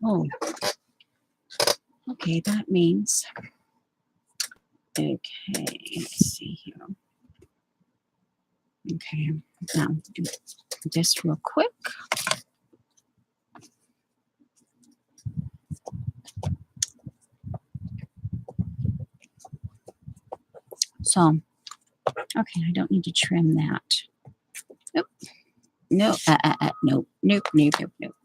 Oh, okay, that means, okay, let's see here. Okay, now do this real quick. So, okay, I don't need to trim that. Nope. No, nope, nope, nope, nope, nope.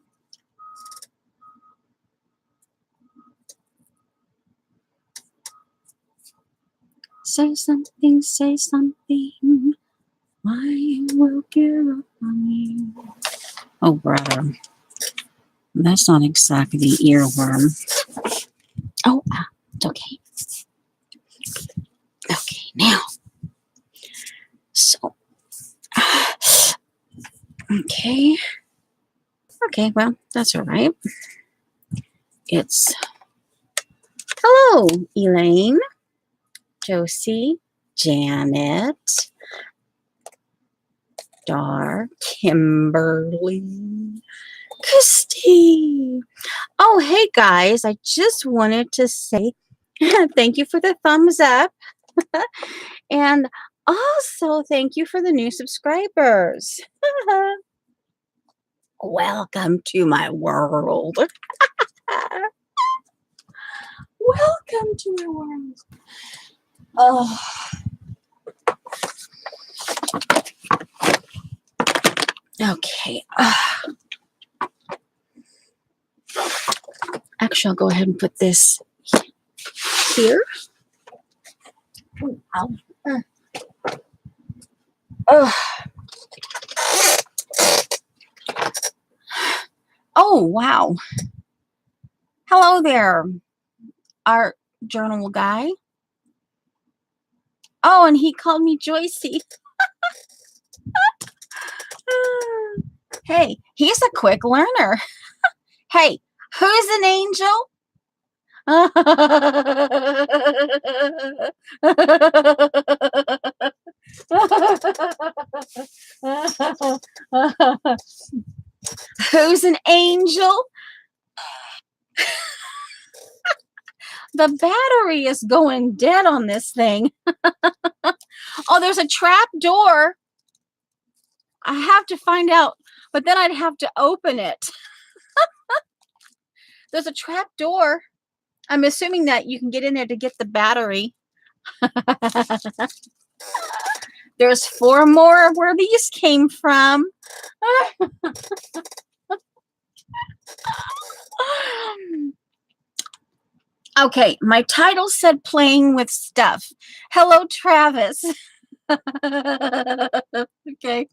Say something, say something. I will give up on you. Oh, brother. That's not exactly the earworm. Oh, it's okay. Okay, now. So, okay. Okay, well, that's all right. It's, hello, Elaine, Josie, Janet, Dar, Kimberly, Christy. Oh, hey, guys, I just wanted to say thank you for the thumbs up. And also, thank you for the new subscribers. Welcome to my world. Welcome to my world. Oh. Okay. Actually, I'll go ahead and put this here. Ow. Oh, wow. Hello there, art journal guy. Oh, and he called me Joycey. Hey, he's a quick learner. Hey, who's an angel? Who's an angel? The battery is going dead on this thing. Oh, there's a trap door. I have to find out, but then I'd have to open it. There's a trap door. I'm assuming that you can get in there to get the battery. There's 4 more where these came from. Okay, my title said playing with stuff. Hello, Travis. Okay,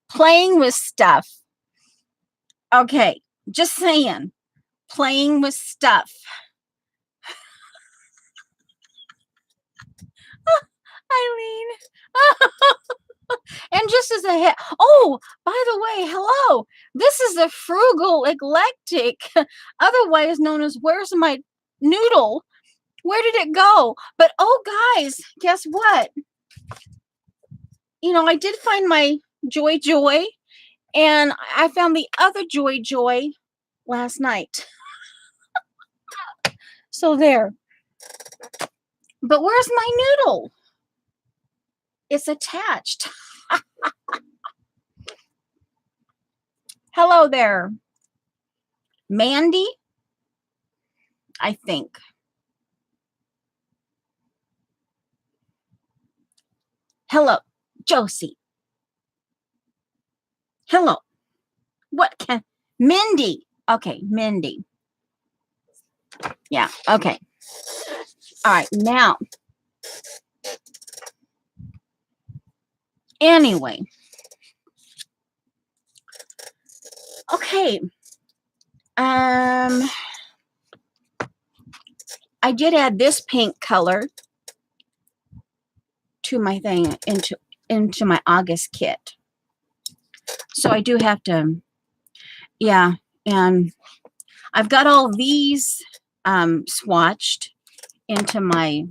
playing with stuff. Okay, just saying, playing with stuff. Eileen. And just as a hit, oh, by the way, hello. This is the Frugal Eclectic, otherwise known as Where's My Noodle? Where did it go? But oh, guys, guess what? You know, I did find my Joy, and I found the other Joy last night. So there. But where's my noodle? It's attached. Hello there. Mandy, I think. Hello, Josie. Hello. What can Mindy? Okay, Mindy. Yeah, okay. All right, now. Anyway. Okay. I did add this pink color to my thing into my August kit. So I do have to, yeah, and I've got all these swatched into my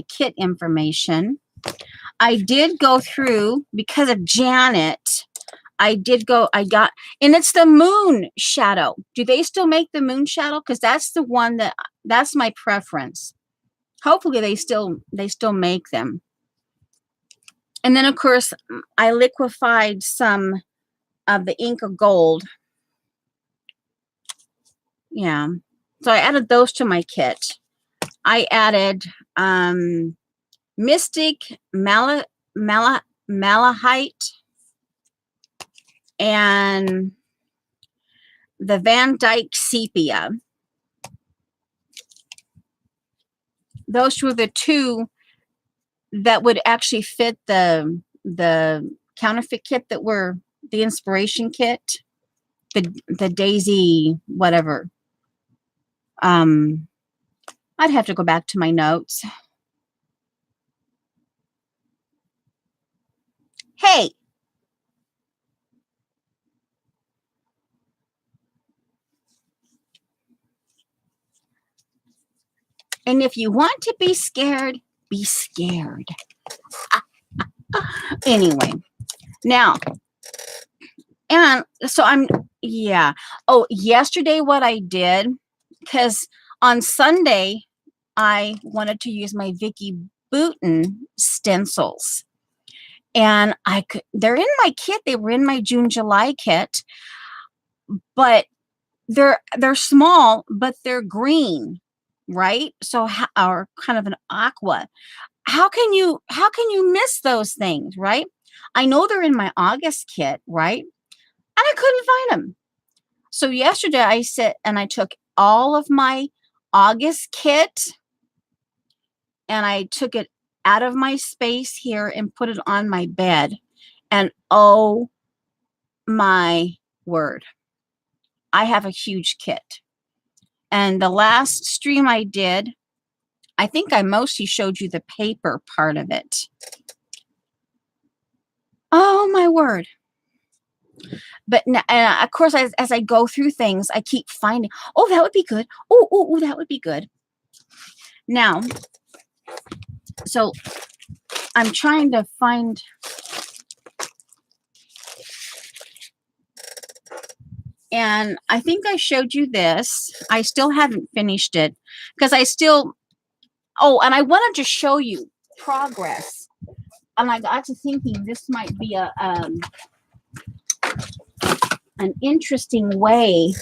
kit information. I did go through, because of Janet, I did go, I got, and it's the moon shadow. Do they still make the moon shadow? Because that's the one that's my preference. Hopefully they still make them. And then of course I liquefied some of the Inca Gold. Yeah. So I added those to my kit. I added Mystic Malachite and the Van Dyke Sepia. Those were the two that would actually fit the counterfeit kit that were the inspiration kit, the Daisy whatever. I'd have to go back to my notes. Hey. And if you want to be scared, be scared. Anyway, now, and so yeah. Oh, yesterday what I did, because on Sunday, I wanted to use my Vicki Boutin stencils. And they're in my kit. They were in my June, July kit, but they're small, but they're green, right? So, or kind of an aqua. How can you miss those things, right? I know they're in my August kit, right? And I couldn't find them. So yesterday I sit and I took all of my August kit and I took it out of my space here and put it on my bed. And oh my word, I have a huge kit. And the last stream I did, I think I mostly showed you the paper part of it. Oh my word. But of course, as I go through things, I keep finding, oh, that would be good. Oh, that would be good. Now, so I'm trying to find, and I think I showed you this. I still haven't finished it because I still, oh, and I wanted to show you progress. And I got to thinking this might be an interesting way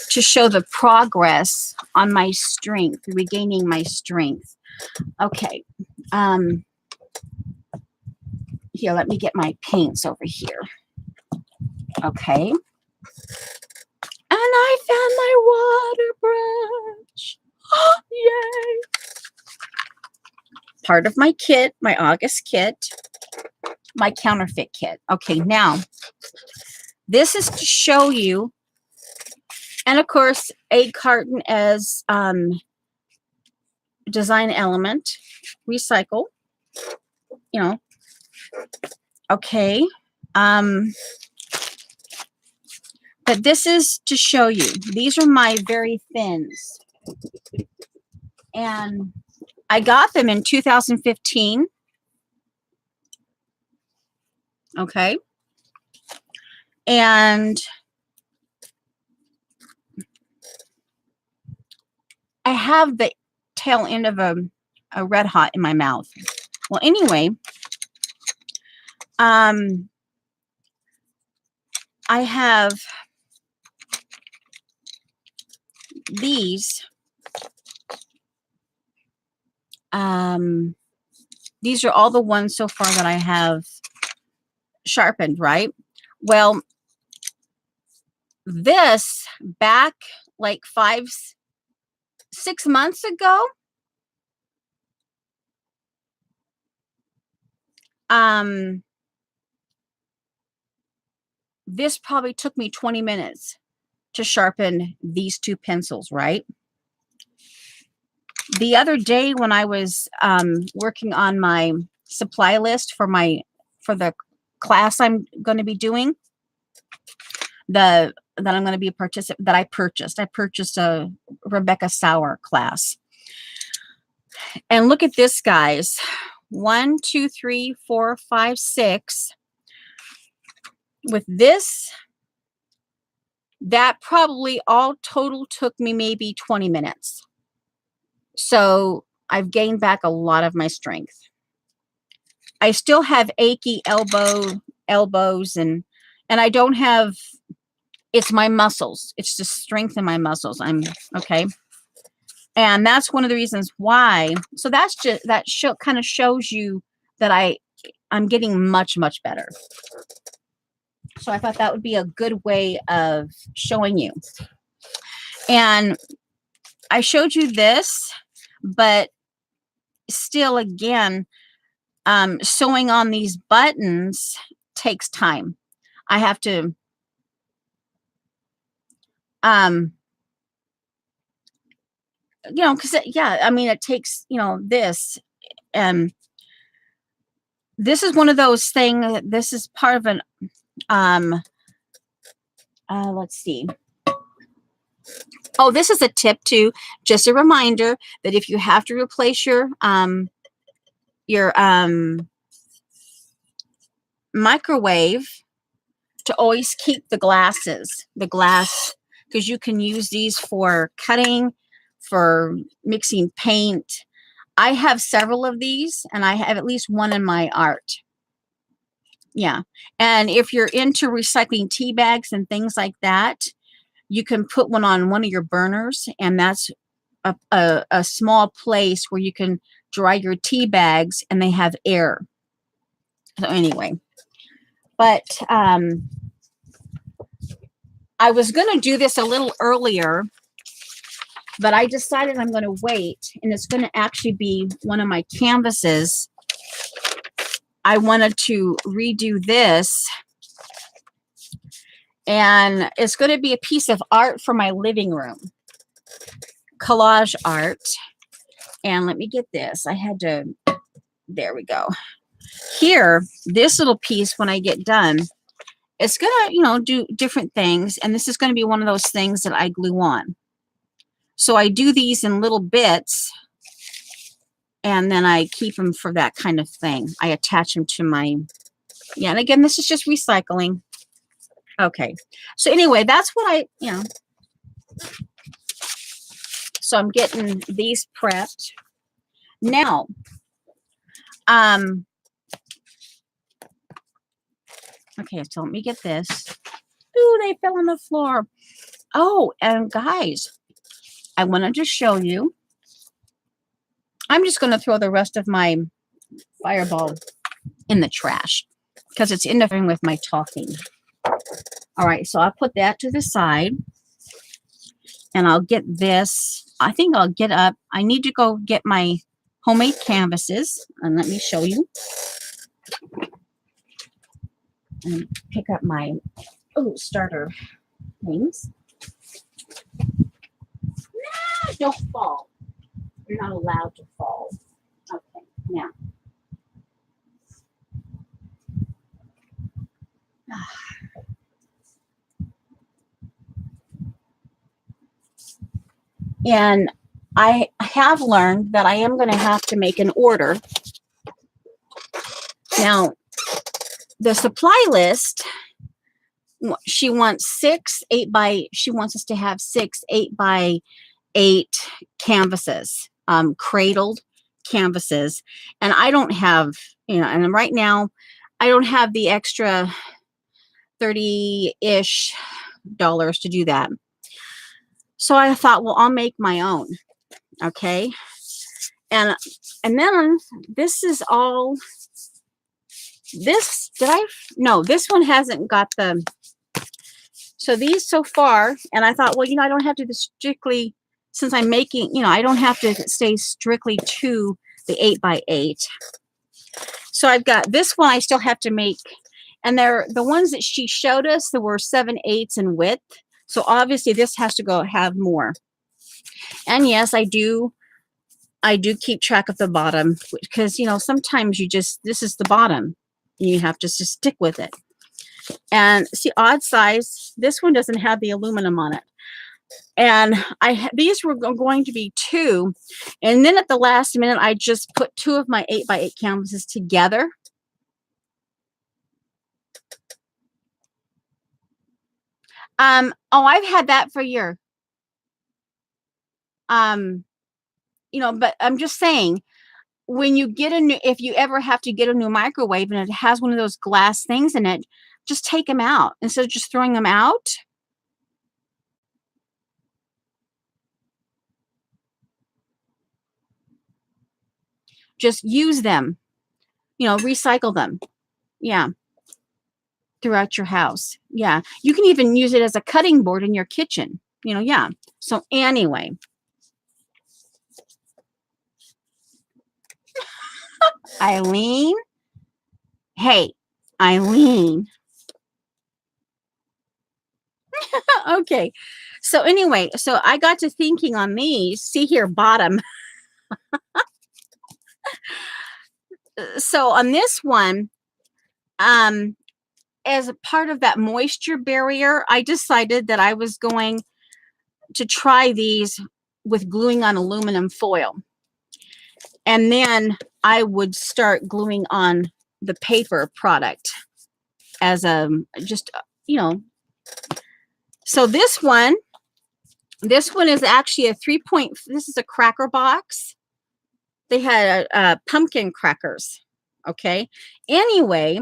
to show the progress on my strength, regaining my strength. Okay. Here, let me get my paints over here. Okay. And I found my water brush. Yay. Part of my kit, my August kit, my counterfeit kit. Okay, now, this is to show you, and of course, egg carton as design element, recycle, you know. Okay. But this is to show you. These are my very thins. And I got them in 2015. Okay. And I have the tail end of a Red Hot in my mouth. Well, anyway, I have these. These are all the ones so far that I have sharpened, right? Well, this back like 5-6 months ago, this probably took me 20 minutes to sharpen these two pencils, right? The other day when I was working on my supply list for the class I'm going to be doing, that I'm going to be a participant, that I purchased a Rebecca Sauer class. And look at this, guys. 1, 2, 3, 4, 5, 6. with this, that probably all total took me maybe 20 minutes. So I've gained back a lot of my strength. I still have achy elbows, and I don't have, it's my muscles. It's the strength in my muscles. I'm okay. And that's one of the reasons why. So that's just, that kind of shows you that I'm getting much, much better. So I thought that would be a good way of showing you. And I showed you this, but still, again, sewing on these buttons takes time. I have to, you know, because yeah, I mean, it takes, you know, this, and this is one of those things. This is part of an, let's see. Oh, this is a tip too. Just a reminder that if you have to replace your microwave, to always keep the glass, because you can use these for cutting, for mixing paint. I have several of these, and I have at least one in my art. Yeah. And if you're into recycling tea bags and things like that, you can put one on one of your burners, and that's a small place where you can dry your tea bags, and they have air. So anyway, but I was going to do this a little earlier, but I decided I'm going to wait, and it's going to actually be one of my canvases. I wanted to redo this, and it's going to be a piece of art for my living room, collage art. And let me get this. I had to, there we go. Here, this little piece, when I get done, it's going to, you know, do different things. And this is going to be one of those things that I glue on. So I do these in little bits, and then I keep them for that kind of thing. I attach them to my, yeah. And again, this is just recycling. Okay. So anyway, that's what I, you know. So I'm getting these prepped. Now, okay, so let me get this. Ooh, they fell on the floor. Oh, and guys, I wanted to show you. I'm just going to throw the rest of my Fireball in the trash because it's interfering with my talking. All right, so I'll put that to the side, and I'll get this. I think I'll get up. I need to go get my homemade canvases, and let me show you. And pick up my starter things. Nah, don't fall. You're not allowed to fall. Okay, now. And I have learned that I am going to have to make an order. Now, the supply list, she wants she wants us to have 6 8x8 canvases, cradled canvases. And I don't have, you know, and right now I don't have the extra $30-ish to do that. So I thought, well, I'll make my own. Okay. And then this is all, this, no, this one hasn't got the, so these so far, and I thought, well, you know, I don't have to do strictly, since I'm making, you know, I don't have to stay strictly to the 8x8. So I've got this one I still have to make, and they're the ones that she showed us, there were 7/8 in width. So obviously this has to have more. And yes, I do keep track of the bottom, because, you know, sometimes this is the bottom, and you have to just stick with it. And see, odd size, this one doesn't have the aluminum on it. And these were going to be 2. And then at the last minute, I just put 2 of my 8x8 canvases together. Oh, I've had that for a year. Um, but I'm just saying, when you get a new, if you ever have to get a new microwave and it has one of those glass things in it, just take them out instead of just throwing them out. Just use them, recycle them. Yeah. Throughout your house. Yeah. You can even use it as a cutting board in your kitchen. Yeah. So anyway, Eileen. Hey, Eileen. Okay. So anyway, so I got to thinking on these. See here, bottom. So on this one, as a part of that moisture barrier, I decided that I was going to try these with gluing on aluminum foil. And then I would start gluing on the paper product as just, so this one is actually a 3-point, this is a cracker box. They had pumpkin crackers. Okay. Anyway,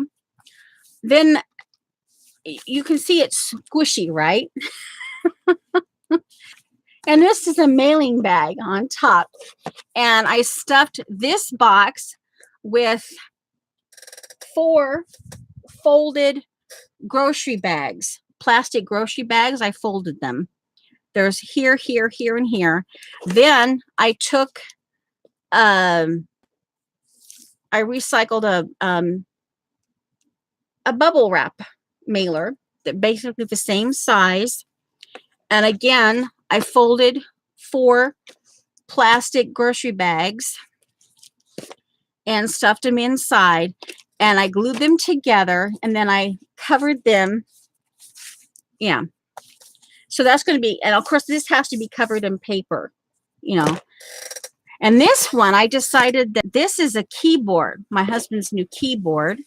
then you can see it's squishy, right? And this is a mailing bag on top. And I stuffed this box with 4 folded grocery bags, plastic grocery bags. I folded them. There's here, here, here, and here. Then I took, I recycled a bubble wrap mailer that basically the same size. And again, I folded 4 plastic grocery bags and stuffed them inside, and I glued them together, and then I covered them. Yeah. So that's going to be, and of course this has to be covered in paper, And this one, I decided that this is a keyboard, my husband's new keyboard.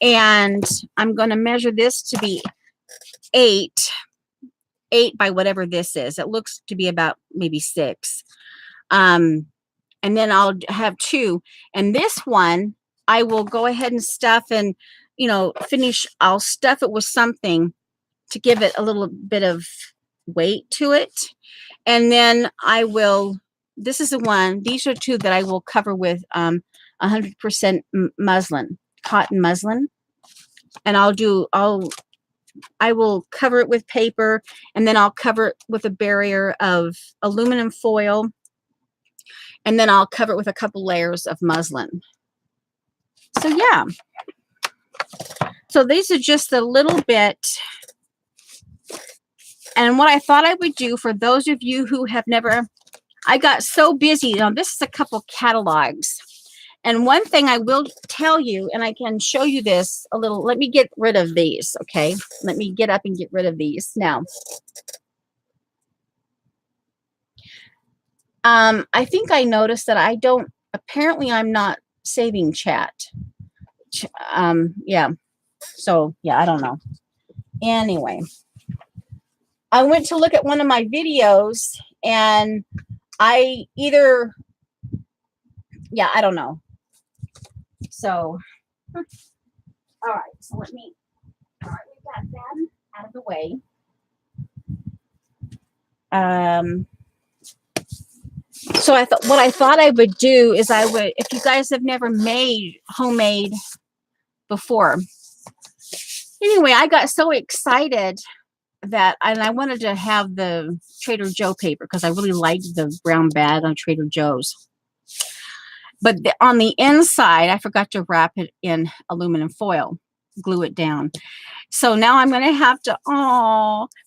And I'm going to measure this to be 8 by whatever this is. It looks to be about maybe 6. And then I'll have 2. And this one, I will go ahead and stuff and, finish. I'll stuff it with something to give it a little bit of weight to it. And then I will, this is the one, these are 2 that I will cover with 100% muslin, cotton muslin. And I will cover it with paper, and then I'll cover it with a barrier of aluminum foil, and then I'll cover it with a couple layers of muslin. So yeah. So these are just a little bit. And what I thought I would do for those of you who have never, I got so busy. This is a couple catalogs. And one thing I will tell you, and I can show you this a little, let me get rid of these, okay? Let me get up and get rid of these now. I think I noticed that apparently I'm not saving chat. Yeah. So, yeah, I don't know. Anyway, I went to look at one of my videos, and I don't know. So, all right. So all right, we got that out of the way. So what I thought I would do is if you guys have never made homemade before. Anyway, I got so excited and I wanted to have the Trader Joe paper because I really liked the brown bag on Trader Joe's. But on the inside, I forgot to wrap it in aluminum foil, glue it down. So now I'm going to have to,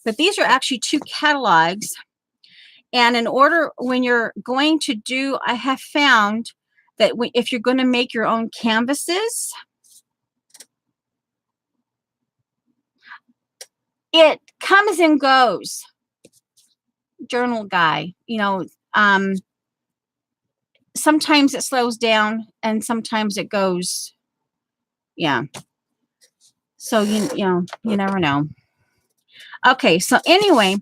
but these are actually 2 catalogs. And in order, when you're going to do, I have found that if you're going to make your own canvases, it comes and goes. Journal guy, sometimes it slows down and sometimes it goes. Yeah. So, you never know. Okay, so anyway,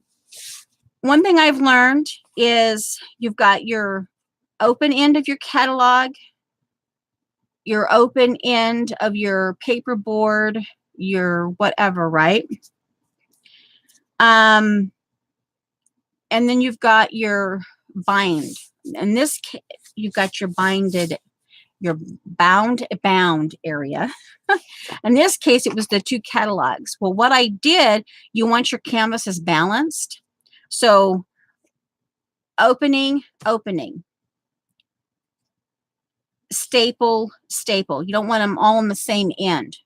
one thing I've learned is you've got your open end of your catalog, your open end of your paper board, your whatever, right? And then you've got your bind. In this case, you've got your your bound area. In this case, it was the two catalogs. Well, what I did, you want your canvases balanced. So opening, opening, staple, staple. You don't want them all on the same end.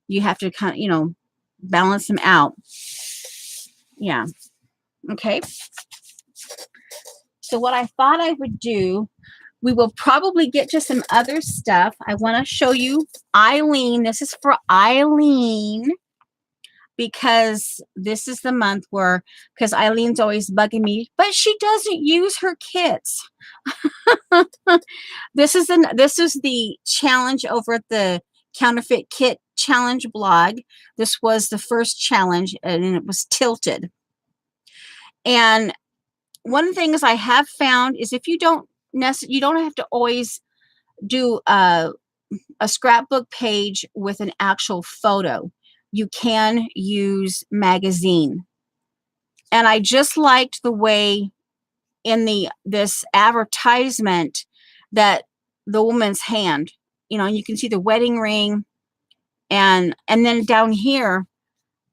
You have to kind of, balance them out. Yeah. Okay. So what I thought I would do, we will probably get to some other stuff. I want to show you Eileen. This is for Eileen because this is the month where, because Eileen's always bugging me, but she doesn't use her kits. This is the challenge over at the Counterfeit Kit Challenge blog. This was the first challenge, and it was tilted. And one of the things I have found is if you don't have to always do a scrapbook page with an actual photo. You can use magazine. And I just liked the way in this advertisement that the woman's hand, you can see the wedding ring, and then down here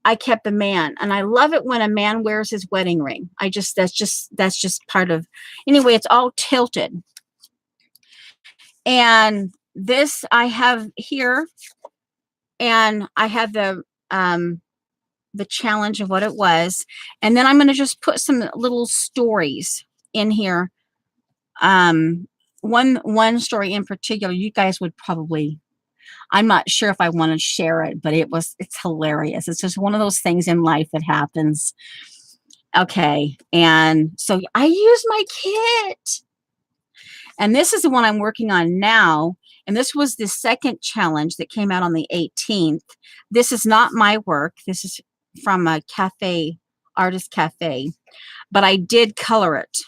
I kept the man, and I love it when a man wears his wedding ring. That's just part of, anyway, it's all tilted. And this I have here, and I have the challenge of what it was, and then I'm going to just put some little stories in here. One story in particular, you guys would probably, I'm not sure if I want to share it, but it's hilarious. It's just one of those things in life that happens. Okay. And so I use my kit, and this is the one I'm working on now. And this was the second challenge that came out on the 18th. This is not my work. This is from a cafe, artist cafe, but I did color it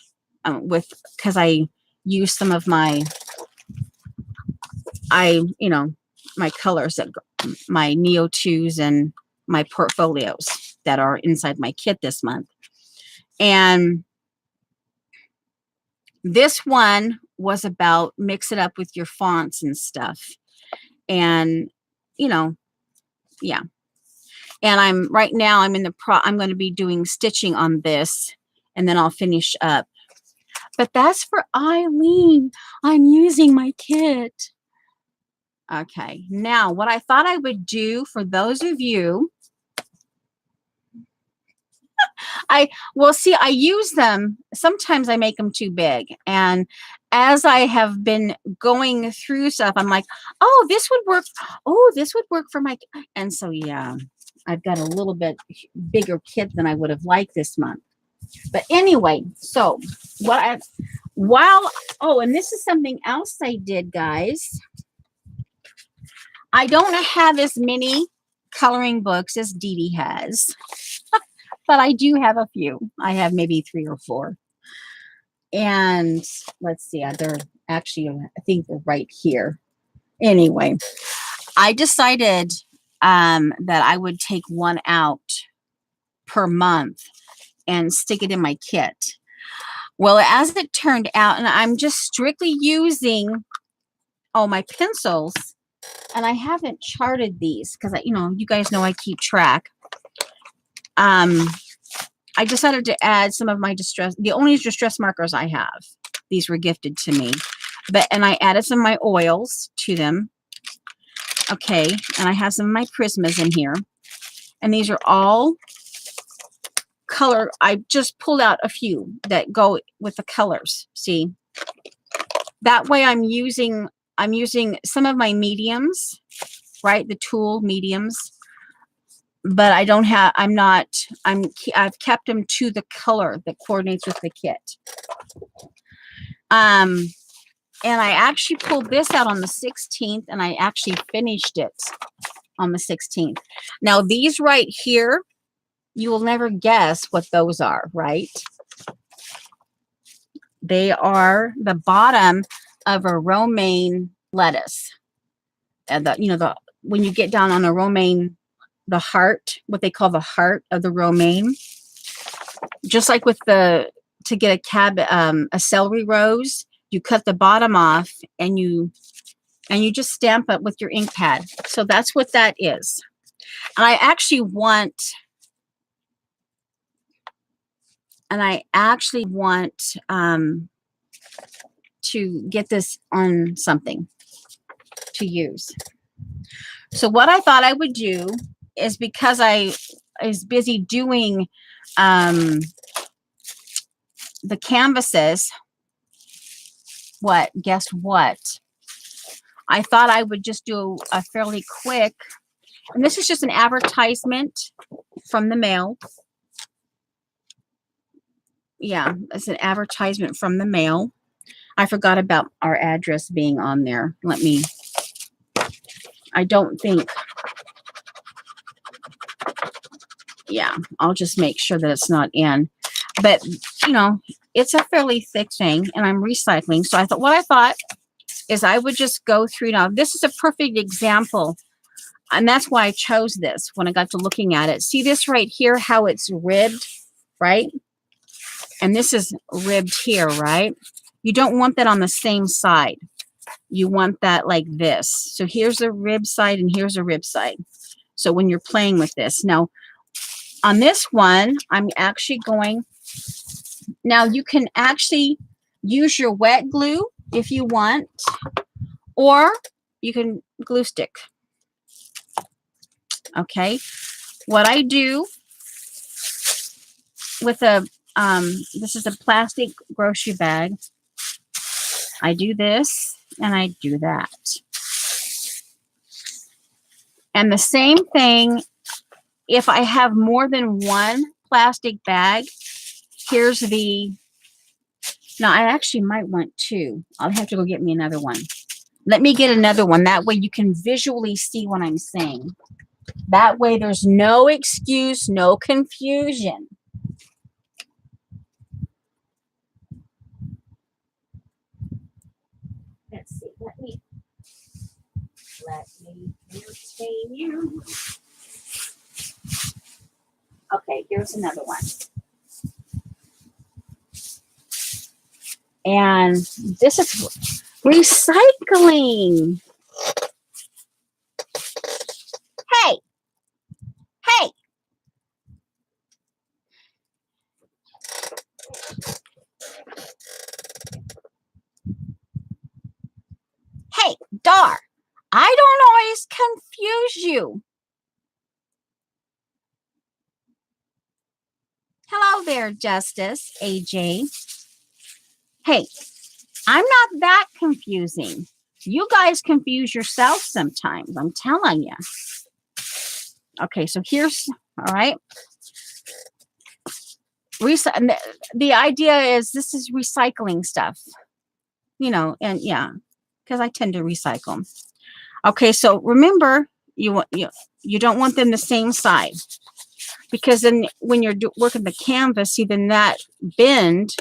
because I used some of my colors, my Neo 2s and my portfolios that are inside my kit this month. And this one was about mix it up with your fonts and stuff. And, yeah. And I'm going to be doing stitching on this, and then I'll finish up. But that's for Eileen. I'm using my kit. Okay. Now, what I thought I would do for those of you, I use them. Sometimes I make them too big. And as I have been going through stuff, I'm like, oh, this would work. Oh, this would work for my, and so, yeah, I've got a little bit bigger kit than I would have liked this month. But anyway, so and this is something else I did, guys. I don't have as many coloring books as Dee Dee has, but I do have a few. I have maybe 3 or 4. And let's see, they're actually, I think they're right here. Anyway, I decided that I would take one out per month and stick it in my kit. Well, as it turned out, and I'm just strictly using my pencils, and I haven't charted these because you guys know I keep track. I decided to add some of my the only distress markers I have. These were gifted to me, and I added some of my oils to them. Okay, and I have some of my Prismas in here, and these are all color. I just pulled out a few that go with the colors. See, that way I'm using some of my mediums, right? The tulle mediums, but I've kept them to the color that coordinates with the kit. And I actually pulled this out on the 16th, and I actually finished it on the 16th. Now these right here, You will never guess what those are, right? They are the bottom of a romaine lettuce. And when you get down on a romaine, the heart, what they call the heart of the romaine, just like with to get a celery rose, you cut the bottom off and you just stamp it with your ink pad. So that's what that is. And I actually want to get this on something to use. So what I thought I would do is, because I was busy doing the canvases, guess what? I thought I would just do a fairly quick, and this is just an advertisement from the mail. Yeah, it's an advertisement from the mail. I forgot about our address being on there. I don't think, yeah, I'll just make sure that it's not in. But, it's a fairly thick thing, and I'm recycling. So what I thought is I would just go through. Now, this is a perfect example, and that's why I chose this when I got to looking at it. See this right here, how it's ribbed, right? And this is ribbed here, right? You don't want that on the same side. You want that like this. So here's a rib side and here's a rib side. So when you're playing with this. Now, on this one, I'm actually going, now you can actually use your wet glue if you want, or you can glue stick. Okay. What I do with this is a plastic grocery bag. I do this and I do that. And the same thing, if I have more than one plastic bag, here's now I actually might want two. I'll have to go get me another one. Let me get another one. That way you can visually see what I'm saying. That way there's no excuse, no confusion. Let's see. Let me entertain you. Okay, here's another one. And this is recycling. Hey. Hey. Hey, Dar. I don't always confuse you. Hello there, Justice, AJ. Hey, I'm not that confusing. You guys confuse yourself sometimes, I'm telling you. Okay, so here's, all right. The idea is this is recycling stuff, and yeah, because I tend to recycle. Okay, so remember, you don't want them the same side, because then when you're working the canvas, see, then that bend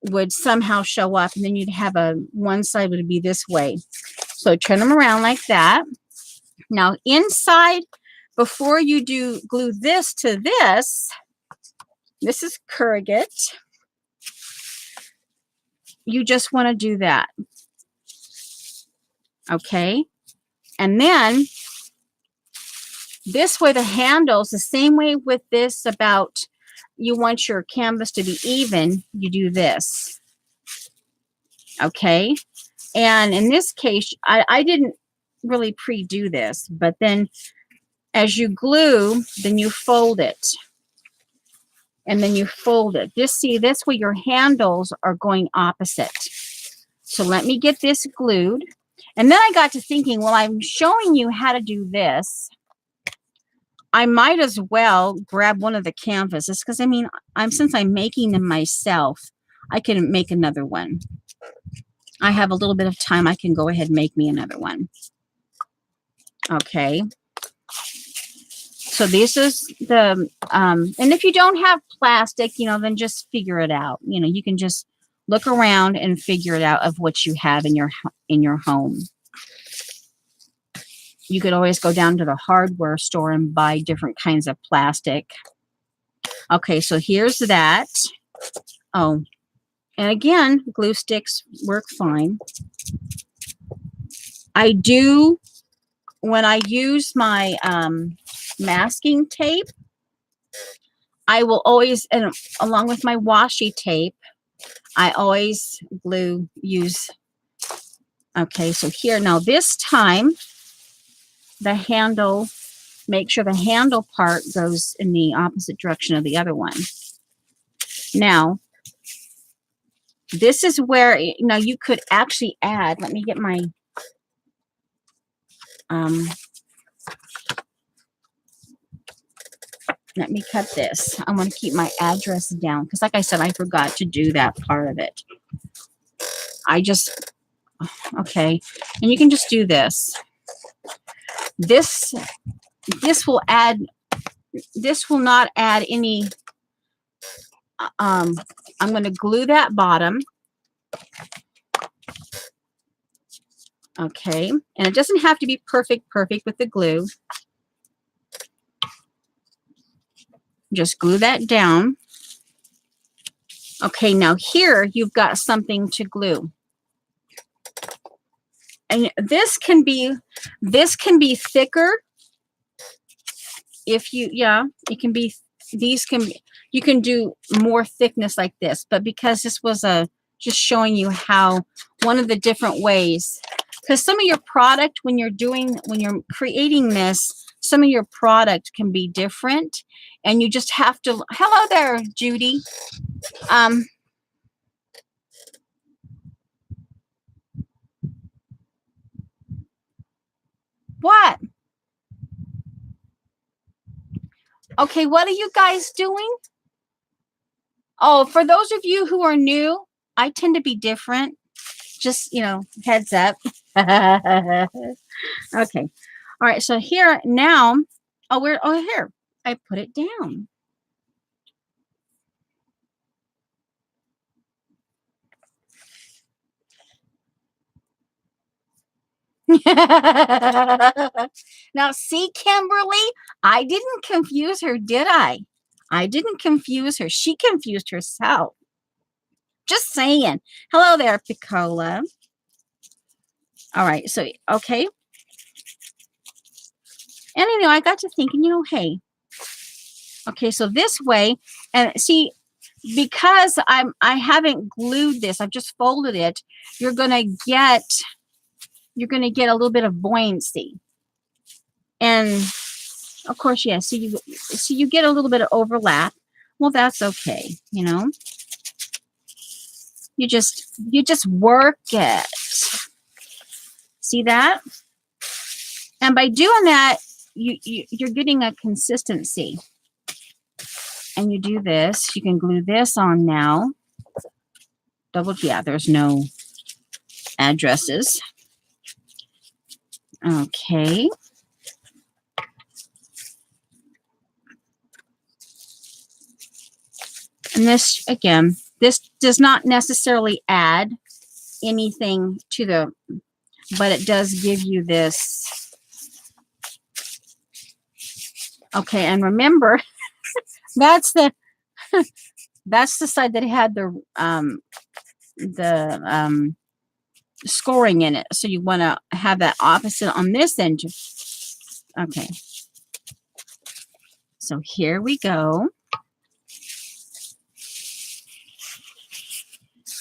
would somehow show up, and then you'd have one side would be this way. So turn them around like that. Now inside, before you glue this to this is corrugate. You just want to do that. Okay. And then this way, the handles, the same way with this, about you want your canvas to be even, you do this. Okay. And in this case, I didn't really pre-do this, but then as you glue, then you fold it. And then you fold it. This way your handles are going opposite. So let me get this glued. And then I got to thinking, well, I'm showing you how to do this. I might as well grab one of the canvases, because since I'm making them myself, I can make another one. I have a little bit of time. I can go ahead and make me another one. Okay. So this is the, and if you don't have plastic, then just figure it out. You can just look around and figure it out of what you have in your home. You could always go down to the hardware store and buy different kinds of plastic. Okay, so here's that. Oh, and again, glue sticks work fine. I do, when I use my masking tape, I will always, and along with my washi tape, I always use. Okay, so here, now this time, the handle, make sure the handle part goes in the opposite direction of the other one. Now, this is where, you could actually add, let me get my, let me cut this. I want to keep my address down because, like I said, I forgot to do that part of it. Okay, and you can just do this. This will not add any, I'm going to glue that bottom. Okay, and it doesn't have to be perfect with the glue. Just glue that down. Okay, now here you've got something to glue. And this can be thicker. If you, it can be, you can do more thickness like this, but because this was just showing you how, one of the different ways, because some of your product, when you're creating this, some of your product can be different, and you just have to, hello there, Judy. What? Okay, what are you guys doing? Oh, for those of you who are new, I tend to be different. Just, heads up. Okay. All right, so here now, here, I put it down. Now, see, Kimberly, I didn't confuse her, did I? I didn't confuse her. She confused herself. Just saying. Hello there, Piccola. All right, so, okay. And, I got to thinking, hey. Okay, so this way, and see, because I haven't glued this, I've just folded it, you're gonna get a little bit of buoyancy. And of course, yeah, so you get a little bit of overlap. Well, that's okay, You just work it. See that? And by doing that, you're getting a consistency. And you do this, you can glue this on now. There's no addresses. Okay. And this, again, this does not necessarily add anything to but it does give you this. Okay, and remember, that's the side that had the scoring in it. So you want to have that opposite on this end. Okay. So here we go.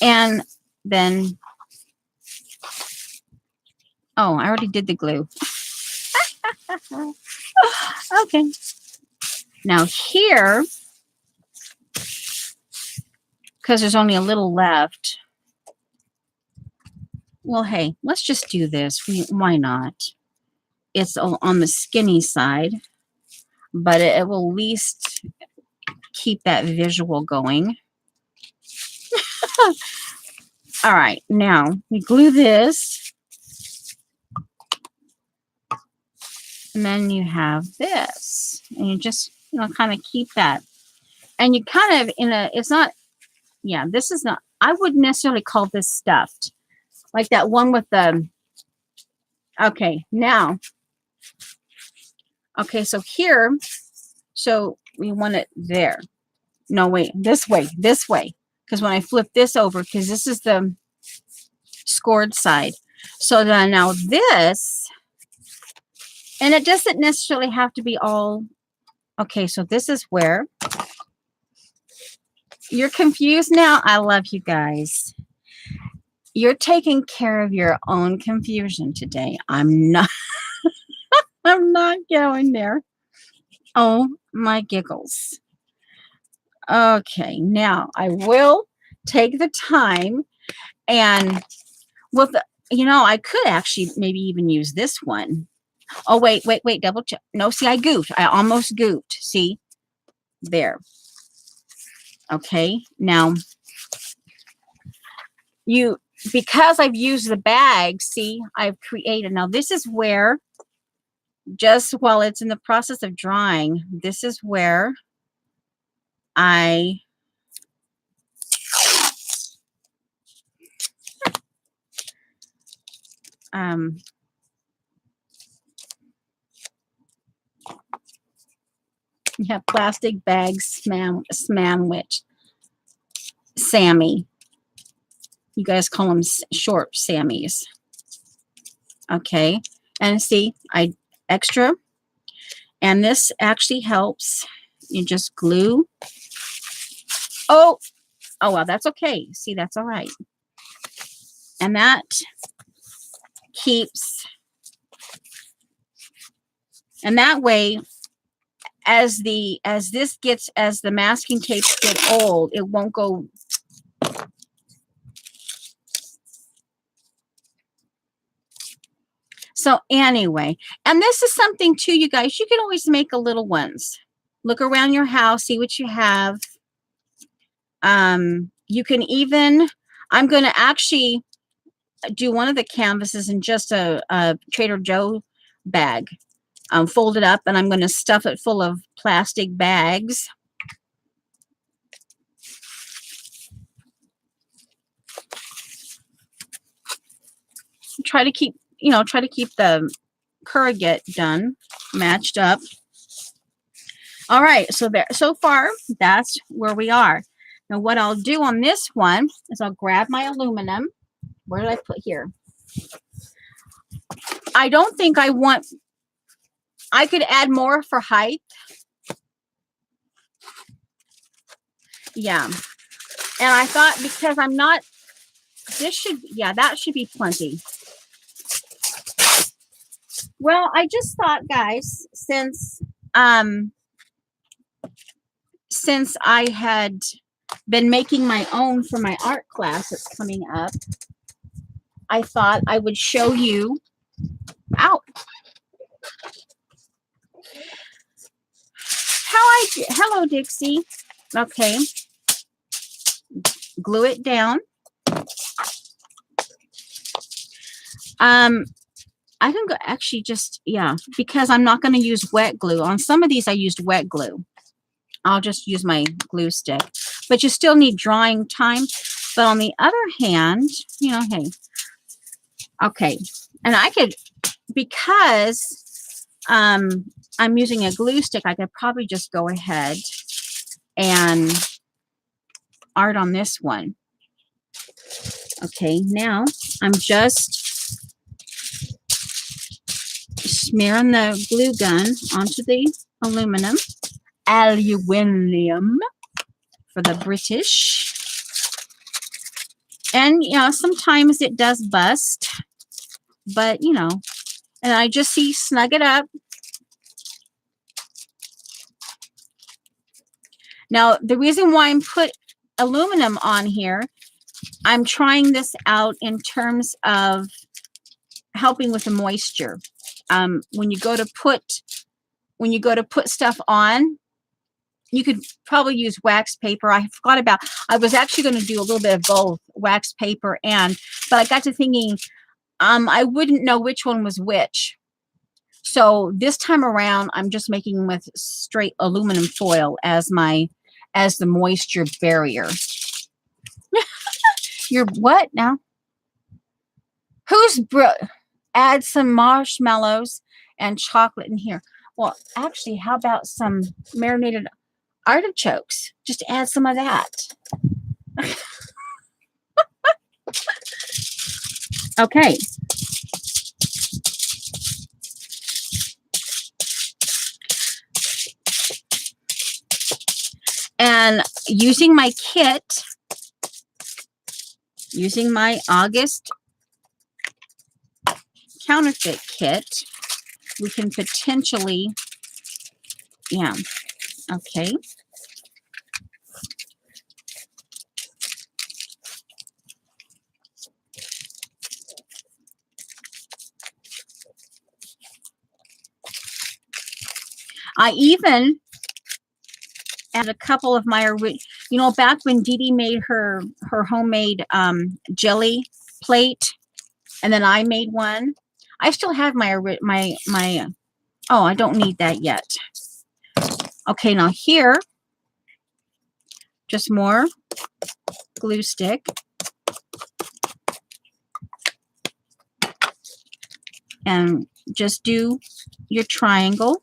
And then, oh, I already did the glue. Okay. Now here, because there's only a little left, well, hey, let's just do this. Why not? It's on the skinny side, but it will at least keep that visual going. All right, now we glue this. And then you have this. And you just, kind of keep that. And you kind of, it's not, yeah, this is not, I wouldn't necessarily call this stuffed. Like that one with the, okay, now, okay, so here, so we want it there. No, wait, this way. Because when I flip this over, because this is the scored side. So then now this, and it doesn't necessarily have to be all, okay, so this is where, you're confused now? I love you guys. You're taking care of your own confusion today. I'm not, I'm not going there. Oh my giggles. Okay, now I will take the time and with, I could actually maybe even use this one. Oh, wait, double check. No, see, I goofed. I almost goofed. See? There. Okay, now because I've used the bag, see, I've created. Now this is where, just while it's in the process of drying, this is where I yeah, plastic bags sandwich. Sammy. You guys call them short Sammys. Okay. And see, I extra. And this actually helps. You just glue. Oh, well, that's okay. See, that's all right. And that keeps, and that way, as the masking tapes get old, it won't go. So anyway, and this is something too, you guys, you can always make a little ones. Look around your house, see what you have. You can even, I'm going to actually do one of the canvases in just a Trader Joe bag. Fold it up, and I'm going to stuff it full of plastic bags. Try to keep the corrugate done, matched up. All right, so there, so far, that's where we are. Now, what I'll do on this one is I'll grab my aluminum. Where did I put here? I don't think I want, I could add more for height. Yeah. And I thought, because I'm not, this should, yeah, that should be plenty. Well, I just thought, guys, since I had been making my own for my art class that's coming up, I thought I would show you. Ow. Hello, Dixie. Okay. Glue it down. I can go actually just, yeah, because I'm not going to use wet glue. On some of these, I used wet glue. I'll just use my glue stick. But you still need drying time. But on the other hand, hey. Okay. And I could, because I'm using a glue stick, I could probably just go ahead and art on this one. Okay. Now, I'm just smearing the glue gun onto the aluminum for the British. And sometimes it does bust, but and I just snug it up. Now the reason why I'm put aluminum on here, I'm trying this out in terms of helping with the moisture. When you go to put stuff on, you could probably use wax paper. I was actually going to do a little bit of both, wax paper but I got to thinking, I wouldn't know which one was which. So this time around, I'm just making with straight aluminum foil as the moisture barrier. You're what now? Add some marshmallows and chocolate in here. Well, actually, how about some marinated artichokes? Just add some of that. Okay. And using my kit, using my August counterfeit kit, we can potentially, yeah, okay. I even add a couple of my, you know, back when Dee Dee made her homemade jelly plate, and then I made one. I still have my oh, I don't need that yet. Okay, now here, just more glue stick. And just do your triangle.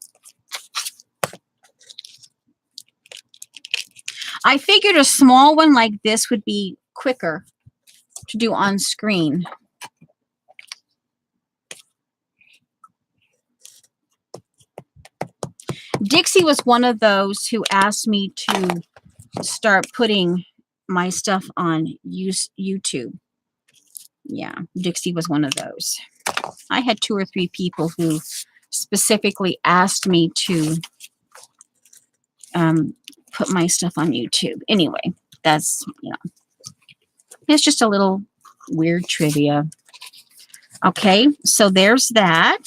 I figured a small one like this would be quicker to do on screen. Dixie was one of those who asked me to start putting my stuff on YouTube. Yeah, Dixie was one of those. I had 2 or 3 people who specifically asked me to put my stuff on YouTube. Anyway, that's, you know, it's just a little weird trivia. Okay, so there's that.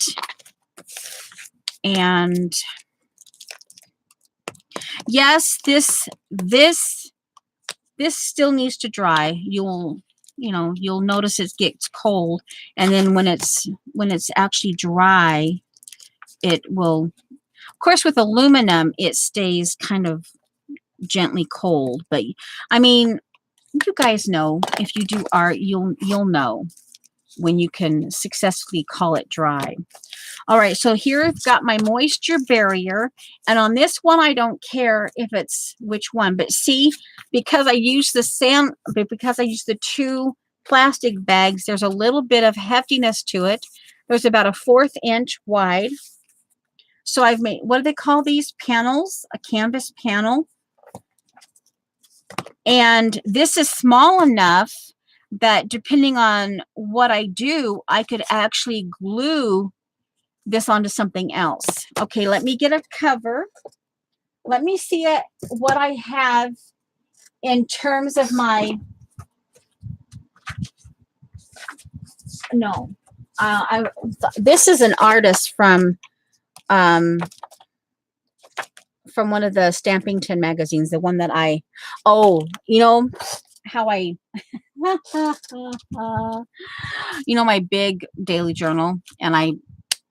And yes, this still needs to dry. You'll notice it gets cold, and then when it's actually dry, it will, of course, with aluminum it stays kind of gently cold, but I mean, you guys know, if you do art, you'll know when you can successfully call it dry. All right, so here I've got my moisture barrier, and on this one I don't care if it's which one, but see, because I use the 2 plastic bags, there's a little bit of heftiness to it. There's about a 1/4 inch wide. So I've made, what do they call these panels? A canvas panel. And this is small enough that depending on what I do, I could actually glue this onto something else. Okay, let me get a cover. Let me see what I have in terms of my, no, this is an artist from one of the Stampington magazines, the one that you know how I, you know, my big daily journal, and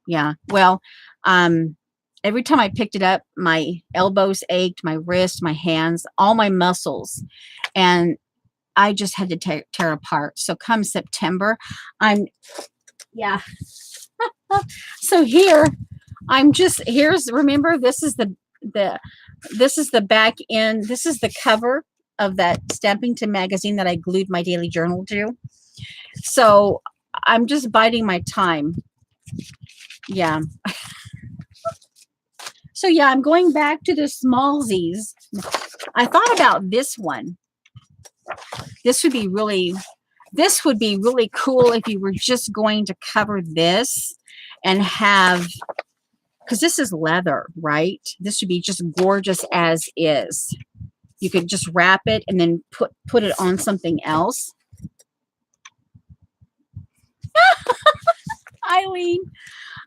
yeah, well, every time I picked it up, my elbows ached, my wrists, my hands, all my muscles, and I just had to tear apart. So come September, yeah. So remember, this is the back end. This is the cover of that Stampington magazine that I glued my daily journal to. So I'm just biding my time. Yeah. So yeah, I'm going back to the smallsies. I thought about this one. This would be really cool if you were just going to cover this and have, because this is leather, right? This would be just gorgeous as is. You could just wrap it and then put it on something else. Eileen,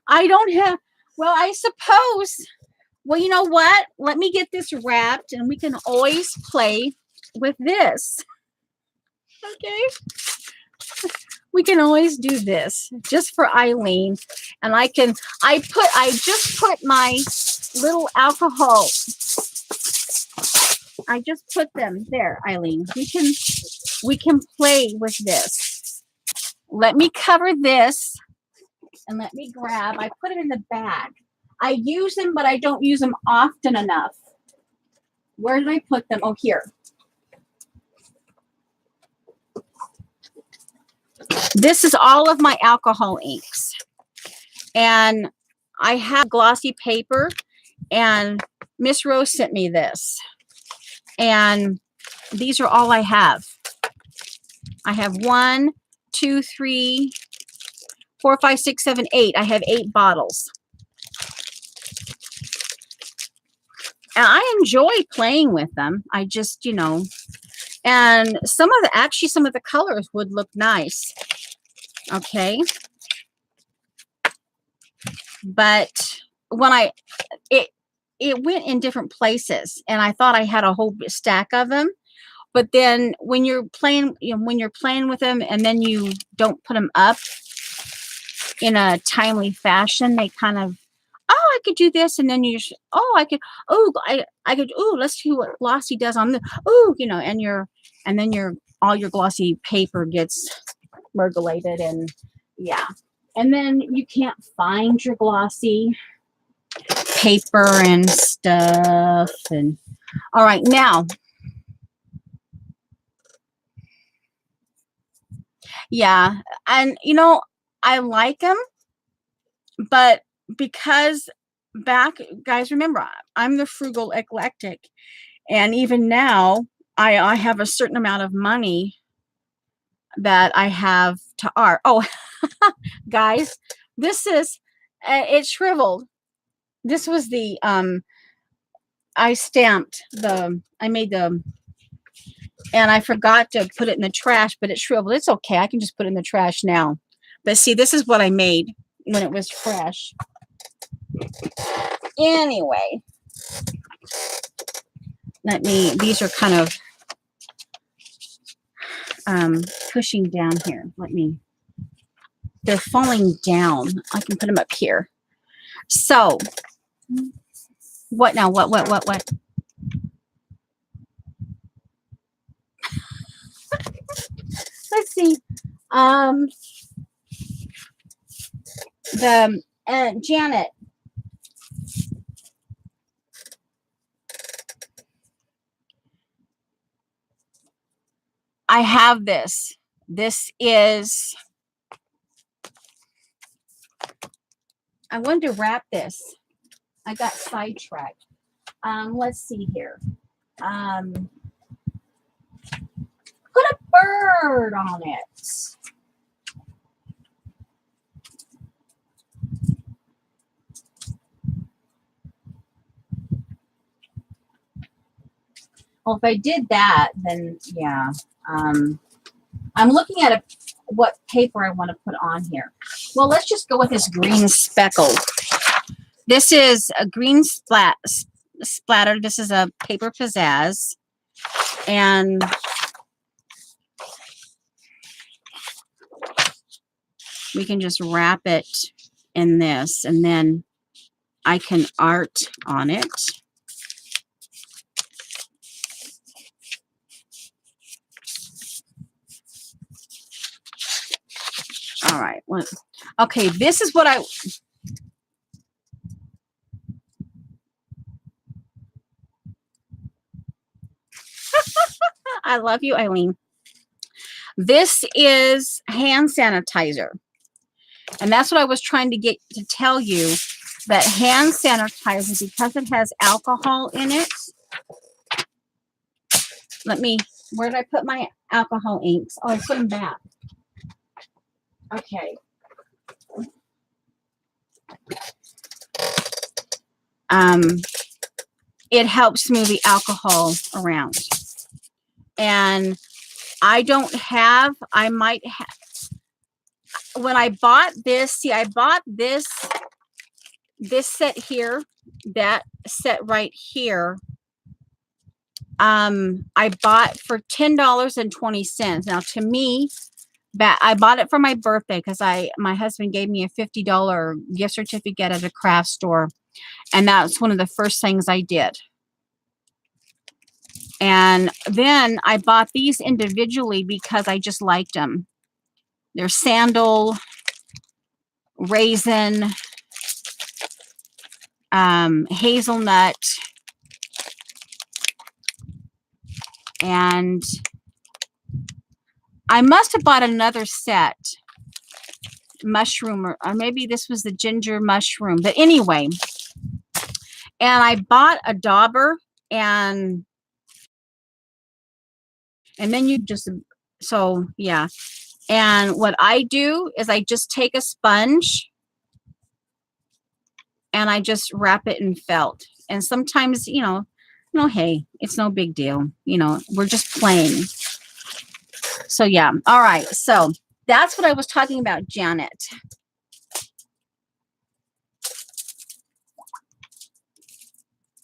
I don't have, well, I suppose, well, you know what? Let me get this wrapped and we can always play with this. Okay. We can always do this just for Eileen. And I just put my little alcohol. I just put them there, Eileen. We can play with this. Let me cover this and let me grab. I put it in the bag. I use them, but I don't use them often enough. Where did I put them? Oh, here. This is all of my alcohol inks. And I have glossy paper, and Miss Rose sent me this. And these are all I have. I have 1, 2, 3, 4, 5, 6, 7, 8. I have 8 bottles. And I enjoy playing with them. I just, you know, and some of the colors would look nice. Okay. But when it went in different places, and I thought I had a whole stack of them. But then when you're playing, with them and then you don't put them up in a timely fashion, they kind of, oh, I could do this. And then I could, let's see what glossy does on the, and then all your glossy paper gets mergulated, and yeah. And then you can't find your glossy paper and stuff. And all right, now, yeah. And I like them, but because guys, remember, I'm the frugal eclectic, and even now I have a certain amount of money that I have to art. Oh, guys, this is it shriveled. This was the I made the, and I forgot to put it in the trash, but it shriveled. It's okay. I can just put it in the trash now. But see, this is what I made when it was fresh. Anyway, these are kind of pushing down here. They're falling down. I can put them up here. So, what now? What? Let's see. Janet. I have this. This is, I wanted to wrap this. I got sidetracked. Let's see here. Put a bird on it. Well, if I did that, then yeah. I'm looking at what paper I want to put on here. Well, let's just go with this green speckle. This is a green splatter. This is a paper pizzazz. And we can just wrap it in this, and then I can art on it. All right. Well, okay, this is what I love you, Eileen. This is hand sanitizer. And that's what I was trying to get to tell you, that hand sanitizer, because it has alcohol in it. Where did I put my alcohol inks? Oh, I put them back. Okay. It helps move the alcohol around. And I might have, when I bought this, see, I bought this set here, that set right here. I bought for $10.20. Now, to me, I bought it for my birthday because my husband gave me a $50 gift certificate at a craft store, and that's one of the first things I did. And then I bought these individually because I just liked them. They're sandal, raisin, hazelnut, and I must have bought another set, mushroom, or maybe this was the ginger mushroom. But anyway, and I bought a dauber, and then you just, so yeah. And what I do is I just take a sponge and I just wrap it in felt. And sometimes, hey, it's no big deal. We're just playing. So yeah. All right. So that's what I was talking about, Janet.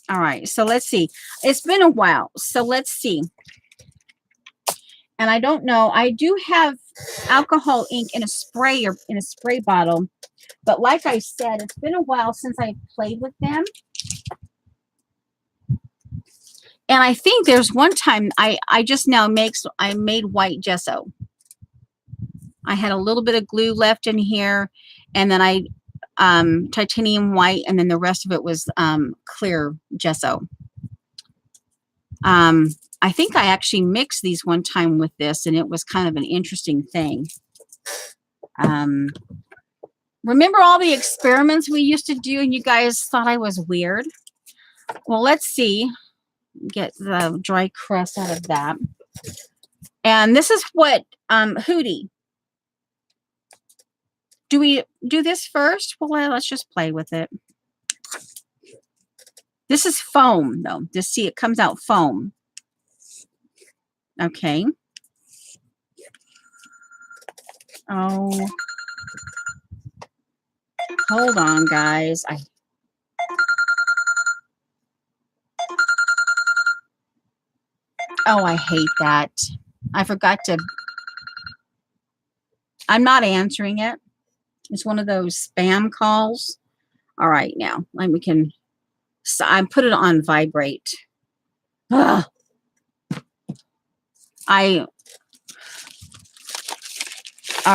All right. So let's see. It's been a while. So let's see. And I don't know. I do have alcohol ink in a spray bottle. But like I said, it's been a while since I played with them. And I think there's one time I just now made white gesso. I had a little bit of glue left in here, and then I titanium white, and then the rest of it was clear gesso. I think I actually mixed these one time with this, and it was kind of an interesting thing. Remember all the experiments we used to do, and you guys thought I was weird? Well, let's see. Get the dry crust out of that. And this is what Hootie. Do we do this first? Well, let's just play with it. This is foam, though. Just see, it comes out foam. Okay. Oh. Hold on, guys. Oh, I hate that. I forgot to. I'm not answering it. It's one of those spam calls. All right, now we can. So I put it on vibrate. Ugh. All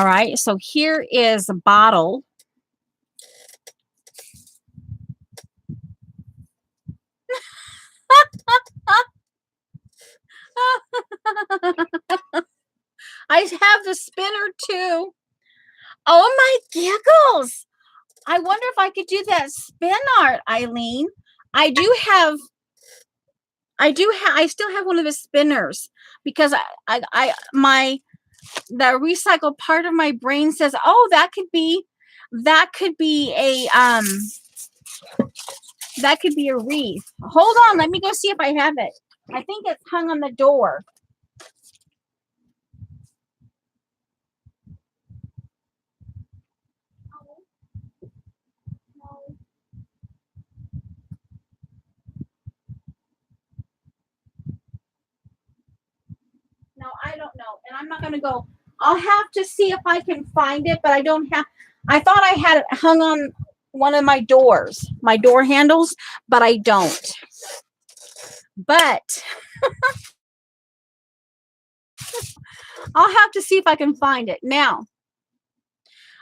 right, so here is a bottle. I have the spinner too. Oh my giggles. I wonder if I could do that spin art, Eileen. I still have one of the spinners because the recycled part of my brain says, oh, that could be a wreath. Hold on, let me go see if I have it. I think it's hung on the door. No, I don't know. And I'm not going to go. I'll have to see if I can find it, but I don't have. I thought I had it hung on one of my doors, my door handles, but I don't. But I'll have to see if I can find it now.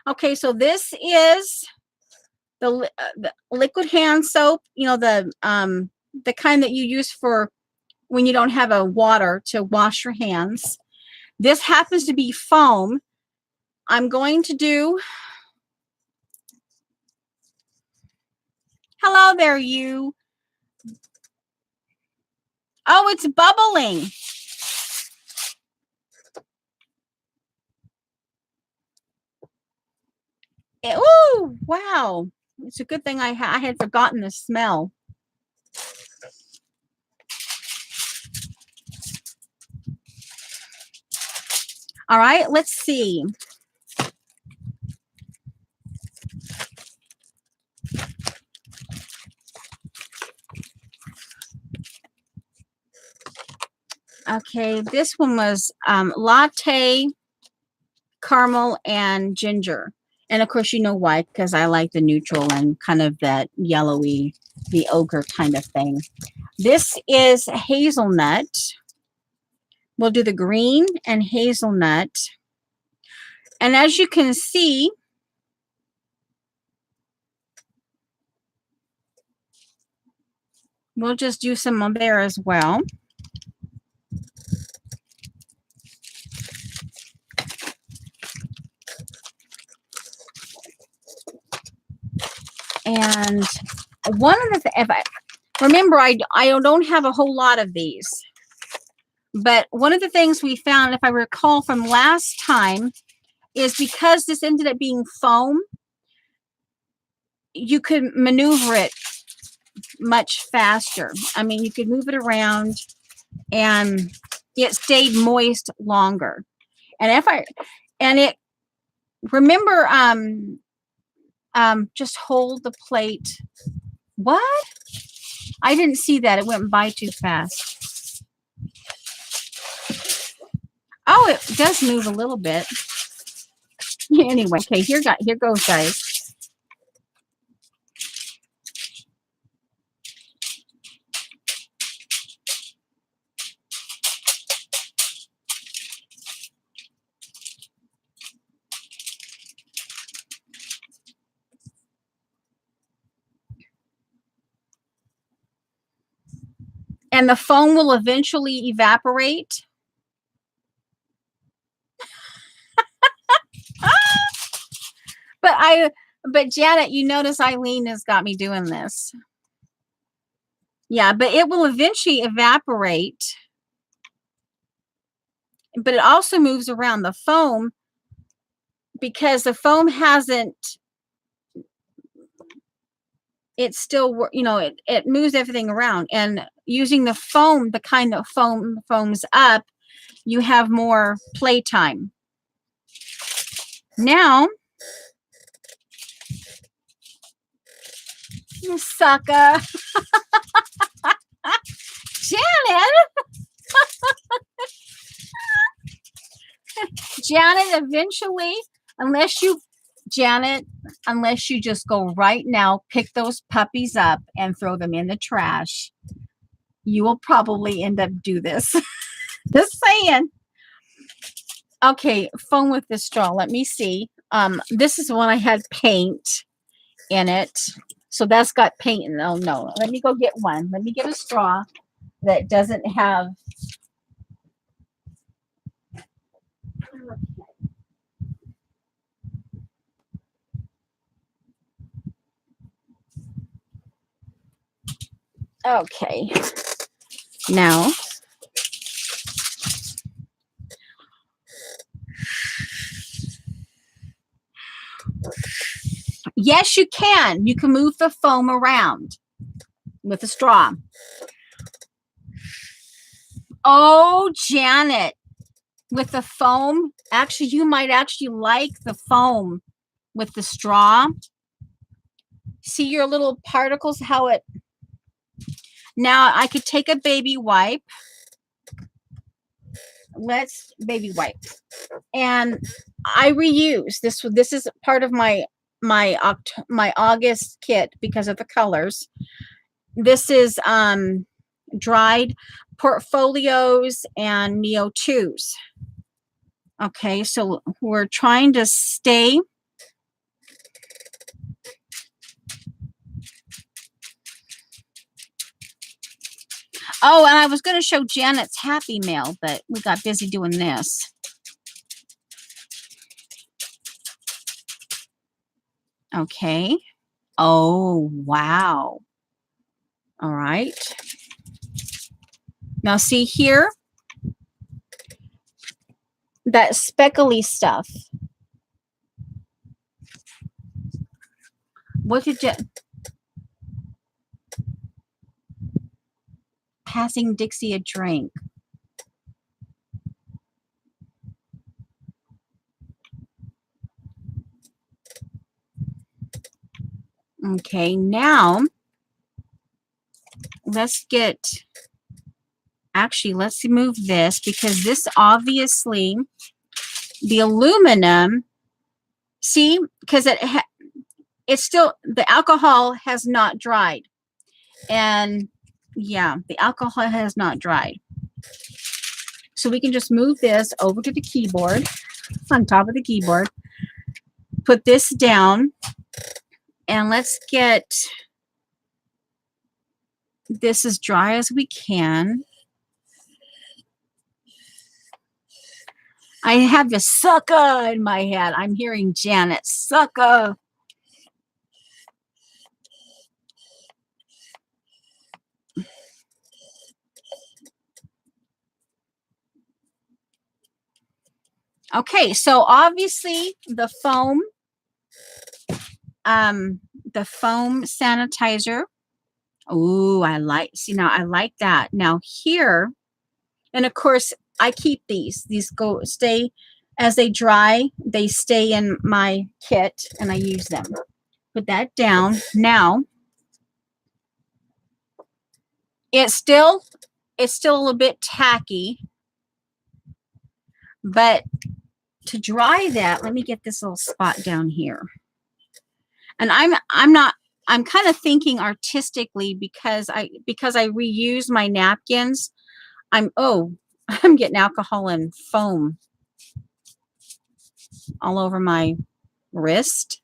Okay, so this is the liquid hand soap. The kind that you use for when you don't have a water to wash your hands. This happens to be foam. I'm going to do. Hello there, you. Oh, it's bubbling. Oh, wow. It's a good thing I had forgotten the smell. All right, let's see. Okay, this one was latte caramel and ginger. And of course, you know why, because I like the neutral and kind of that yellowy, the ochre kind of thing. This is hazelnut. We'll do the green and hazelnut. And as you can see, we'll just do some on there as well. And one of the, if I remember, I don't have a whole lot of these, but one of the things we found, if I recall from last time, is because this ended up being foam, you could maneuver it much faster. I mean, you could move it around and it stayed moist longer. And if I, and it, remember, just hold the plate. What? I didn't see that. It went by too fast. Oh, it does move a little bit. Anyway, okay, here goes, guys. And the foam will eventually evaporate. But Janet, you notice Eileen has got me doing this. Yeah, but it will eventually evaporate. But it also moves around the foam because the foam hasn't, it's still, you know, it moves everything around. And using the foam, the kind of foams up, you have more playtime. Now, you sucker. Janet! Janet, eventually, unless you just go right now, pick those puppies up and throw them in the trash, you will probably end up do this. Just saying. Okay, foam with this straw. Let me see. This is one I had paint in it. So that's got paint in it. Oh no. Let me go get one. Let me get a straw that doesn't have. Okay. Now, yes, you can. You can move the foam around with a straw. Oh, Janet, with the foam, actually, you might actually like the foam with the straw. See your little particles, how it, now I could take a baby wipe. Let's baby wipe. And I reuse this. This is part of my August kit because of the colors. This is dried portfolios and Neo 2s. Okay, so we're trying to stay. Oh, and I was going to show Janet's Happy Mail, but we got busy doing this. Okay. Oh, wow. All right. Now see here, that speckly stuff. What did you... Passing Dixie a drink. Okay, now let's get, actually, let's move this because this obviously the aluminum, see, because it's still, the alcohol has not dried. And yeah, the alcohol has not dried. So we can just move this over to the keyboard, on top of the keyboard, put this down, and let's get this as dry as we can. I have the sucker in my head. I'm hearing Janet, sucker. Okay, so obviously the foam sanitizer. Oh, I like, see, now I like that. Now here, and of course I keep these stay as they dry, they stay in my kit and I use them. Put that down. Now it's still a little bit tacky, but to dry that, let me get this little spot down here. And I'm kind of thinking artistically because I reuse my napkins. I'm getting alcohol and foam all over my wrist.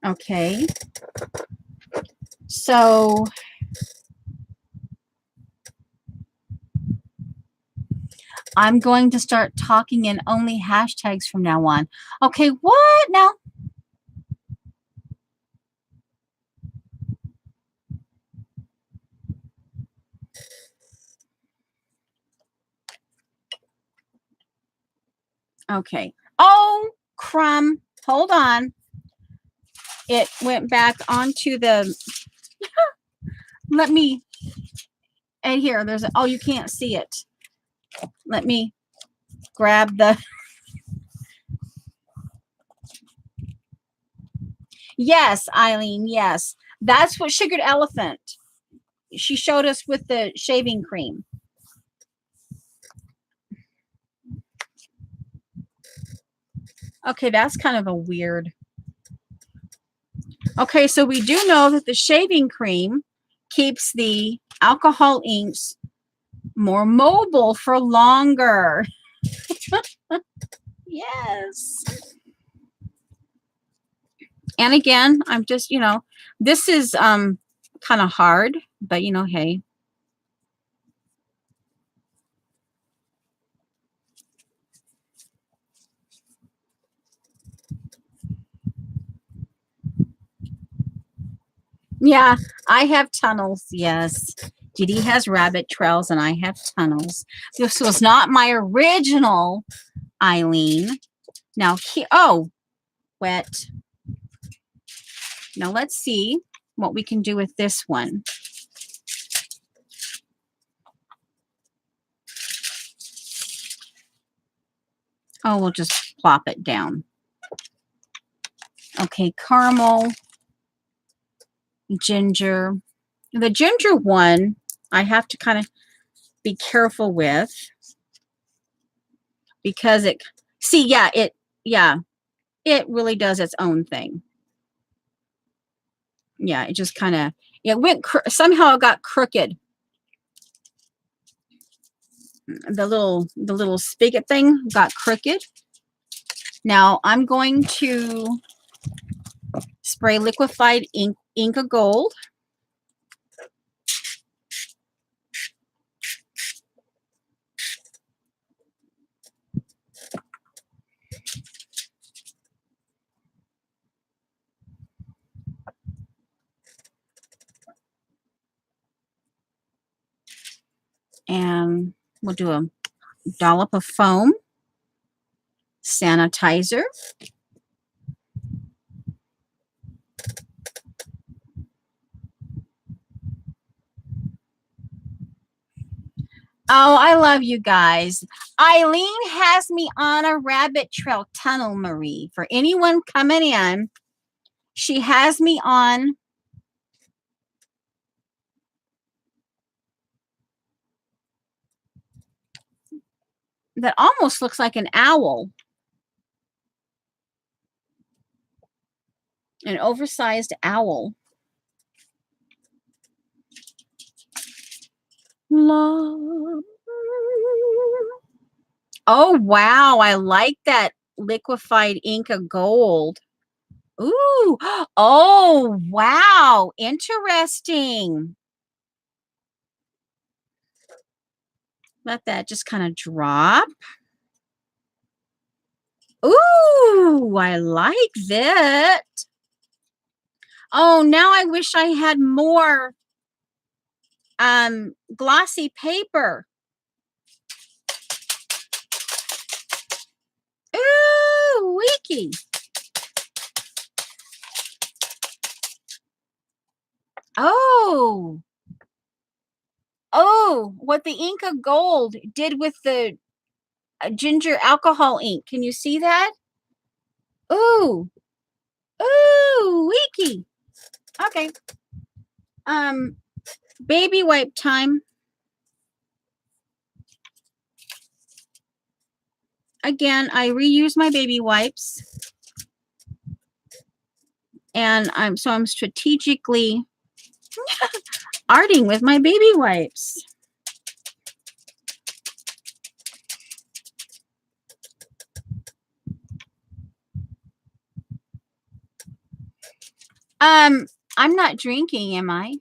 Okay. So I'm going to start talking in only hashtags from now on. Okay, what now? Okay. Oh, crumb. Hold on. It went back onto the, let me, and here, there's, oh, you can't see it. Let me grab the, yes, Eileen, yes. That's what Sugared Elephant, she showed us with the shaving cream. Okay, that's kind of a weird. Okay, so we do know that the shaving cream keeps the alcohol inks more mobile for longer. Yes. And again, I'm just, this is kind of hard, but hey. Yeah, I have tunnels. Yes. Didi has rabbit trails and I have tunnels. This was not my original Eileen. Now, wet. Now let's see what we can do with this one. Oh, we'll just plop it down. Okay, caramel, ginger. The ginger one, I have to kind of be careful with because it really does its own thing. Yeah, it just kind of, it went, somehow it got crooked. The little spigot thing got crooked. Now I'm going to spray liquefied Inca Gold. And we'll do a dollop of foam, sanitizer, oh, I love you guys. Eileen has me on a rabbit trail tunnel, Marie. For anyone coming in, she has me on that almost looks like an owl. An oversized owl. Love. Oh, wow. I like that liquefied ink of gold. Ooh. Oh, wow. Interesting. Let that just kind of drop. Ooh, I like that. Oh, now I wish I had more glossy paper. Ooh, wiki. Oh. Oh, what the ink of gold did with the ginger alcohol ink. Can you see that? Ooh. Ooh, wiki. Okay. Baby wipe time. Again, I reuse my baby wipes. And I'm strategically arting with my baby wipes. I'm not drinking, am I?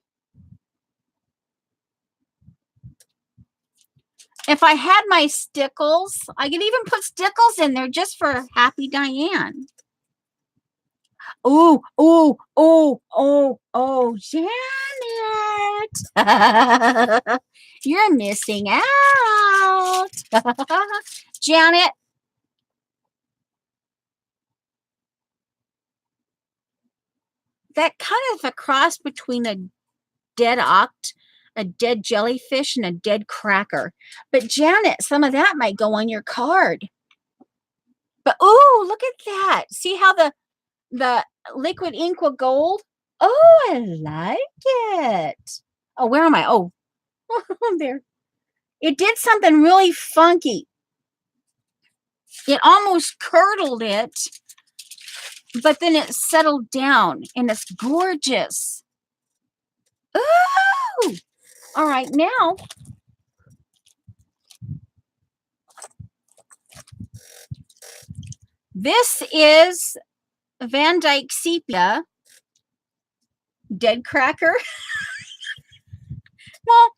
If I had my stickles, I could even put stickles in there just for Happy Diane. Oh, oh, oh, oh, oh, Janet. You're missing out. Janet. That kind of a cross between a dead jellyfish, and a dead cracker. But Janet, some of that might go on your card. But oh, look at that. See how the liquid ink with gold? Oh, I like it. Oh, where am I? Oh, there. It did something really funky. It almost curdled it, but then it settled down, and it's gorgeous. Ooh! All right, now this is Van Dyke Sepia Dead Cracker. Well,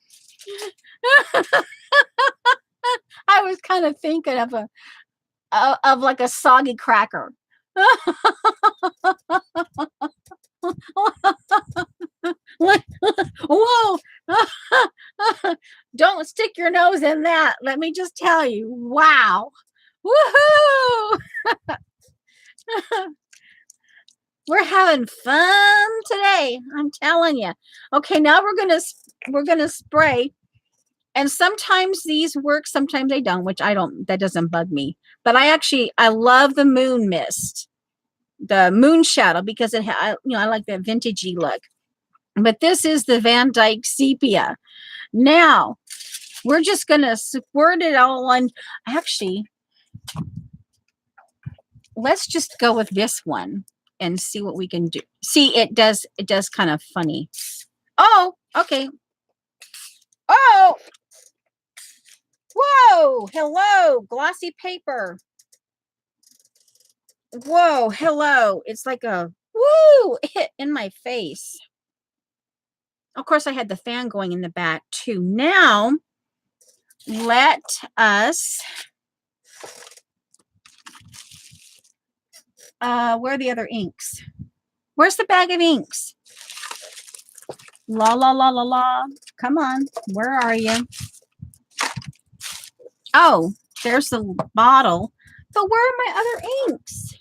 I was kind of thinking of like a soggy cracker. Whoa! Don't stick your nose in that. Let me just tell you. Wow. Woohoo! We're having fun today. I'm telling you. Okay, now we're gonna spray. And sometimes these work, sometimes they don't, which I don't, that doesn't bug me. But I love the moon mist, the moon shadow, because I like that vintagey look. But this is the Van Dyke Sepia. Now, we're just going to squirt it all on. Actually, let's just go with this one and see what we can do. See, it does kind of funny. Oh, okay. Oh, whoa, hello, glossy paper. Whoa, hello. It's like a woo hit in my face. Of course, I had the fan going in the back too. Now, let us, where are the other inks? Where's the bag of inks? La, la, la, la, la. Come on. Where are you? Oh, there's the bottle. But where are my other inks?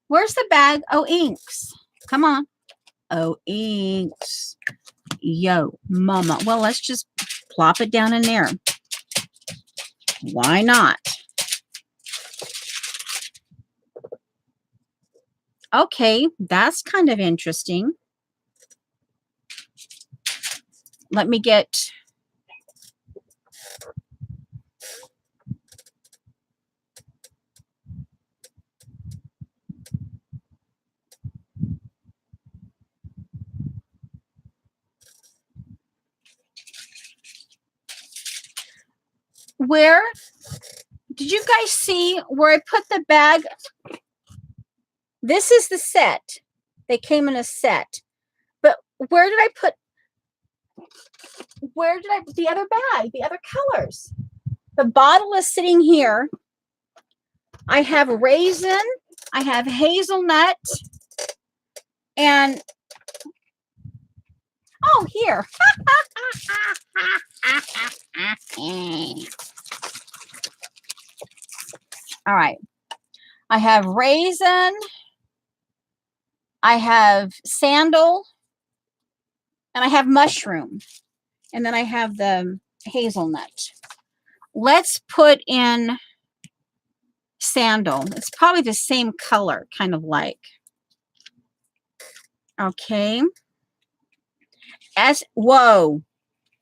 Where's the bag? Oh, inks. Come on. Oh, inks. Yo, mama. Well, let's just plop it down in there. Why not? Okay, that's kind of interesting. Let me get... where did you guys see where I put the bag? This is the set. They came in a set. But where did I put the other bag, the other colors? The bottle is sitting here. I have raisin, I have hazelnut, and oh, here. All right. I have raisin, I have sandal, and I have mushroom. And then I have the hazelnut. Let's put in sandal. It's probably the same color, kind of like. Okay. Whoa.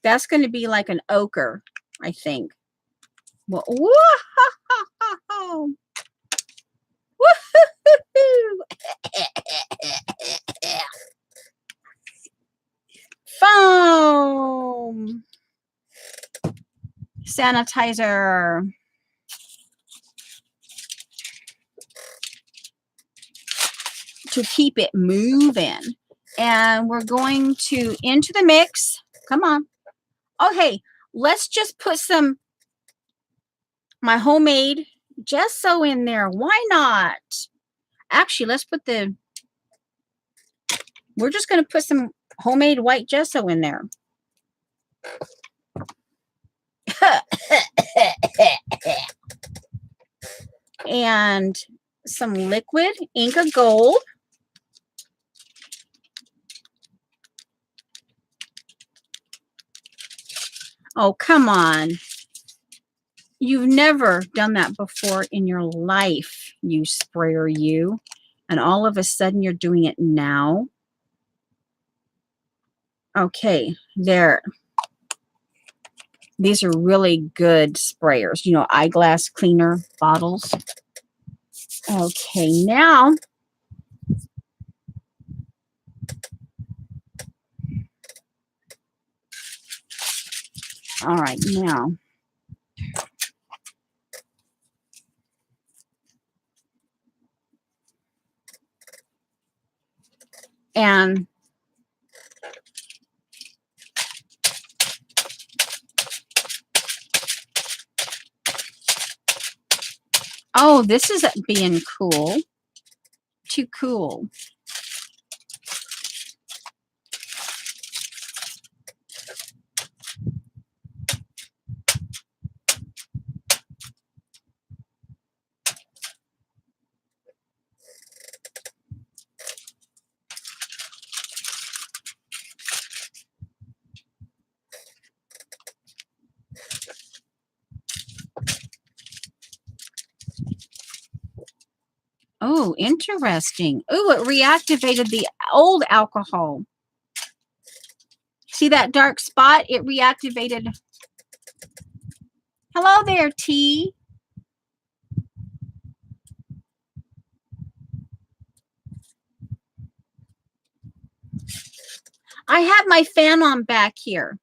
That's going to be like an ochre, I think. Well, whoa. Foam. Sanitizer. To keep it moving. And we're going to into the mix. Come on. Okay, let's just put my homemade gesso in there. Why not? Actually, let's put we're just going to put some homemade white gesso in there. And some liquid Inca Gold. Oh, come on. You've never done that before in your life, you sprayer, you. And all of a sudden you're doing it now. Okay, there. These are really good sprayers. You know, eyeglass cleaner bottles. Okay, now. All right, now. And oh, this is being cool. Too cool. Oh, interesting. Oh, it reactivated the old alcohol. See that dark spot? It reactivated. Hello there, T. I have my fan on back here.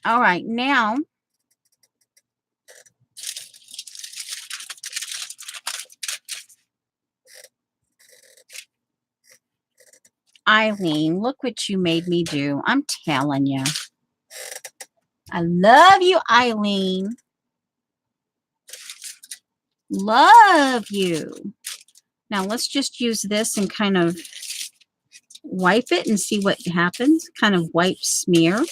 All right, now Eileen, look what you made me do. I'm telling you. I love you, Eileen. Love you. Now let's just use this and kind of wipe it and see what happens. Kind of wipe smear.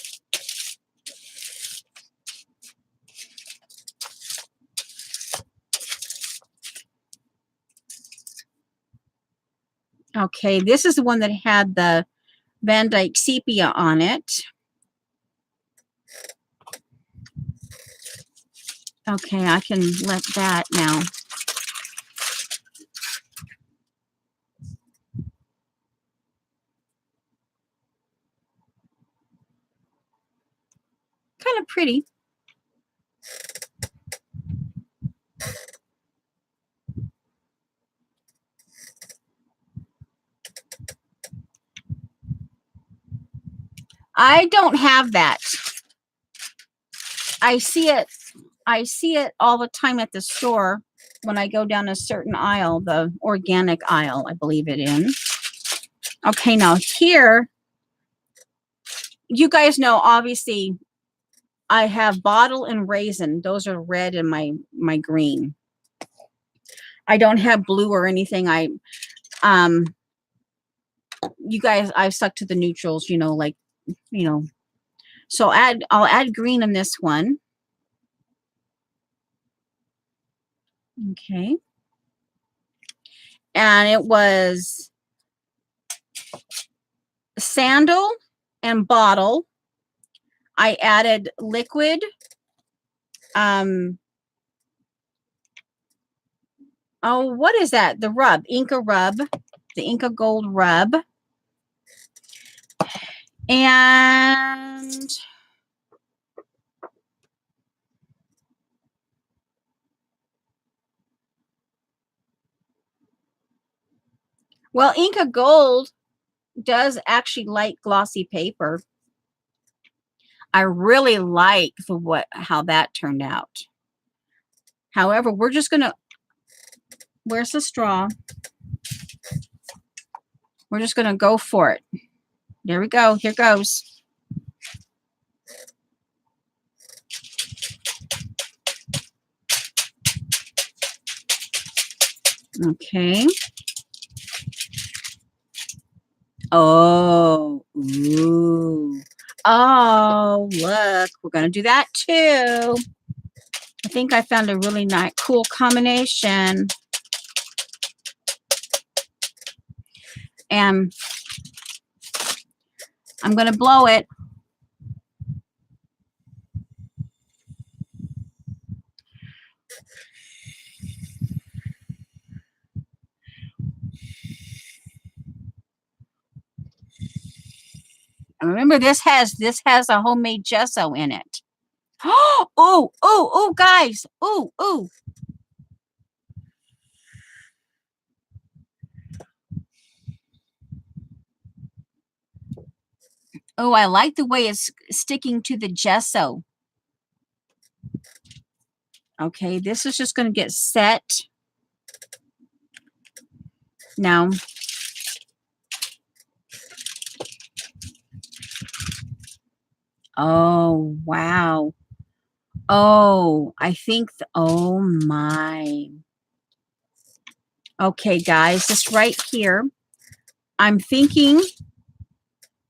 Okay, this is the one that had the Van Dyke sepia on it. Okay, I can let that now. Kind of pretty. I don't have that. I see it all the time at the store when I go down a certain aisle, the organic aisle, I believe it in. Okay, now here, you guys know, obviously, I have bottle and raisin. Those are red and my green. I don't have blue or anything. You guys, I've stuck to the neutrals, like, so I'll add green in this one. Okay. And it was sandal and bottle. I added liquid. Oh, what is that? The rub, Inca rub, the Inca Gold rub. And well, Inca Gold does actually like glossy paper. I really like how that turned out. However, we're just gonna, where's the straw? We're just gonna go for it. There we go. Here goes. Okay. Oh, ooh. Oh, look, we're gonna do that too. I think I found a really nice, cool combination. And I'm gonna blow it. And remember, this has a homemade gesso in it. Oh, oh, oh, guys. Oh, oh. Oh, I like the way it's sticking to the gesso. Okay, this is just going to get set. Now, oh, wow. Oh, I think, oh my. Okay, guys, this right here, I'm thinking,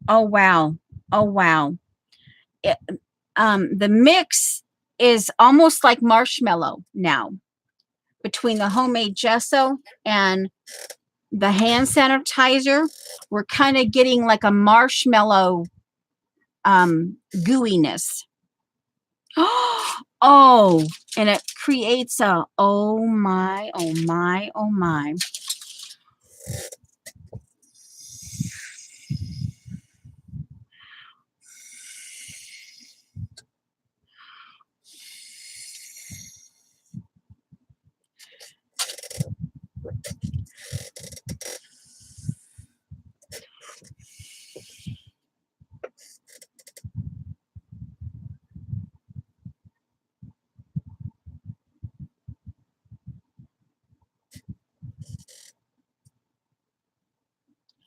oh, wow. Oh, wow. The mix is almost like marshmallow now between the homemade gesso and the hand sanitizer. We're kind of getting like a marshmallow gooiness. Oh, and it creates a, oh my, oh my, oh my.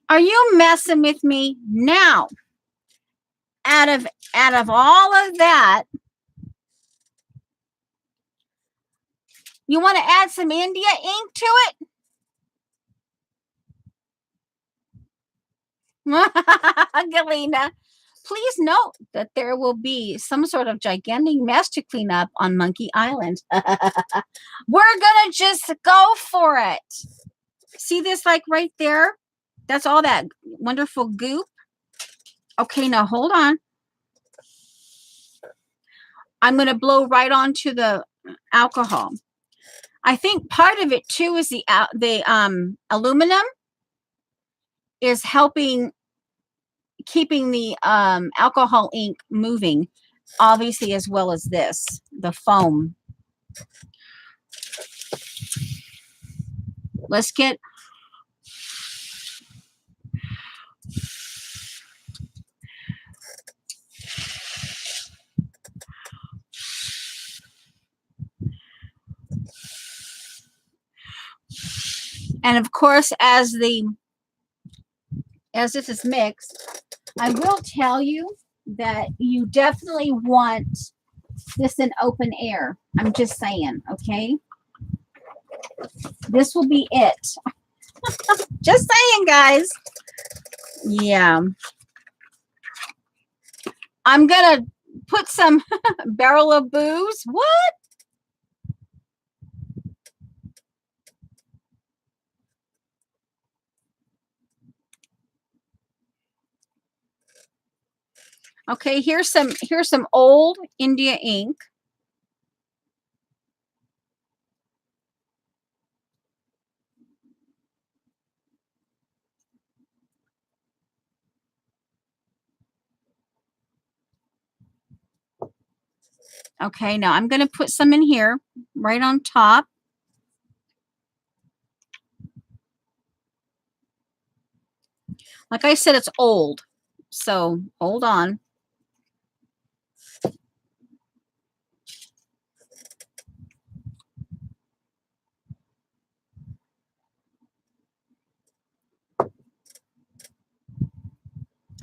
Are you messing with me now? Out of all of that, you want to add some India ink to it? Galena, please note that there will be some sort of gigantic mess to clean up on Monkey Island. We're gonna just go for it. See this, like right there? That's all that wonderful goop. Okay, now hold on. I'm going to blow right onto the alcohol. I think part of it too is the aluminum is helping keeping the alcohol ink moving, obviously, as well as the foam. Let's get And of course, as this is mixed, I will tell you that you definitely want this in open air. I'm just saying, okay? This will be it. Just saying, guys. Yeah. I'm going to put some barrel of booze. What? Okay, here's some old India ink. Okay, now I'm going to put some in here right on top. Like I said, it's old. So hold on.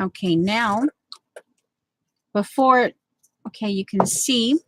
Okay, now before, okay, you can see.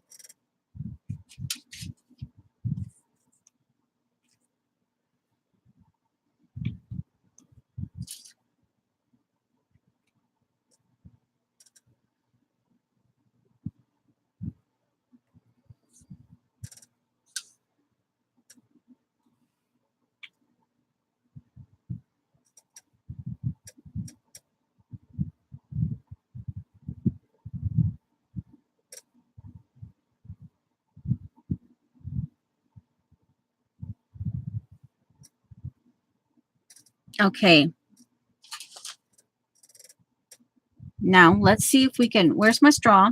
Okay. Now let's see if we can, where's my straw?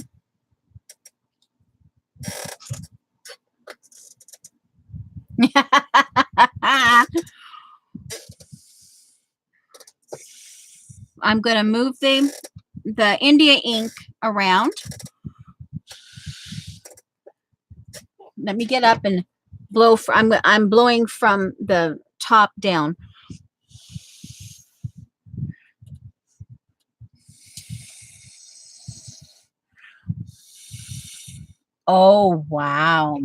I'm going to move the India ink around. Let me get up and blow. I'm blowing from the top down. Oh, wow.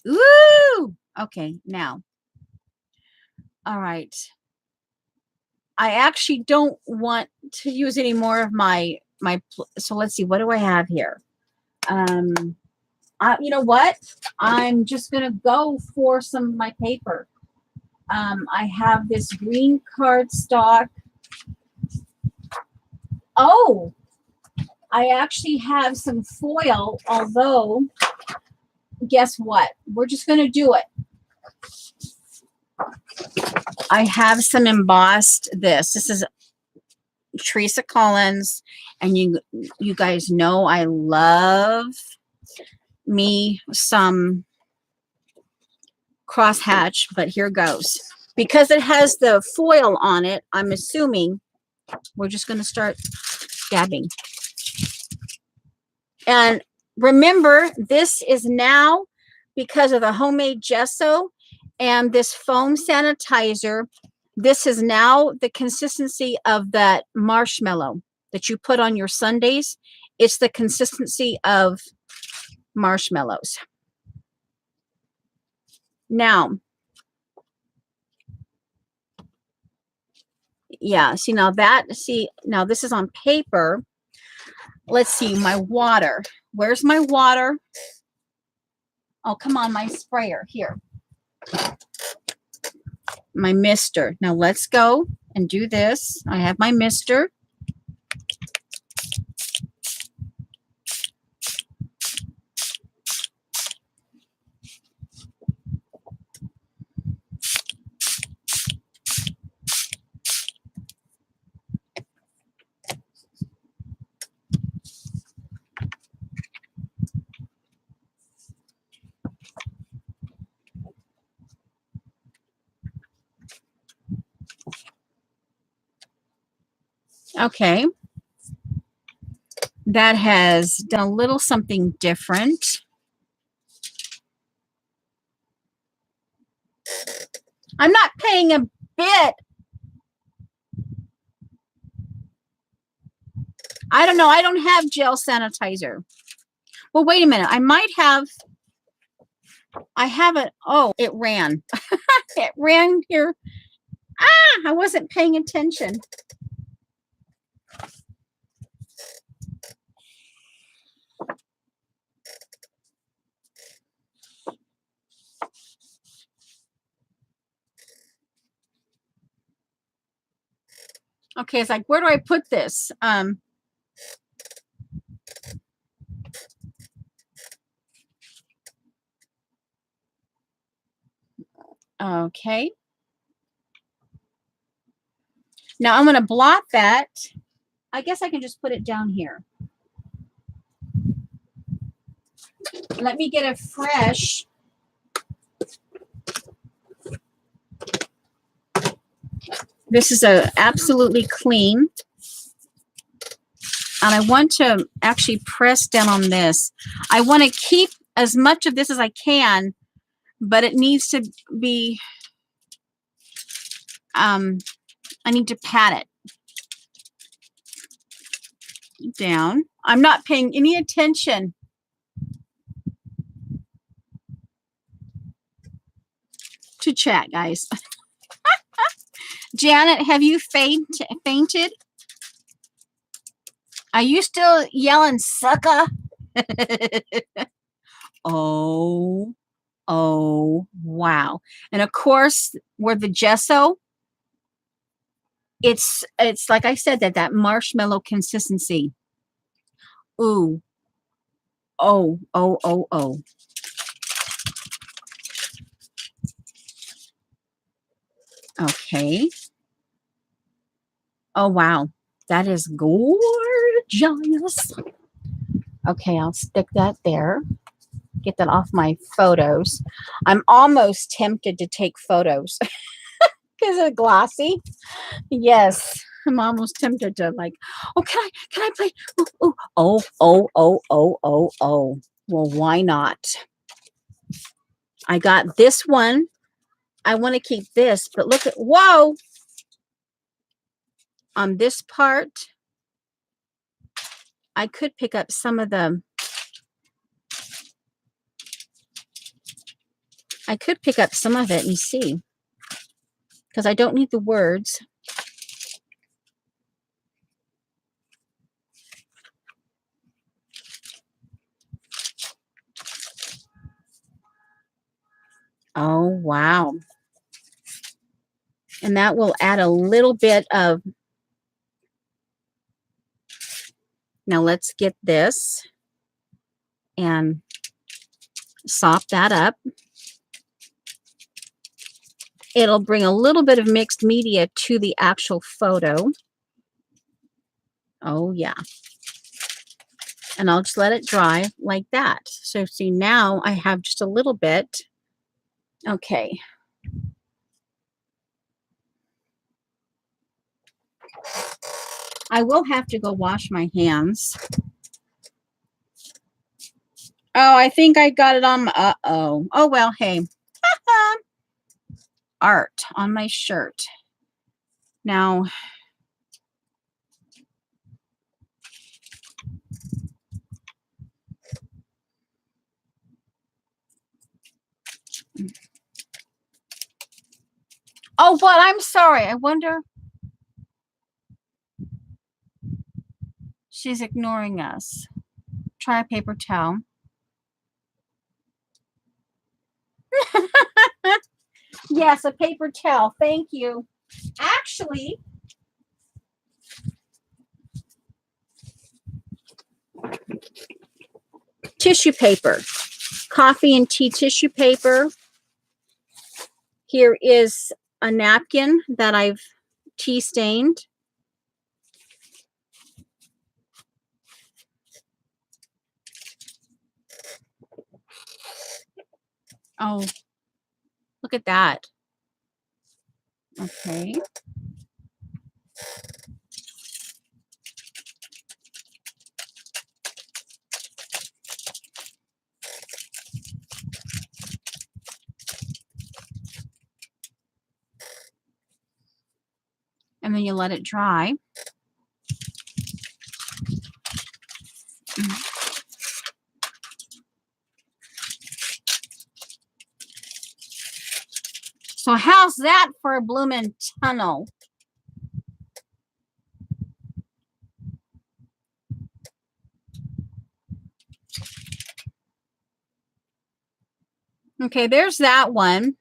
Woo! Okay, now. All right. I actually don't want to use any more of so let's see, what do I have here? You know what? I'm just going to go for some of my paper. I have this green cardstock. Oh, I actually have some foil, although guess what? We're just going to do it. I have some embossed this. This is Teresa Collins, and you guys know I love me some crosshatch, but here goes. Because it has the foil on it, I'm assuming we're just going to start dabbing. And remember, this is now, because of the homemade gesso and this foam sanitizer, this is now the consistency of that marshmallow that you put on your sundaes. It's the consistency of marshmallows. Now, yeah, now this is on paper. Let's see, my water. Where's my water? Oh, come on, my sprayer. Here. My mister. Now let's go and do this. I have my mister. Okay. That has done a little something different. I'm not paying a bit. I don't know. I don't have gel sanitizer. Well, wait a minute. I might have. I have it. Oh, it ran. It ran here. Ah, I wasn't paying attention. Okay, it's like, where do I put this? Okay. Now I'm going to blot that. I guess I can just put it down here. Let me get a fresh. This is a absolutely clean. And I want to actually press down on this. I want to keep as much of this as I can, but it needs to be, I need to pat it down. I'm not paying any attention. To chat, guys. Janet, have you fainted? Are you still yelling, sucker? Oh, wow. And of course, where the gesso, it's like I said, that marshmallow consistency. Ooh. Oh. Okay. Oh, wow. That is gorgeous. Okay, I'll stick that there. Get that off my photos. I'm almost tempted to take photos because it's glossy. Yes, I'm almost tempted to like, oh, can I play? Oh. Well, why not? I got this one. I want to keep this, but look at, whoa. On this part, I could pick up some of the, and see, because I don't need the words. Oh, wow. And that will add a little bit of, now let's get this and sop that up. It'll bring a little bit of mixed media to the actual photo. Oh, yeah. And I'll just let it dry like that. So see, now I have just a little bit. Okay. I will have to go wash my hands. Oh, I think I got it on my, uh-oh. Oh, well, hey. Art on my shirt. Now, oh, what? I'm sorry. I wonder. She's ignoring us. Try a paper towel. Yes, a paper towel. Thank you. Actually, tissue paper. Coffee and tea tissue paper. Here is a napkin that I've tea stained. Oh, look at that. Okay. and then you let it dry. So how's that for a bloomin' tunnel? Okay, there's that one.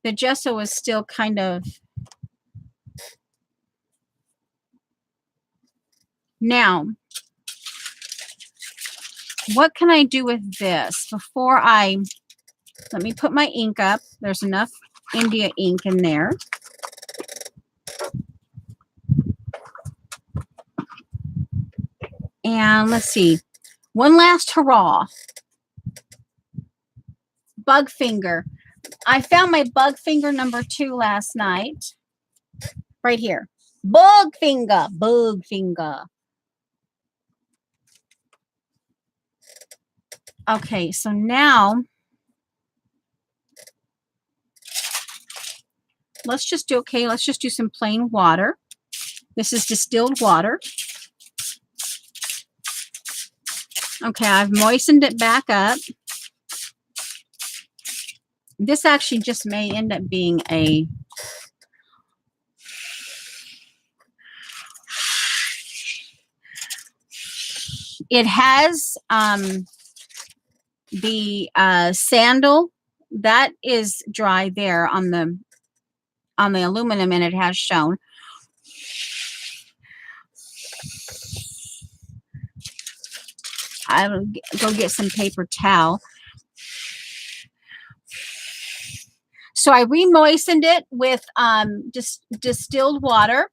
The gesso is still kind of... Now, what can I do with this before I... Let me put my ink up. There's enough India ink in there. And let's see. One last hurrah. Bug finger. I found my bug finger number 2 last night. Right here. Bug finger. Bug finger. Okay, so now let's just do some plain water. This is distilled water. Okay, I've moistened it back up. This actually just may end up being a... It has the sandal that is dry there on the aluminum, and it has shown. I will go get some paper towel. So I re-moistened it with just distilled water.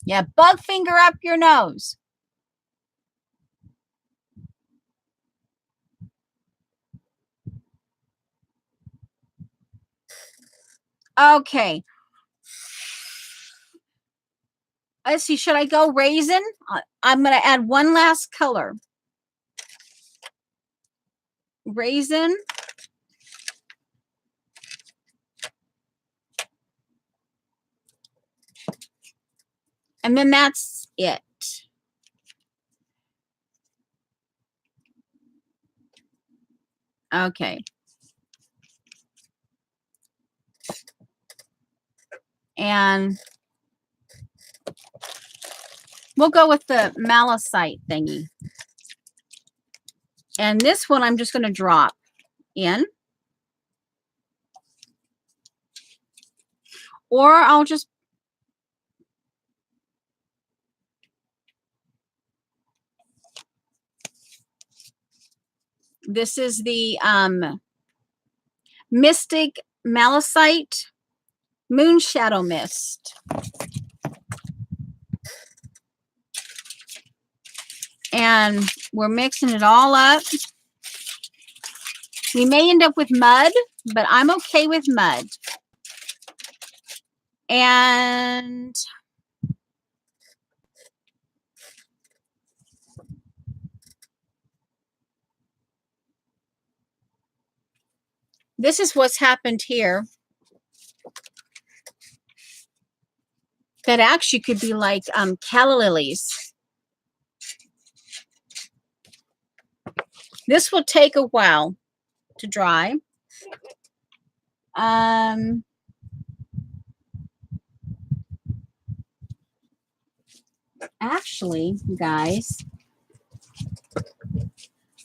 Yeah, bug finger up your nose. Okay. Let's see, should I go raisin? I'm going to add one last color. Raisin. And then that's it. Okay. And we'll go with the malachite thingy. And this one I'm just going to drop in. Or I'll just... This is the Mystic Malachite Moon Shadow Mist. And we're mixing it all up. We may end up with mud, but I'm okay with mud. And this is what's happened here. That actually could be like calla lilies. This will take a while to dry. Actually, guys,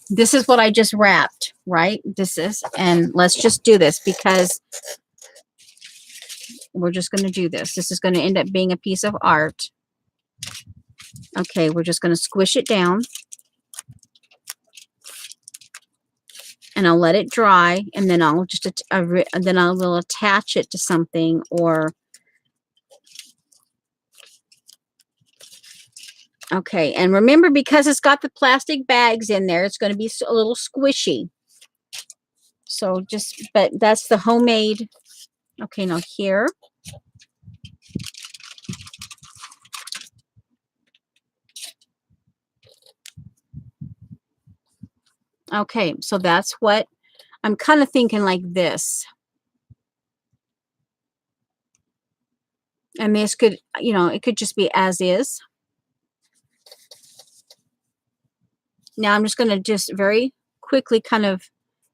this is what I just wrapped, right? This is, and let's just do this because we're just going to do this. This is going to end up being a piece of art. Okay, we're just going to squish it down. And I'll let it dry, and then I'll just then I will attach it to something, or okay. And remember, because it's got the plastic bags in there, it's going to be a little squishy. So just, but that's the homemade. Okay, now here. Okay, so that's what I'm kind of thinking, like this. And this could, you know, it could just be as is. Now I'm just going to just very quickly kind of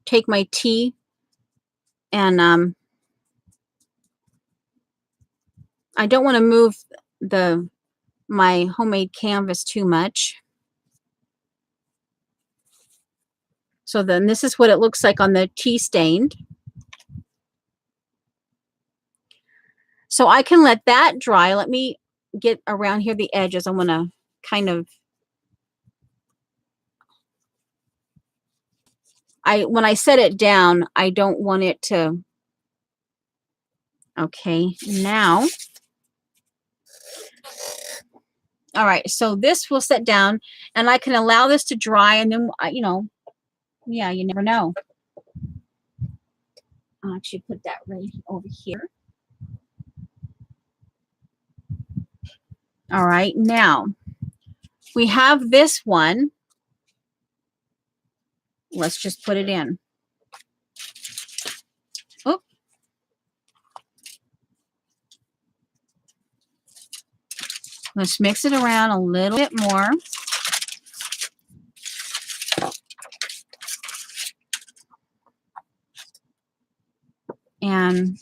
take my tea and I don't want to move my homemade canvas too much. So then this is what it looks like on the tea stained. So I can let that dry. Let me get around here the edges. I want to kind of, when I set it down, I don't want it to, okay, now. All right, so this will set down and I can allow this to dry and then, you know, yeah, you never know. I'll actually put that right over here. All right, now we have this one. Let's just put it in. Oh. Let's mix it around a little bit more. And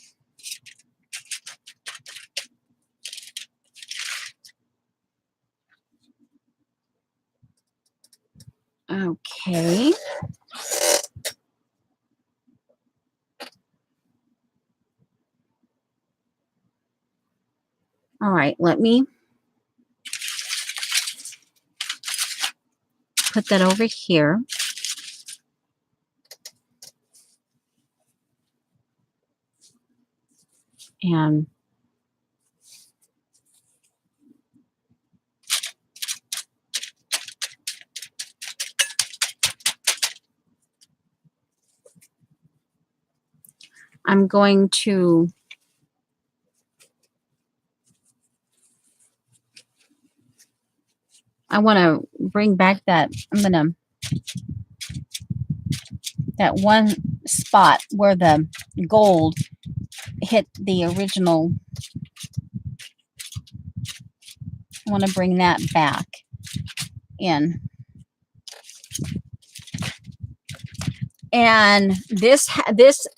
okay. All right, let me put that over here. And I'm going to I want to bring back that, that one spot where the gold hit the original. I want to bring that back in. And this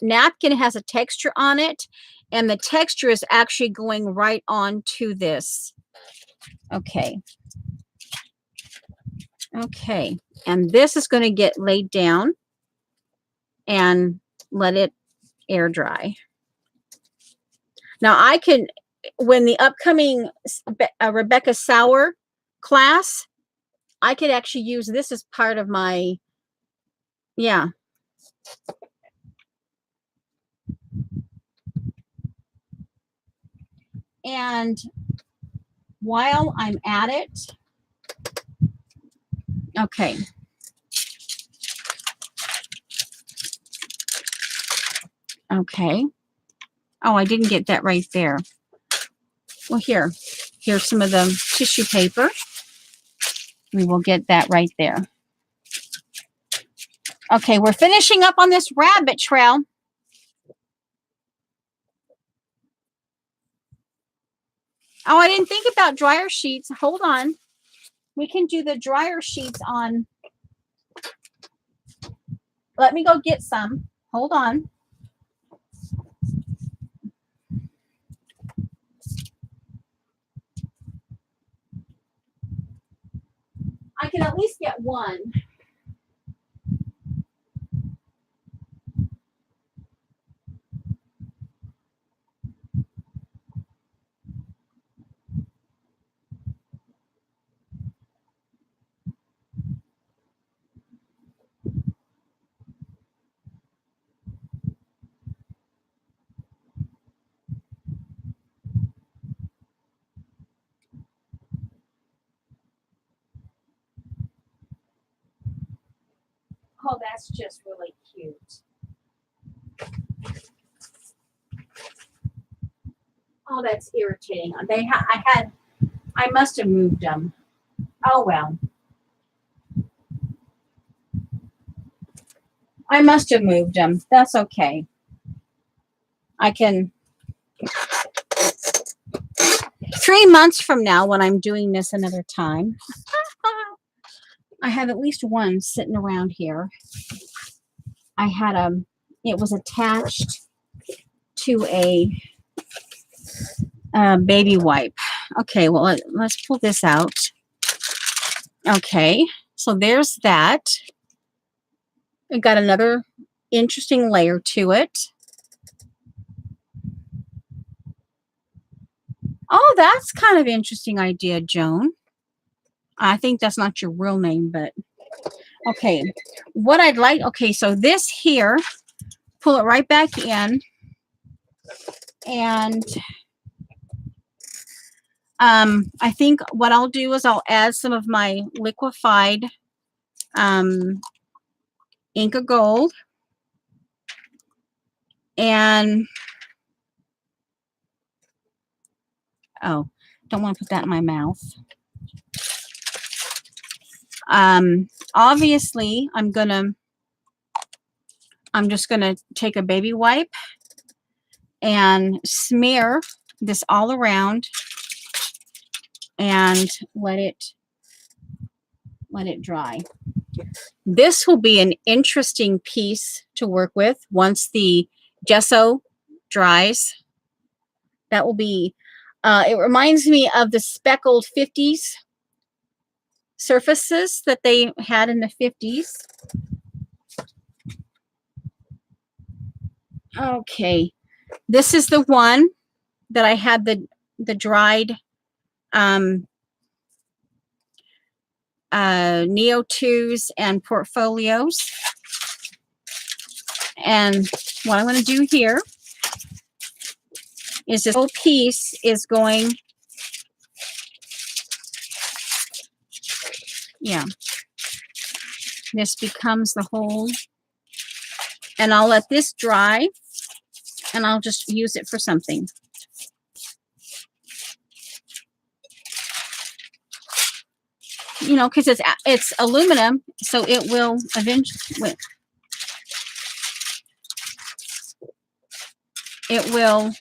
napkin has a texture on it, and the texture is actually going right onto this. Okay. Okay. And this is going to get laid down and let it air dry. Now I can, when the upcoming Rebecca Sauer class, I could actually use this as part of my, yeah. And while I'm at it, okay. Okay. Oh, I didn't get that right there. Well, here's some of the tissue paper. We will get that right there. Okay, we're finishing up on this rabbit trail. Oh, I didn't think about dryer sheets. Hold on. We can do the dryer sheets on. Let me go get some. Hold on. I can at least get one. Oh, that's just really cute. Oh, that's irritating. I must have moved them. Oh, well. I must have moved them. That's okay. I can. 3 months from now, when I'm doing this another time, I have at least one sitting around here. I had it was attached to a baby wipe. Okay, well, let's pull this out. Okay, so there's that. It got another interesting layer to it. Oh, that's kind of interesting idea, Joan. I think that's not your real name, but okay. What I'd like, okay, so this here, pull it right back in, and I think what I'll do is I'll add some of my liquefied Inka Gold, and oh, don't want to put that in my mouth. Obviously, I'm just gonna take a baby wipe and smear this all around and let it dry. This will be an interesting piece to work with once the gesso dries. That will be, it reminds me of the speckled 50s surfaces that they had in the 50s. Okay, this is the one that I had the dried Neo 2s and portfolios. And what I'm going to do here is this whole piece is going, yeah, this becomes the whole, and I'll let this dry and I'll just use it for something. You know, because it's aluminum, so it will eventually, it will,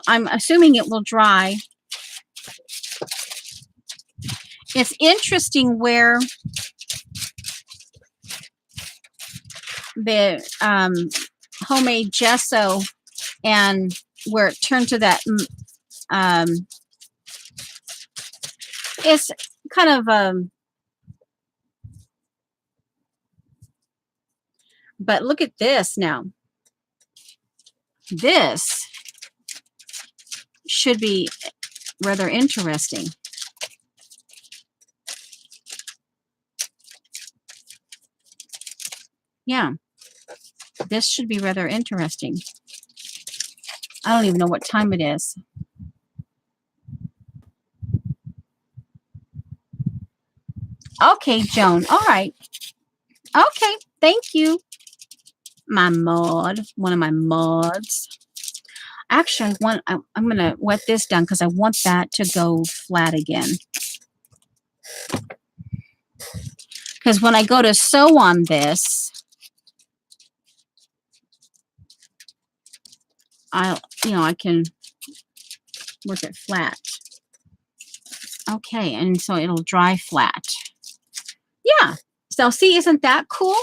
I'm assuming it will dry. It's interesting where the homemade gesso and where it turned to that, it's kind of, but look at this now. This should be rather interesting. Yeah, this should be rather interesting. I don't even know what time it is. Okay, Joan. All right. Okay, thank you. My mod, one of my mods. Actually, I'm going to wet this down because I want that to go flat again. Because when I go to sew on this, I can work it flat. Okay, and so it'll dry flat. Yeah. So see, isn't that cool?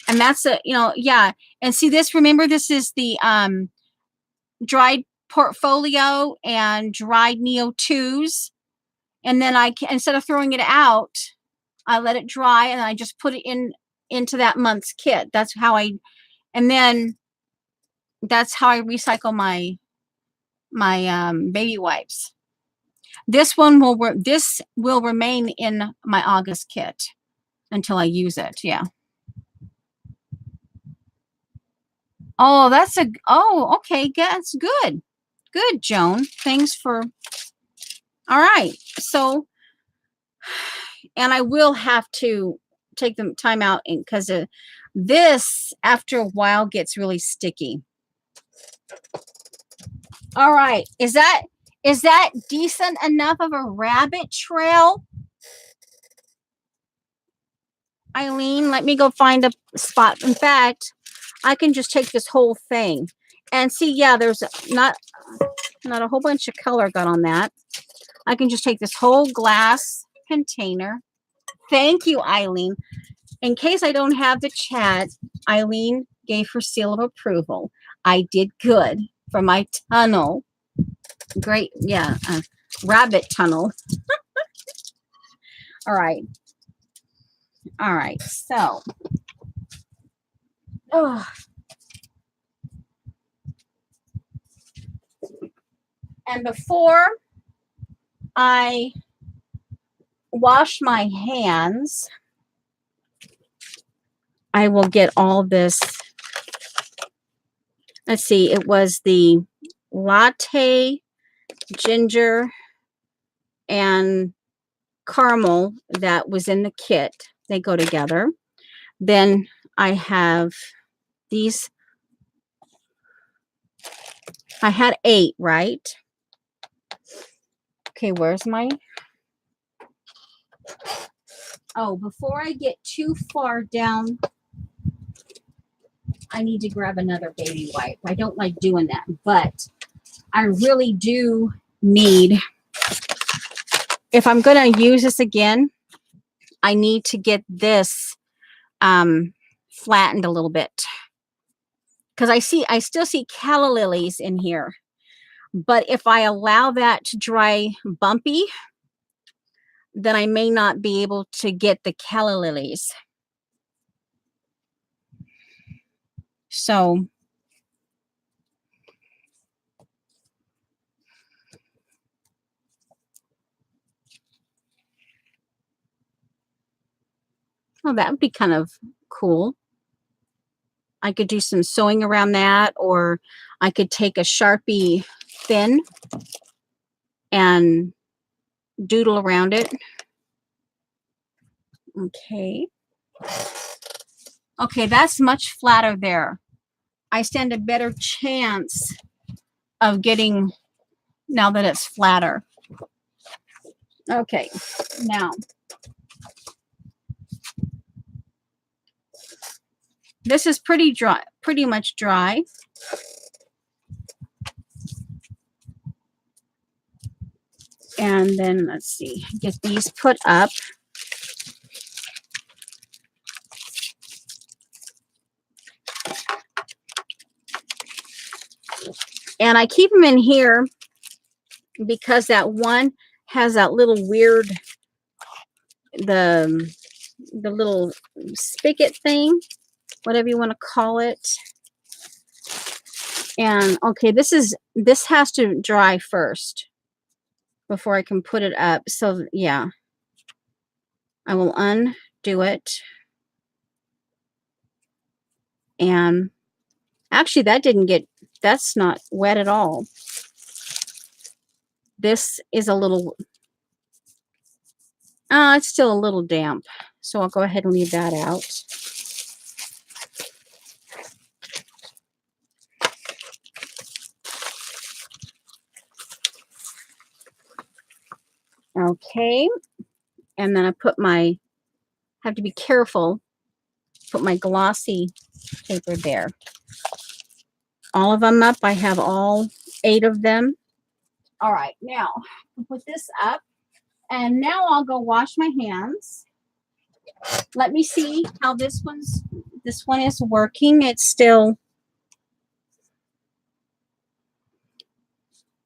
And that's yeah. And see this, remember this is the dried portfolio and dried Neo 2s. And then instead of throwing it out, I let it dry and I just put it into that month's kit. That's how and then that's how I recycle my baby wipes. This will remain in my August kit until I use it. Yeah. Oh, okay. That's good. Good, Joan. Thanks for, all right. So, and I will have to take the time out because this, after a while, gets really sticky. All right. Is that decent enough of a rabbit trail? Eileen, let me go find a spot. In fact, I can just take this whole thing And see, yeah, there's not a whole bunch of color got on that. I can just take this whole glass container. Thank you, Eileen. In case I don't have the chat, Eileen gave her seal of approval. I did good for my tunnel. Great, yeah, rabbit tunnel. All right. All right, so. Oh. And before I wash my hands, I will get all this. Let's see, it was the latte, ginger, and caramel that was in the kit. They go together. Then I have these. I had 8, right? Okay, where's my... Oh, before I get too far down, I need to grab another baby wipe. I don't like doing that, but I really do need... If I'm going to use this again, I need to get this flattened a little bit. Because I still see calla lilies in here. But if I allow that to dry bumpy, then I may not be able to get the calla lilies. So oh, that would be kind of cool. I could do some sewing around that, or I could take a Sharpie thin and doodle around it. Okay. Okay, that's much flatter there. I stand a better chance of getting, now that it's flatter. Okay, now this is pretty dry, pretty much dry. And then let's see, get these put up. And I keep them in here because that one has that little weird, the little spigot thing, whatever you want to call it. And okay, this has to dry first before I can put it up. So yeah, I will undo it. And actually that's not wet at all. This is a little, it's still a little damp. So I'll go ahead and leave that out. Okay. And then I put my, have to be careful, put my glossy paper there. All of them up. I have all 8 of them. All right, now I'll put this up, and now I'll go wash my hands. Let me see how this one is working. It's still,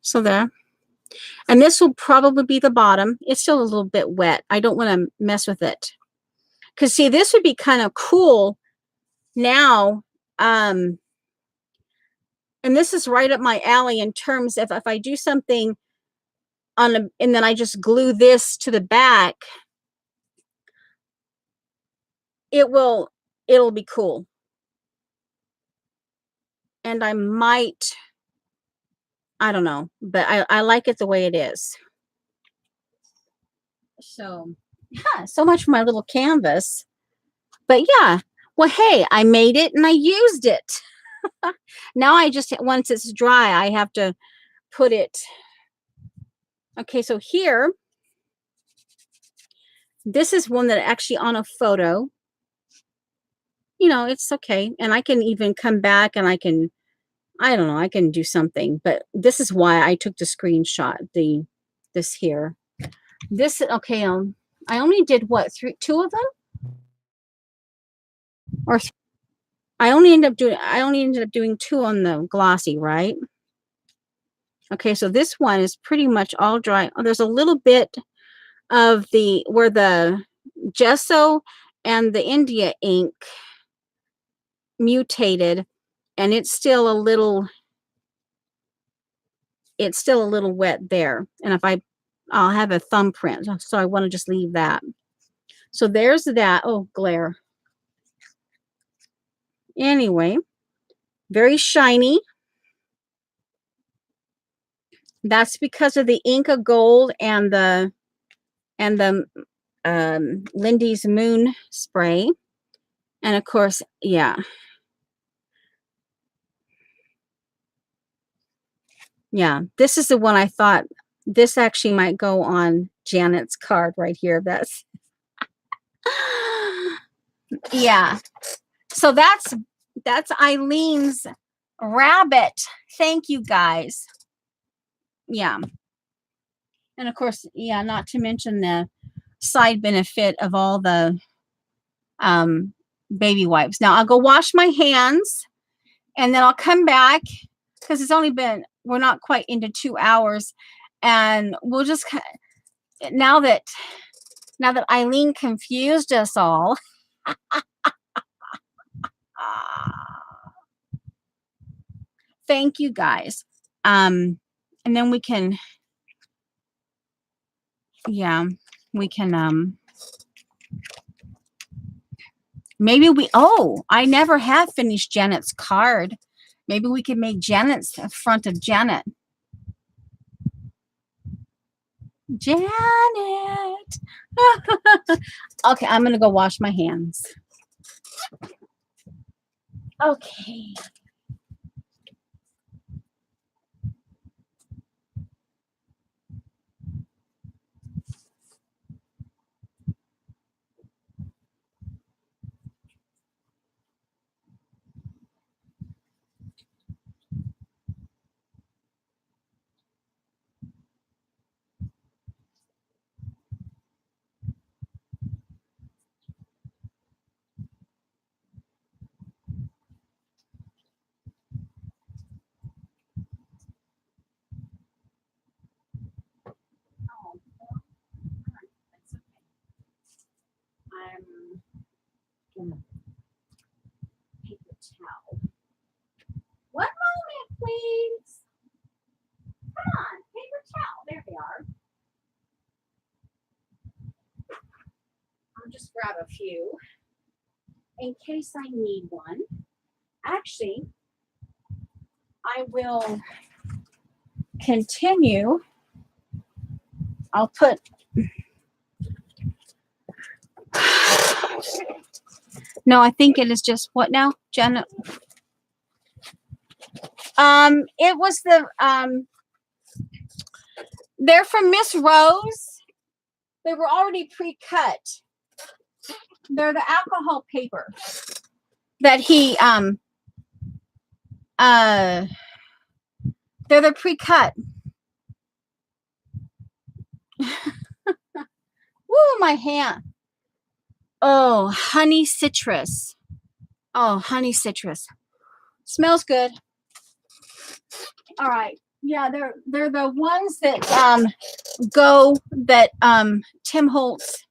so there. And this will probably be the bottom. It's still a little bit wet. I don't want to mess with it. Because see, this would be kind of cool now. And this is right up my alley in terms of if I do something on a, and then I just glue this to the back, it'll be cool. And I might, I don't know, but I like it the way it is. So yeah, so much for my little canvas. But yeah, well, hey, I made it and I used it. Now I just, once it's dry, I have to put it. Okay, so here, this is one that actually on a photo, you know, it's okay. And I can even come back and I can I don't know, I can do something, but this is why I took the screenshot, this here. This, okay, I only did what, two of them? Or I only ended up doing two on the glossy, right? Okay, so this one is pretty much all dry. Oh, there's a little bit of where the gesso and the India ink mutated, and it's still a little wet there. And I'll have a thumbprint, so I want to just leave that. So there's that. Oh, glare. Anyway, very shiny. That's because of the Inca Gold and the Lindy's Moon spray. And of course, yeah. Yeah, this is the one I thought this actually might go on Janet's card right here. That's yeah. So that's Eileen's rabbit. Thank you guys. Yeah. And of course, yeah, not to mention the side benefit of all the baby wipes. Now I'll go wash my hands and then I'll come back because it's only been, we're not quite into 2 hours, and we'll just, now that Eileen confused us all. Thank you guys. And then we can, yeah, we can, maybe I never have finished Janet's card. Maybe we could make Janet's front of Janet. Janet. Okay, I'm going to go wash my hands. Okay. I'm gonna paper towel. One moment, please. Come on, paper towel. There they are. I'll just grab a few in case I need one. Actually, I will continue. I'll put no, I think it is just what now, Jenna? It was the they're from Miss Rose. They were already pre-cut. They're the alcohol paper that he they're the pre-cut. Woo, my hand. Oh, honey citrus. Oh, honey citrus. Smells good. All right. Yeah, they're the ones that Tim Holtz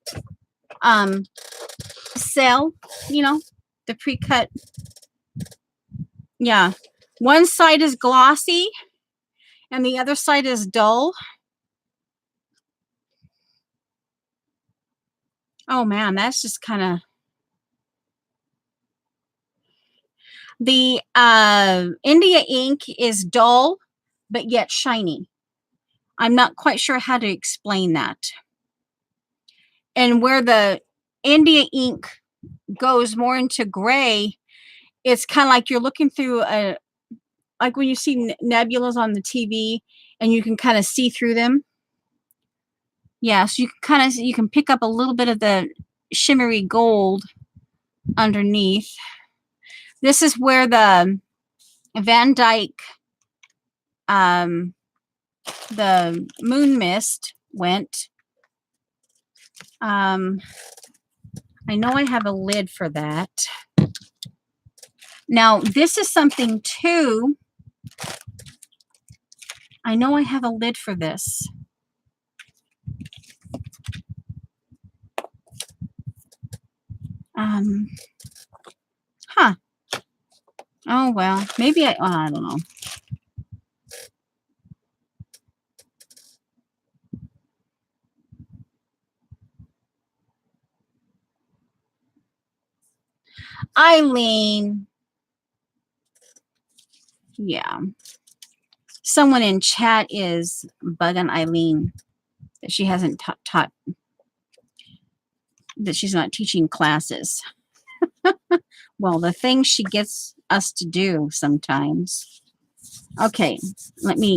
sell, you know, the pre-cut. Yeah. One side is glossy and the other side is dull. Oh man, that's just kind of the India ink is dull but yet shiny. I'm not quite sure how to explain that. And where the India ink goes more into gray, it's kind of like you're looking through like when you see nebulas on the TV and you can kind of see through them. Yeah, so you can pick up a little bit of the shimmery gold underneath. This is where the Van Dyke, the Moon Mist went. I know I have a lid for that. Now, this is something too. I know I have a lid for this. Huh. Oh, well, maybe I don't know. Eileen. Yeah. Someone in chat is bugging Eileen that she hasn't taught, that she's not teaching classes. Well, the things she gets us to do sometimes. Okay,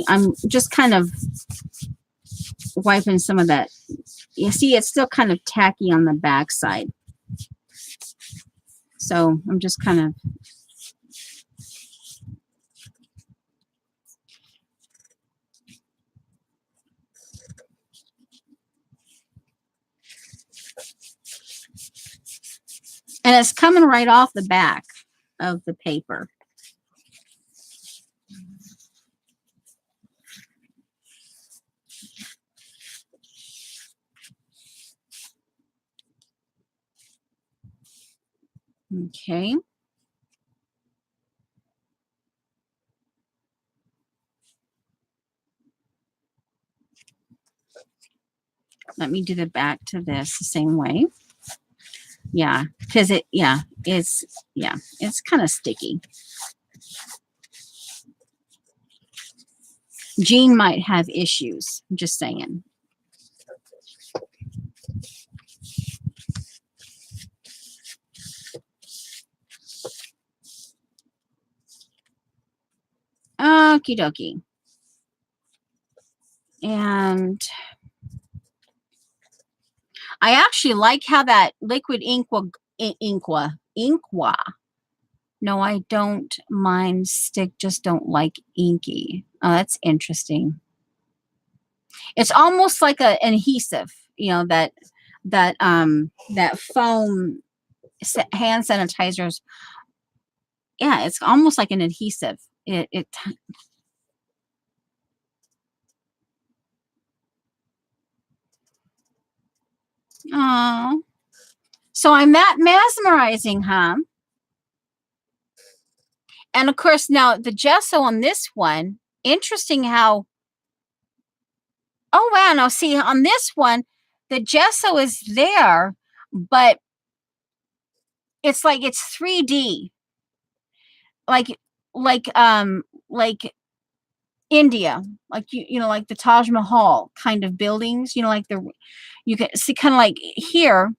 I'm just kind of wiping some of that. You see, it's still kind of tacky on the back side. So I'm just kind of and it's coming right off the back of the paper. Okay. Let me do the back to this the same way. Yeah, because it's kind of sticky. Jean might have issues. I'm just saying. Okie dokie. And I actually like how that liquid inqua. No, I don't mind stick, just don't like inky. Oh, that's interesting. It's almost like an adhesive, you know, that foam hand sanitizers. Yeah, it's almost like an adhesive. Oh, so I'm that mesmerizing, huh? And of course, now the gesso on this one, interesting how, oh wow, now see on this one, the gesso is there, but it's like it's 3D. Like India, like you know, like the Taj Mahal kind of buildings, you know, like you can see kind of like here,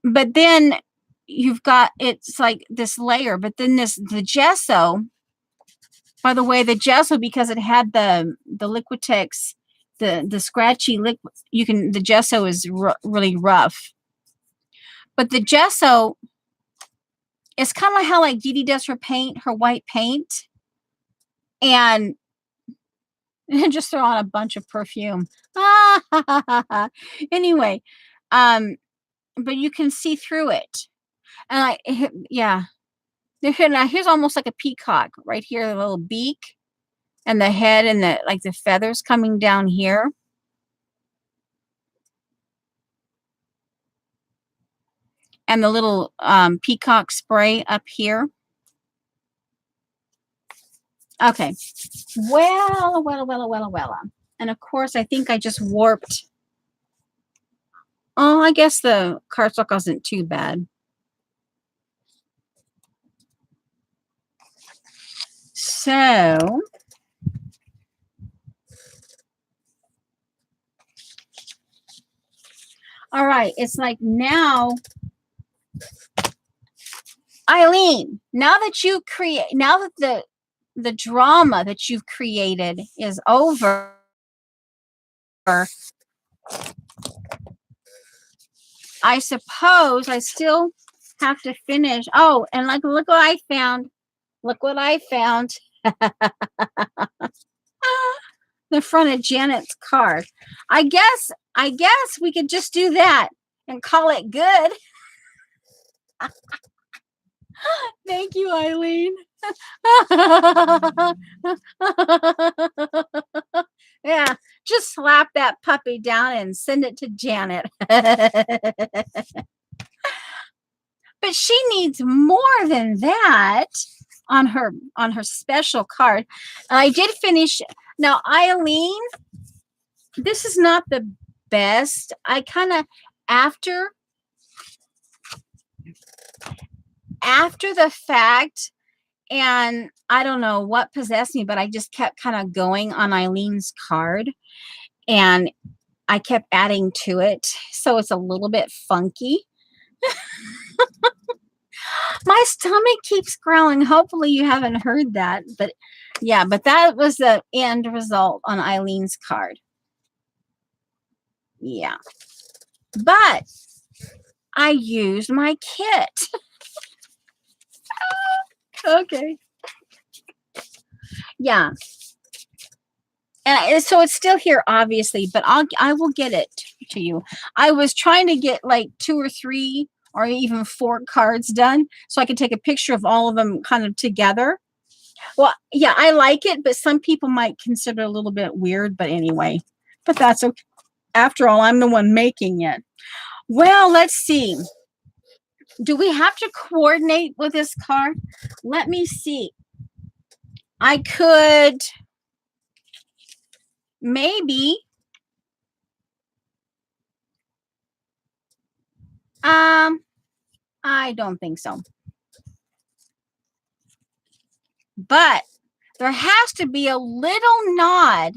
but then you've got, it's like this layer, but then the gesso, by the way, the gesso, because it had the Liquitex, the scratchy liquid, the gesso is really rough, but the gesso, it's kind of like how like Dee Dee does her paint, her white paint, and just throw on a bunch of perfume. Anyway, but you can see through it. And yeah. Now here's almost like a peacock right here, the little beak and the head and the feathers coming down here. And the little peacock spray up here. Okay. Well. And of course, I think I just warped. Oh, I guess the cardstock wasn't too bad. So, all right, it's like now, Eileen, now that the drama that you've created is over, I suppose I still have to finish. Oh, and look what I found. Look what I found. The front of Janet's card. I guess we could just do that and call it good. Thank you, Eileen. Yeah, just slap that puppy down and send it to Janet. But she needs more than that on her special card. I did finish. Now, Eileen, this is not the best. I kind of after the fact, and I don't know what possessed me, but I just kept kind of going on Eileen's card, and I kept adding to it, so it's a little bit funky. My stomach keeps growling. Hopefully you haven't heard that, but yeah, but that was the end result on Eileen's card. Yeah, but I used my kit. Okay. Yeah. And so it's still here, obviously, but I will get it to you. I was trying to get like 2 or 3 or even 4 cards done so I could take a picture of all of them kind of together. Well, yeah, I like it, but some people might consider it a little bit weird, but anyway, but that's okay. After all, I'm the one making it. Well, let's see. Do we have to coordinate with this card? Let me see. I could maybe I don't think so. But there has to be a little nod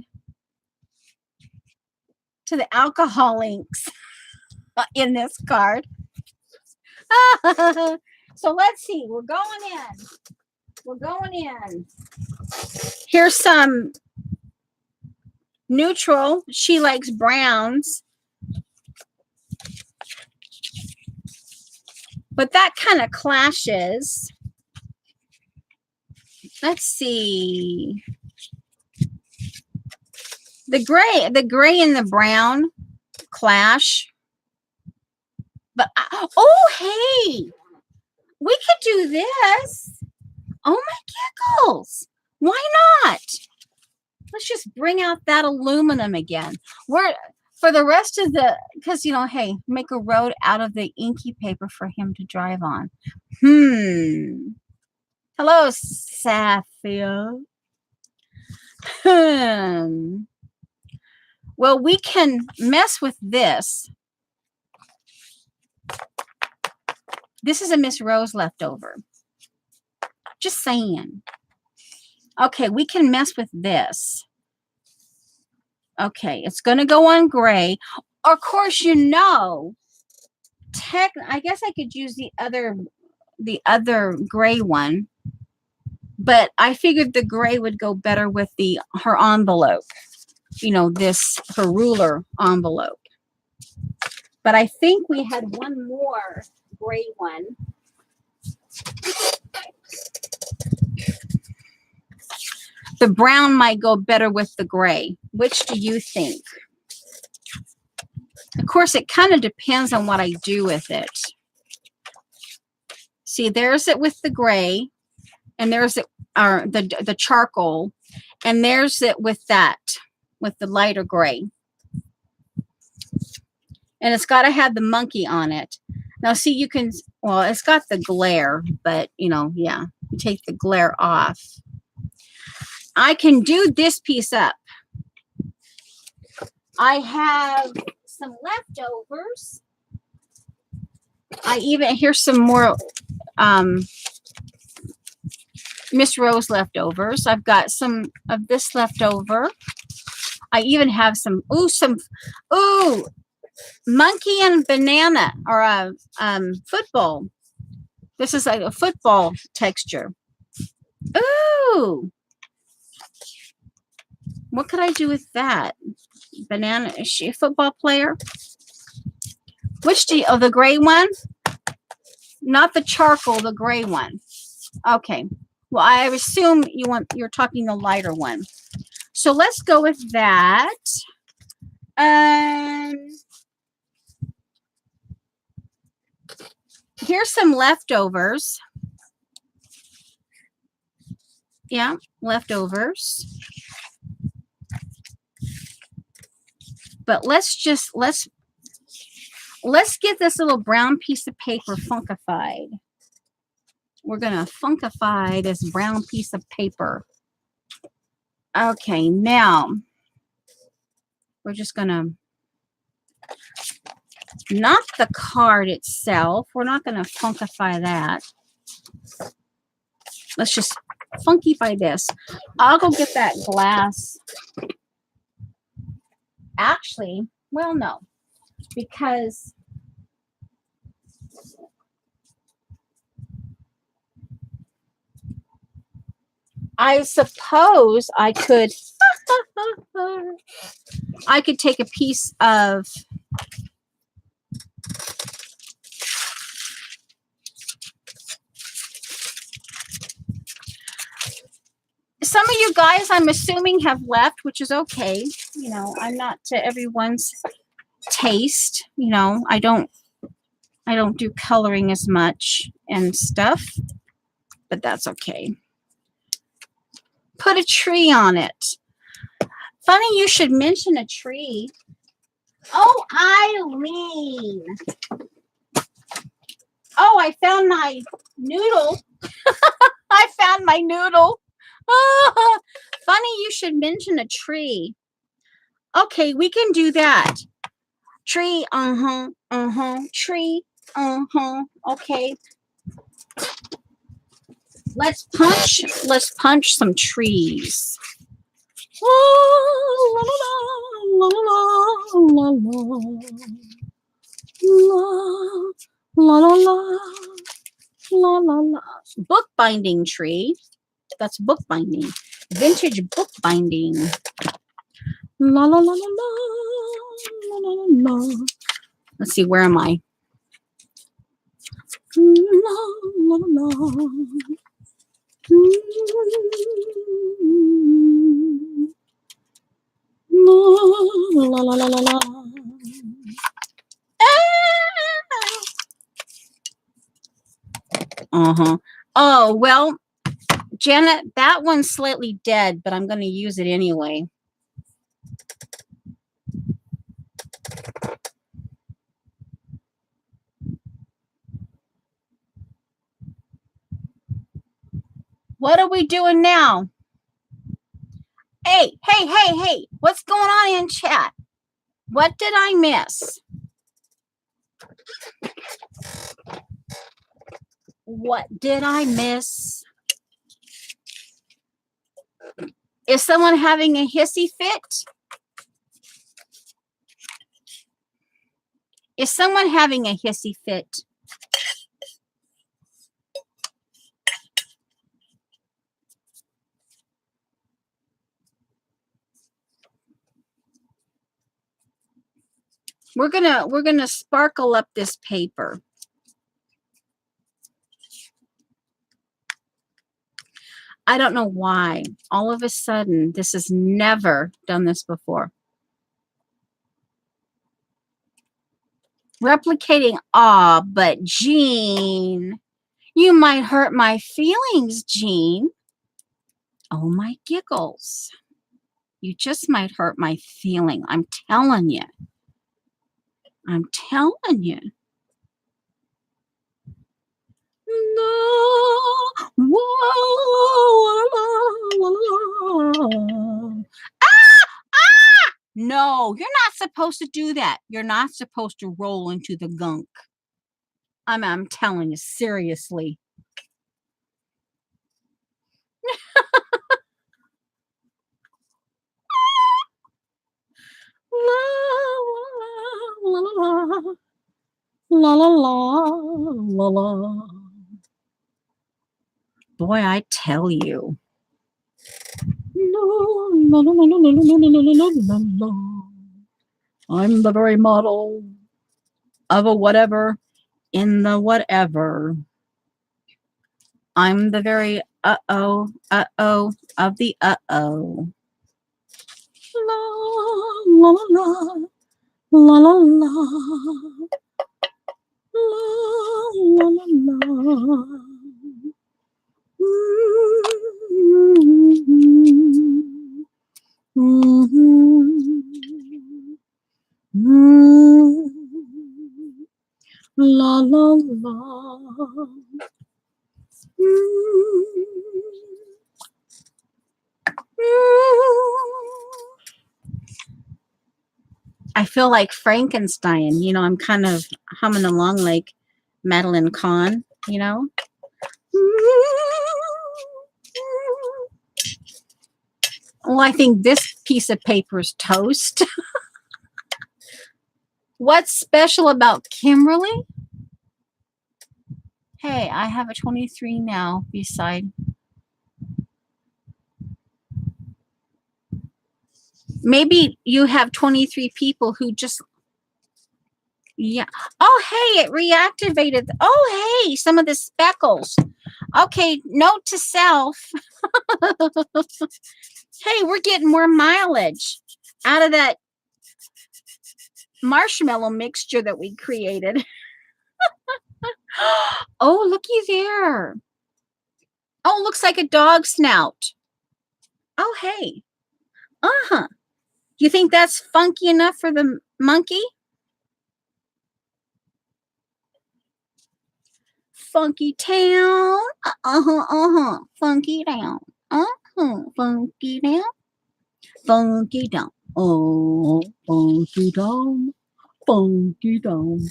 to the alcohol inks in this card. So let's see. We're going in. Here's some neutral. She likes browns. But that kind of clashes. Let's see. The gray and the brown clash. But oh, hey, we could do this. Oh my giggles. Why not? Let's just bring out that aluminum again. We're for the rest of the, because hey, make a road out of the inky paper for him to drive on. Hello, Safia. Well, we can mess with this. This is a Miss Rose leftover. Just saying. Okay, we can mess with this. Okay, it's going to go on gray. Of course, I guess I could use the other gray one, but I figured the gray would go better with her envelope. Her ruler envelope. But I think we had one more gray one. The brown might go better with the gray. Which do you think? Of course, it kind of depends on what I do with it. See, there's it with the gray, and there's it, the charcoal, and there's it with the lighter gray. And it's got to have the monkey on it. Now, see, you can, well, it's got the glare, but, yeah, you take the glare off. I can do this piece up. I have some leftovers. Here's some more Miss Rose leftovers. I've got some of this leftover. I even have some monkey and banana, or a football. This is like a football texture. Ooh. What could I do with that? Banana, is she a football player? Oh, the gray one? Not the charcoal, the gray one. Okay. Well, I assume you're talking the lighter one. So let's go with that. Here's some leftovers. Yeah, leftovers. But let's get this little brown piece of paper funkified. We're gonna funkify this brown piece of paper. Okay, now we're just gonna, not the card itself. We're not gonna funkify that. Let's just funkify this. I'll go get that glass. Actually, well, no, because I suppose I could I could take a piece of some of you guys, I'm assuming, have left, which is okay. You know, I'm not to everyone's taste. You know, I don't do coloring as much and stuff, but that's okay. Put a tree on it. Funny you should mention a tree. Oh, Eileen. Oh, I found my noodle. I found my noodle. Funny you should mention a tree. Okay, we can do that. Tree, tree, okay. Let's punch some trees. La, la, la, la, la, la, la, la, la. Bookbinding tree. That's bookbinding. Vintage bookbinding. La la la la la la la la. Let's see, where am I? La la la. La la la la la. Oh, well, Janet, that one's slightly dead, but I'm going to use it anyway. What are we doing now? Hey, what's going on in chat? What did I miss? What did I miss? Is someone having a hissy fit? Is someone having a hissy fit? We're gonna sparkle up this paper. I don't know why. All of a sudden, this has never done this before. Replicating, but Jean, you might hurt my feelings, Jean. Oh my giggles. You just might hurt my feeling. I'm telling you. I'm telling you. No. No, you're not supposed to do that. You're not supposed to roll into the gunk. I'm telling you, seriously. La la la la la. Boy, I tell you. I'm the very model of a whatever in the whatever. I'm the very uh-oh, uh-oh of the uh-oh. La, la, la, la, la, la, la, la, la, la. La la la. I feel like Frankenstein, you know, I'm kind of humming along like Madeline Kahn, you know. Well, I think this piece of paper is toast. What's special about Kimberly? Hey, I have a 23 now beside. Maybe you have 23 people who just, yeah. Oh, hey, it reactivated. Oh, hey, some of the speckles. Okay, note to self. Hey, we're getting more mileage out of that marshmallow mixture that we created. Oh, looky there. Oh, looks like a dog snout. Oh, hey. Uh-huh. You think that's funky enough for the monkey? Funky town. Uh-huh. Funky down. Uh-huh. Funky down. Funky down. Oh, funky down. Funky down.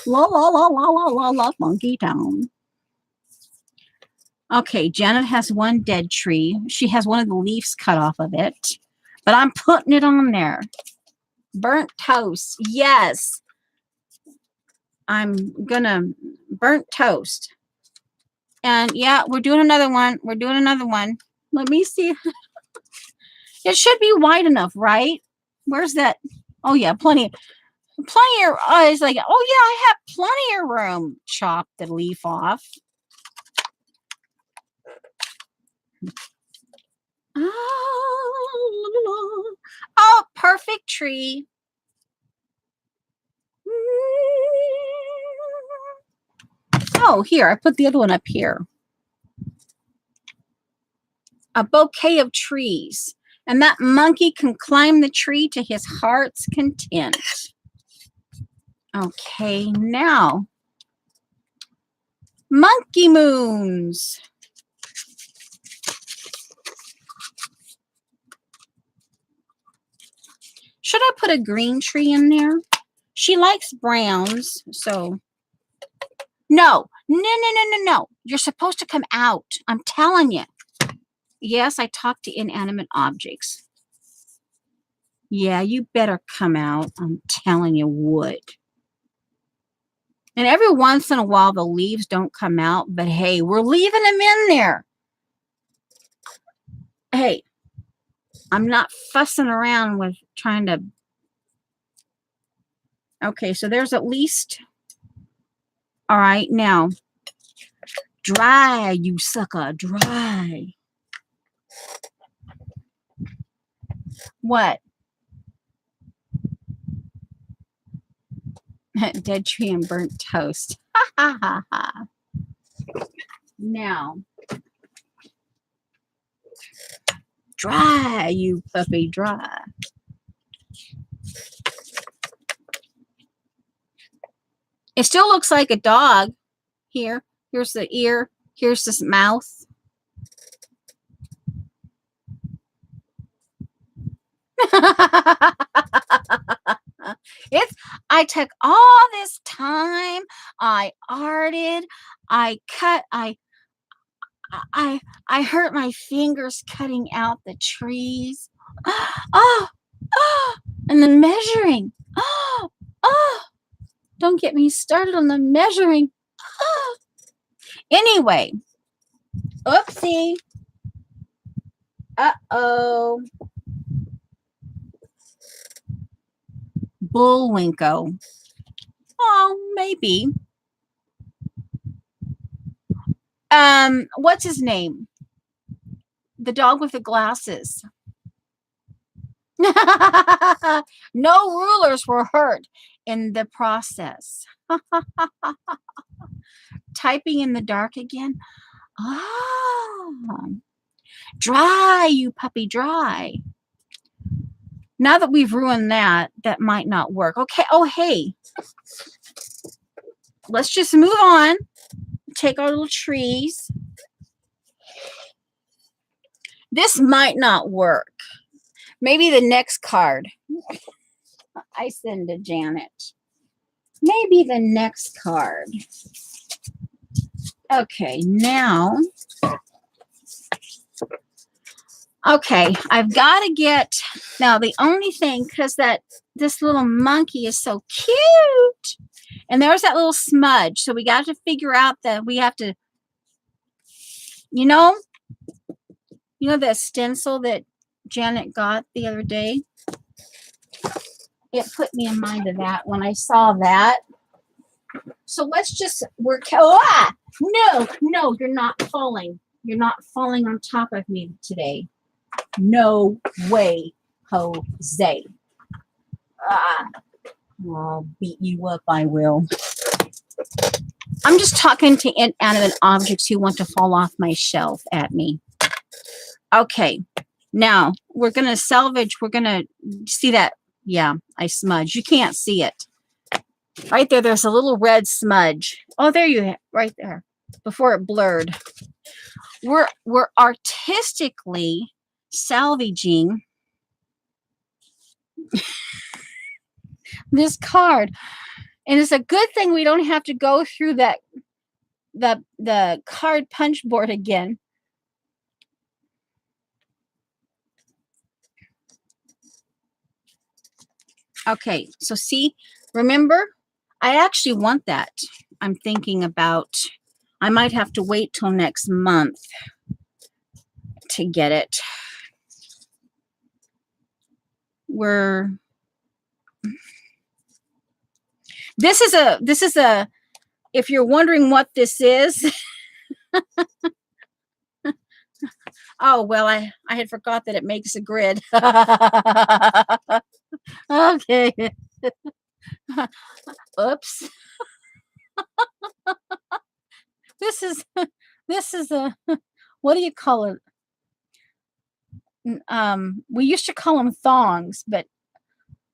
La la la la la la la funky down. Okay, Janet has one dead tree. She has one of the leaves cut off of it. But I'm putting it on there. Burnt toast. Yes. I'm gonna burnt toast. And yeah, we're doing another one. We're doing another one. Let me see. It should be wide enough, right? Where's that? Oh yeah, plenty of it's like, oh yeah, I have plenty of room. Chop the leaf off. Oh, perfect tree. Oh, here, I put the other one up here. A bouquet of trees. And that monkey can climb the tree to his heart's content. Okay, now, monkey moons. Should I put a green tree in there? She likes browns, so. No. You're supposed to come out. I'm telling you. Yes, I talk to inanimate objects. Yeah, you better come out. I'm telling you would. And every once in a while, the leaves don't come out. But hey, we're leaving them in there. Hey, I'm not fussing around with trying to. Okay, so there's at least. All right, now. Dry, you sucker. Dry. What? Dead tree and burnt toast. Ha ha ha ha. Now. Dry, you puppy, dry. It still looks like a dog. Here. Here's the ear. Here's this mouth. I took all this time. I arted. I cut. I hurt my fingers cutting out the trees. Oh, and the measuring. Oh, don't get me started on the measuring. Anyway, oopsie. Uh-oh. Bullwinkle. Oh, maybe. What's his name? The dog with the glasses. No rulers were hurt in the process. Typing in the dark again. Oh, dry, you puppy, dry. Now that we've ruined that, that might not work. Okay. Oh, hey. Let's just move on. Take our little trees. This might not work. Maybe the next card. I send to Janet. Maybe the next card. Okay, now. Okay, I've got to get. Now, the only thing, because this little monkey is so cute. And there's that little smudge. So we got to figure out that we have to, you know the stencil that Janet got the other day? It put me in mind of that when I saw that. So let's just work. Oh, no, you're not falling. You're not falling on top of me today. No way, Jose. I'll beat you up, I will. I'm just talking to inanimate objects who want to fall off my shelf at me. Okay, now we're going to salvage. We're going to see that. Yeah, I smudged. You can't see it. Right there, there's a little red smudge. Oh, there you have, right there, before it blurred. We're artistically salvaging this card. And it's a good thing we don't have to go through the card punch board again. Okay, so see, remember, I actually want that. I'm thinking about, I might have to wait till next month to get it. This is a, if you're wondering what this is, oh, well, I had forgot that it makes a grid. Okay. Oops. This is a, what do you call it? We used to call them thongs, but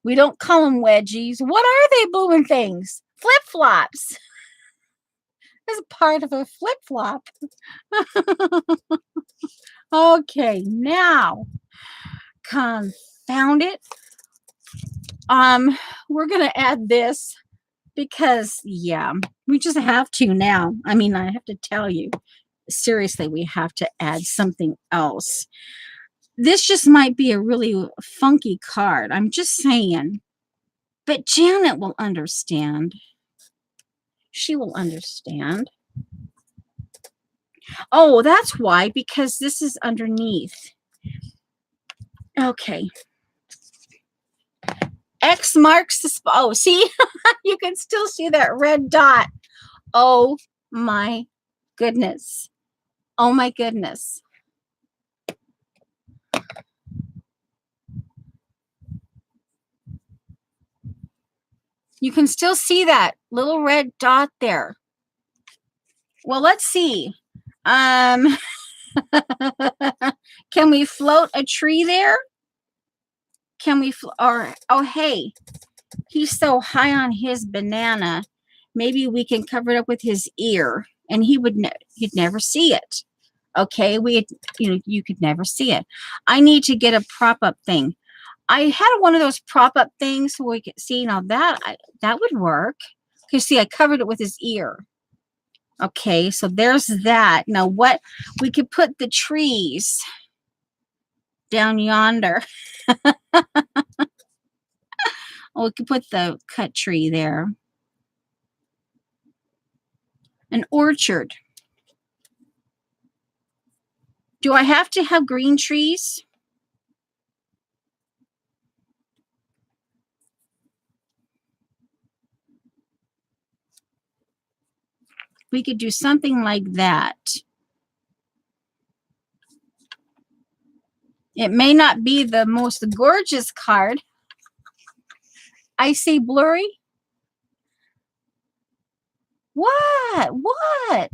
we don't call them wedgies. What are they, blooming things? Flip-flops. As part of a flip-flop. Okay, now, confound it. We're gonna add this because, yeah, we just have to now. I mean, I have to tell you, seriously, we have to add something else. This just might be a really funky card. I'm just saying. But Janet will understand. She will understand. Oh, that's why, because this is underneath. Okay. X marks the spot. Oh, see? You can still see that red dot. Oh, my goodness. Oh, my goodness. You can still see that little red dot there. Well, let's see. Can we float a tree there? Can we, or, oh, hey, he's so high on his banana, maybe we can cover it up with his ear, and he'd never see it. Okay, you could never see it. I need to get a prop-up thing. I had one of those prop-up things so we could see. Now that would work. Because see, I covered it with his ear. Okay, so there's that. Now what? We could put the trees down yonder. Oh, we could put the cut tree there. An orchard. Do I have to have green trees? we could do something like that. It may not be the most gorgeous card. I say blurry. What? What?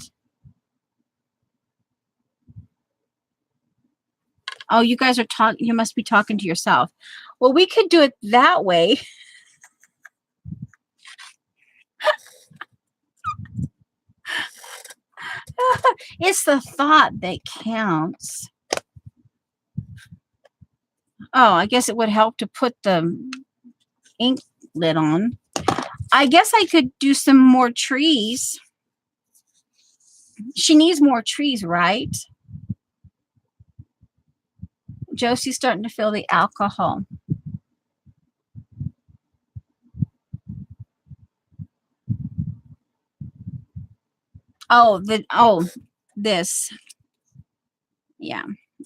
Oh, you guys are talking. You must be talking to yourself. Well, we could do it that way. It's the thought that counts. Oh, I guess it would help to put the ink lid on. I guess I could do some more trees. She needs more trees, right? Josie's starting to feel the alcohol. Oh, this. Yeah.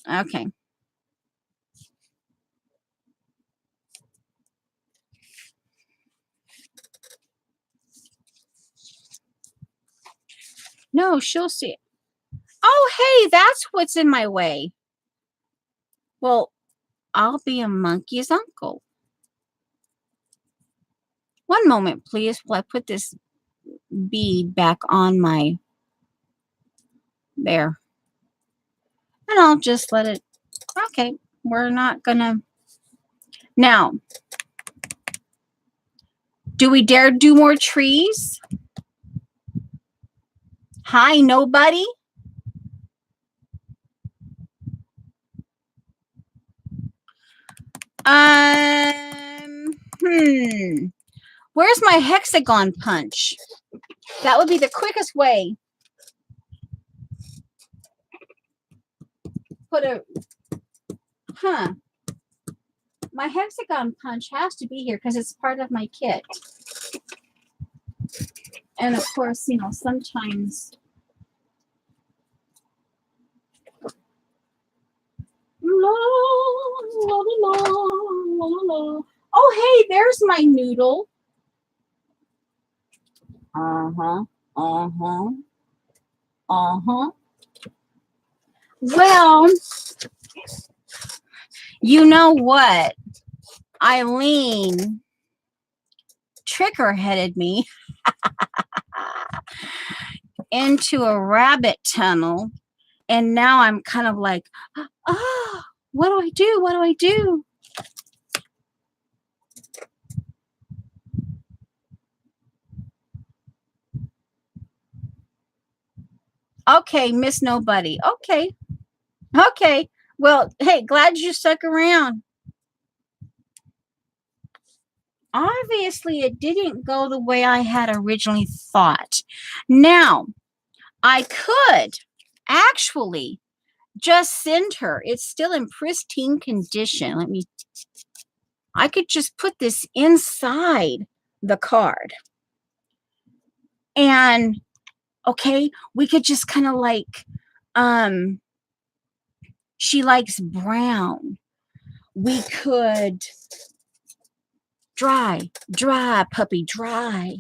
Okay. No, she'll see. Oh, hey, that's what's in my way. Well, I'll be a monkey's uncle. One moment, please, while I put this bead back on my there. And I'll just let it. Okay, we're not gonna. Now, do we dare do more trees? Hi, nobody? Where's my hexagon punch? That would be the quickest way. My hexagon punch has to be here because it's part of my kit. And of course, you know, sometimes. Oh, hey, there's my noodle. Well, you know what? Eileen tricker-headed me into a rabbit tunnel, and now I'm kind of like, what do I do? What do I do? Okay, Miss Nobody. Okay. Okay. Well, hey, glad you stuck around. Obviously, it didn't go the way I had originally thought. Now, I could actually just send her. It's still in pristine condition. I could just put this inside the card. And, okay, we could just kind of like, she likes brown. We could dry, puppy, dry.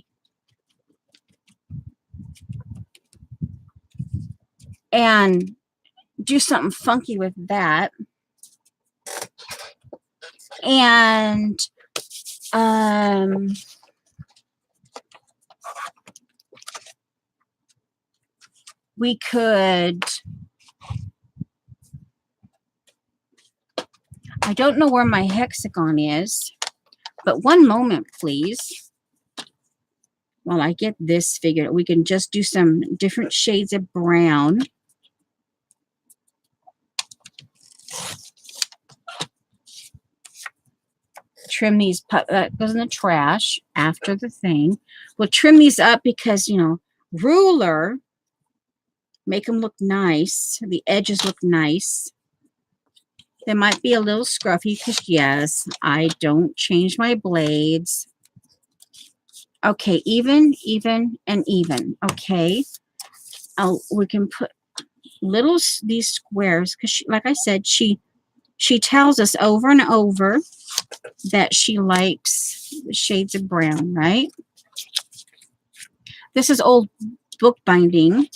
And do something funky with that. And we could, I don't know where my hexagon is, but one moment, please. While I get this figured out, we can just do some different shades of brown. Trim these, that goes in the trash after the thing. We'll trim these up because, you know, ruler, make them look nice. The edges look nice. They might be a little scruffy because, yes, I don't change my blades. Okay, even, and even. Okay. We can put these squares because, like I said, she tells us over and over that she likes the shades of brown, right? This is old bookbinding.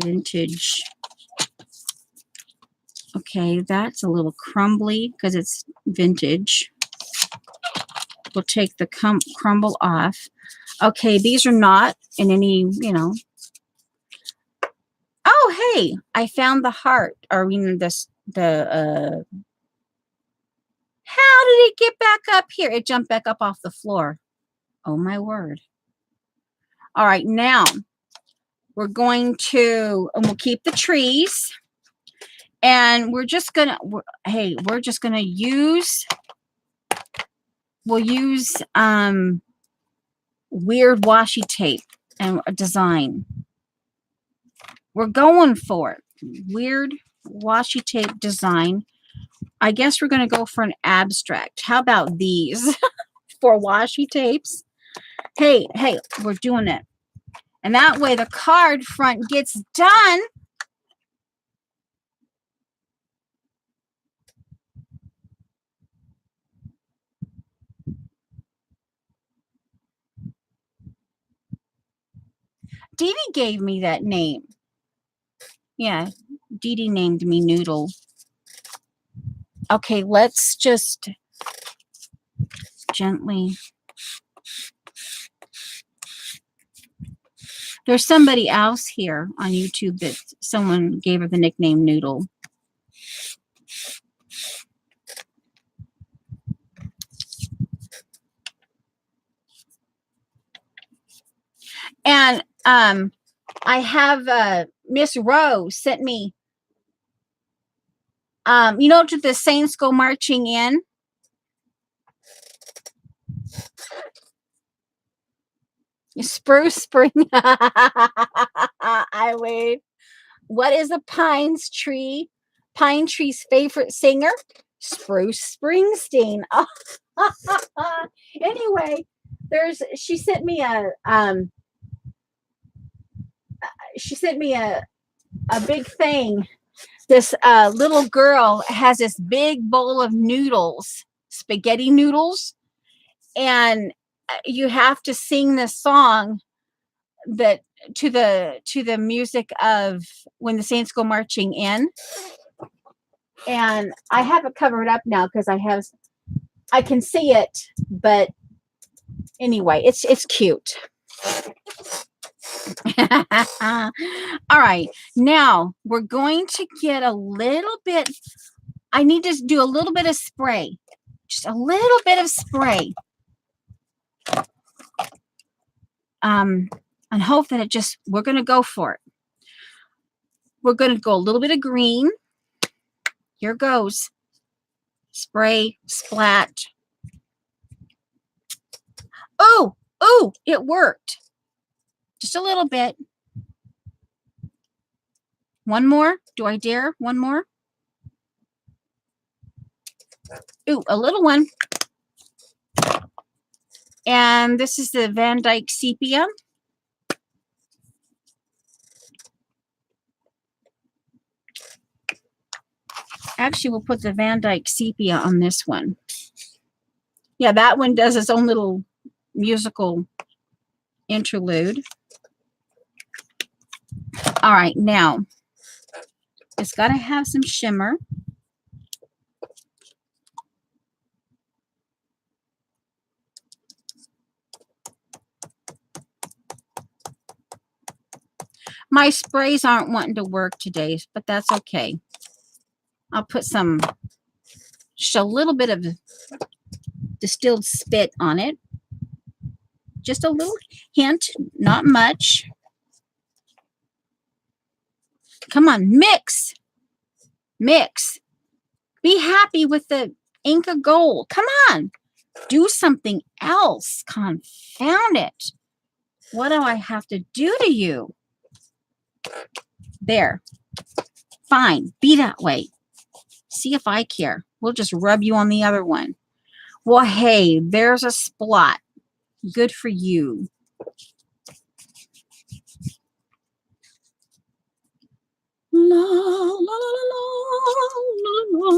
Vintage. Okay, that's a little crumbly because it's vintage. We'll take the crumble off. Okay, these are not in any, you know. Oh, hey, I found the heart. Or you know, how did it get back up here? It jumped back up off the floor. Oh my word. All right, now we're going to, and we'll keep the trees. And we're just gonna, we're just gonna use, we'll use weird washi tape and a design. We're going for it. Weird washi tape design. I guess we're gonna go for an abstract. How about these for washi tapes? Hey, we're doing it. And that way the card front gets done. Dee Dee gave me that name. Yeah, Dee Dee named me Noodle. Okay, let's just gently. There's somebody else here on YouTube that someone gave her the nickname Noodle. And I have Miss Rose sent me, you know, to the Saints Go Marching In. Spruce Spring. I wave. What is a pine tree's favorite singer? Spruce Springsteen. Anyway, she sent me a big thing. This little girl has this big bowl of noodles, spaghetti noodles, and you have to sing this song that to the music of When the Saints Go Marching In. And I have it covered up now because I can see it, but anyway, it's cute. All right, now we're going to get a little bit, I need to do a little bit of spray, just a little bit of spray, and hope that we're going to go for it. We're going to go a little bit of green. Here goes. Spray, splat. Oh, it worked. Just a little bit. One more. Do I dare? One more. Ooh, a little one. And this is the Van Dyke Sepia. Actually, we'll put the Van Dyke Sepia on this one. Yeah, that one does its own little musical interlude. All right, now it's got to have some shimmer. My sprays aren't wanting to work today, but that's okay. I'll put just a little bit of distilled spit on it. Just a little hint, not much. Come on, mix. Mix. Be happy with the Inca Gold. Come on. Do something else. Confound it. What do I have to do to you? There. Fine. Be that way. See if I care. We'll just rub you on the other one. Well, hey, there's a splot. Good for you. La la la la la la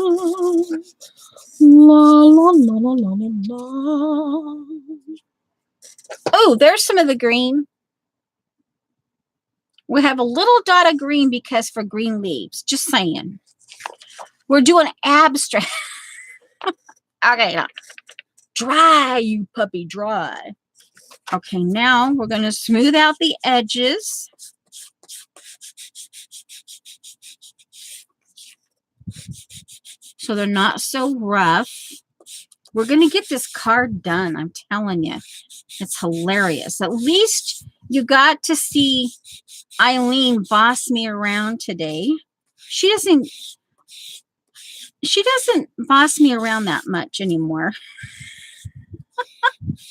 la la la la la la. Ooh, there's some of the green. We have a little dot of green because for green leaves. Just saying. We're doing abstract. Okay, now. Dry, you puppy, dry. Okay, now we're going to smooth out the edges. So they're not so rough. We're going to get this card done. I'm telling you. It's hilarious. At least you got to see Eileen boss me around today. She doesn't boss me around that much anymore.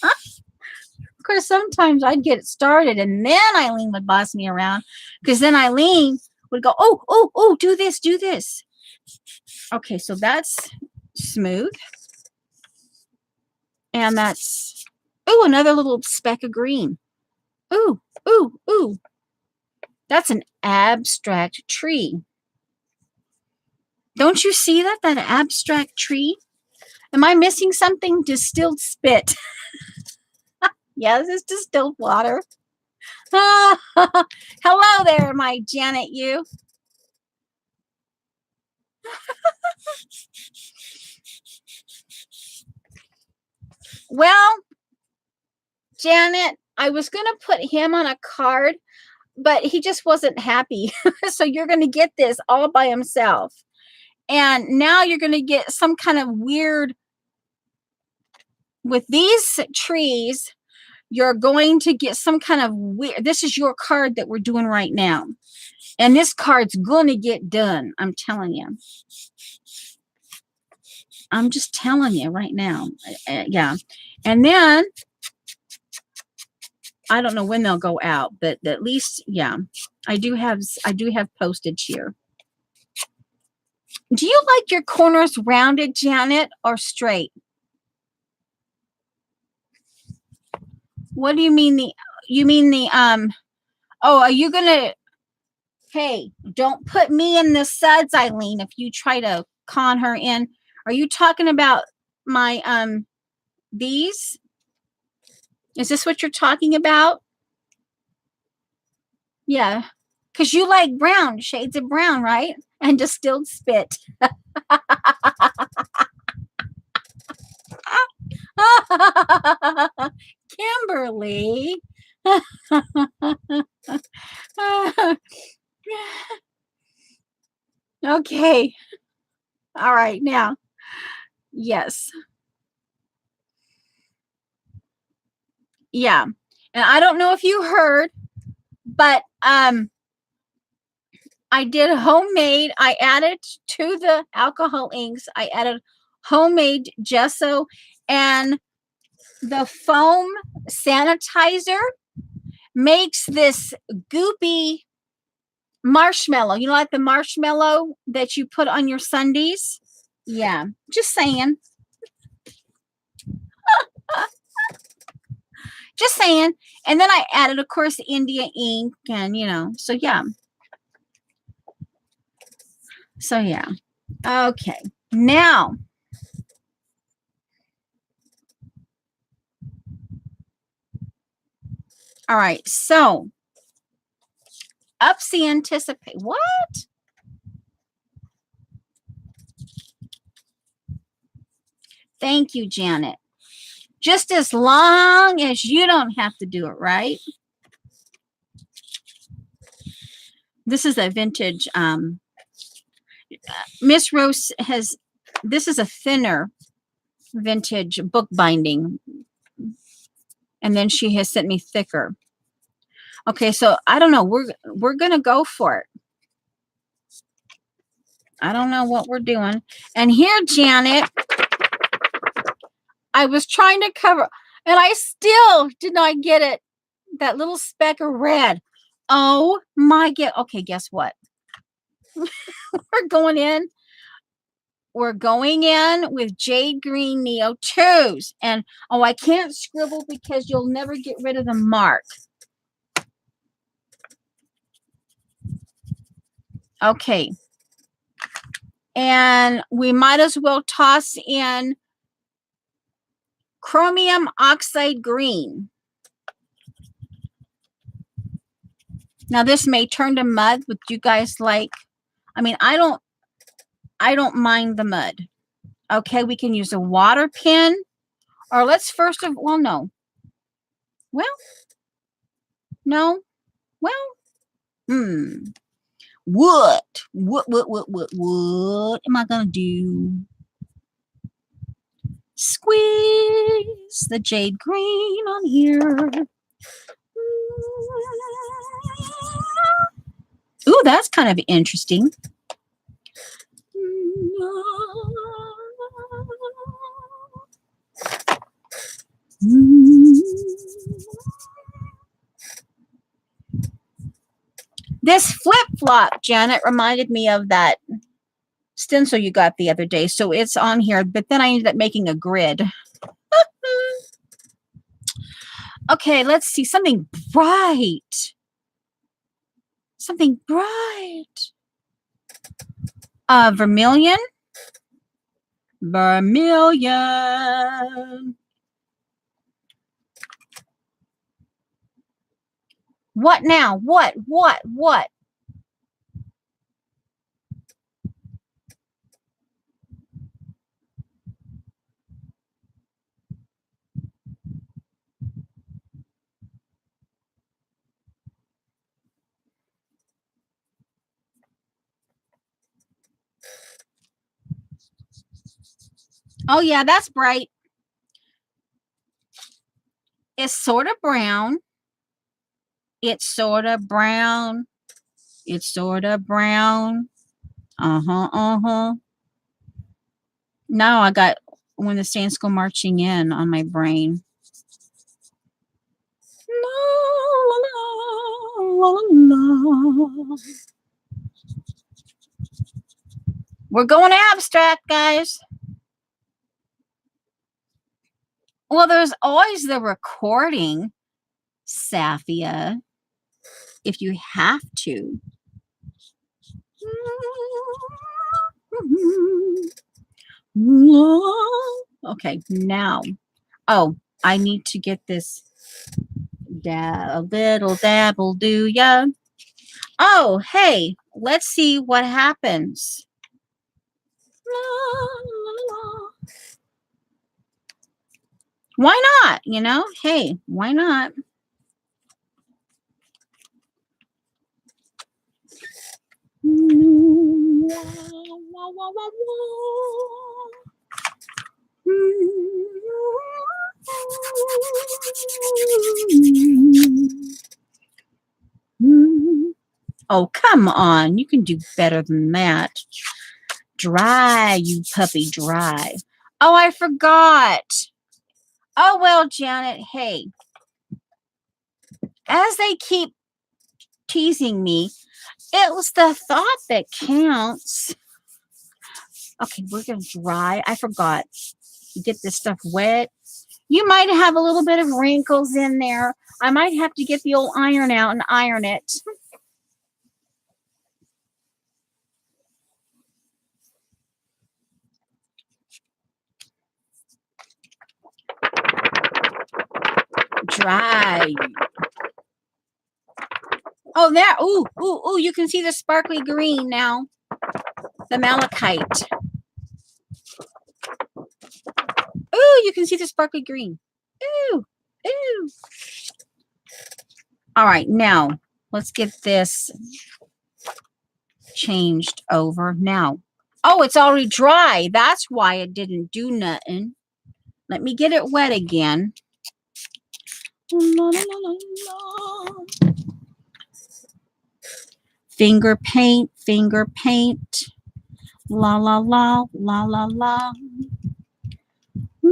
Of course, sometimes I'd get it started and then Eileen would boss me around because then Eileen would go, oh, do this, do this. Okay, so that's smooth. And that's, another little speck of green. Ooh. That's an abstract tree. Don't you see that? That abstract tree? Am I missing something? Distilled spit. Yes, it's distilled water. Hello there, my Janet you. Well, Janet, I was going to put him on a card, but he just wasn't happy. So you're going to get this all by himself. And now you're going to get some kind of weird, with these trees, you're going to get some kind of weird, this is your card that we're doing right now. And this card's going to get done. I'm telling you. I'm just telling you right now. Yeah. And then, I don't know when they'll go out, but at least, yeah, I do have postage here. Do you like your corners rounded, Janet, or straight? What do you mean are you gonna, hey, don't put me in the suds, Eileen, if you try to con her in. Are you talking about my these? Is this what you're talking about? Yeah, because you like brown, shades of brown, right? And distilled spit. Kimberly. Okay. All right. Now, yes. Yeah. And I don't know if you heard, but I did homemade. I added to the alcohol inks. I added homemade gesso and the foam sanitizer makes this goopy marshmallow. You know, like the marshmallow that you put on your sundaes? Yeah, just saying. Just saying. And then I added, of course, India ink and, so yeah. So yeah. Okay. Now, all right. So, Upsy anticipate. What? Thank you, Janet. Just as long as you don't have to do it, right? This is a vintage. Miss Rose has, this is a thinner vintage book binding. And then she has sent me thicker. Okay, so I don't know. We're gonna go for it. I don't know what we're doing. And here, Janet, I was trying to cover, and I still did not get it. That little speck of red. Oh my God. Okay, guess what? We're going in. We're going in with Jade Green Neo 2s. And, I can't scribble because you'll never get rid of the mark. Okay. And we might as well toss in chromium oxide green. Now this may turn to mud. Would you guys like? I mean, I don't mind the mud. Okay, we can use a water pen, or let's first of well, no. Well, no. Well, hmm. What am I gonna do? Squeeze the jade green on here. Ooh, that's kind of interesting. This flip-flop, Janet, reminded me of that stencil you got the other day. So it's on here, but then I ended up making a grid. Okay, let's see. Something bright. Something bright. Vermilion. Vermilion. What now? What? Oh, yeah, that's bright. It's sort of brown. It's sort of brown. It's sort of brown. Uh-huh. Now I got When the Saints Go Marching In on my brain. La, la, la. We're going abstract, guys. Well, there's always the recording, Safia, if you have to. Okay, now. Oh, I need to get this a little dabble, do ya? Oh, hey, let's see what happens. Why not? You know, hey, why not? Oh, come on. You can do better than that. Dry, you puppy, dry. Oh, I forgot. Oh, well, Janet, hey. As they keep teasing me, it was the thought that counts. Okay, we're going to dry. I forgot. You get this stuff wet. You might have a little bit of wrinkles in there. I might have to get the old iron out and iron it. Dry. Oh, there. Ooh, you can see the sparkly green now. The malachite. Ooh, you can see the sparkly green. Ooh. All right, now let's get this changed over now. Oh, it's already dry. That's why it didn't do nothing. Let me get it wet again. La, la, la, la. Finger paint. La, la, la, la, la, la. La,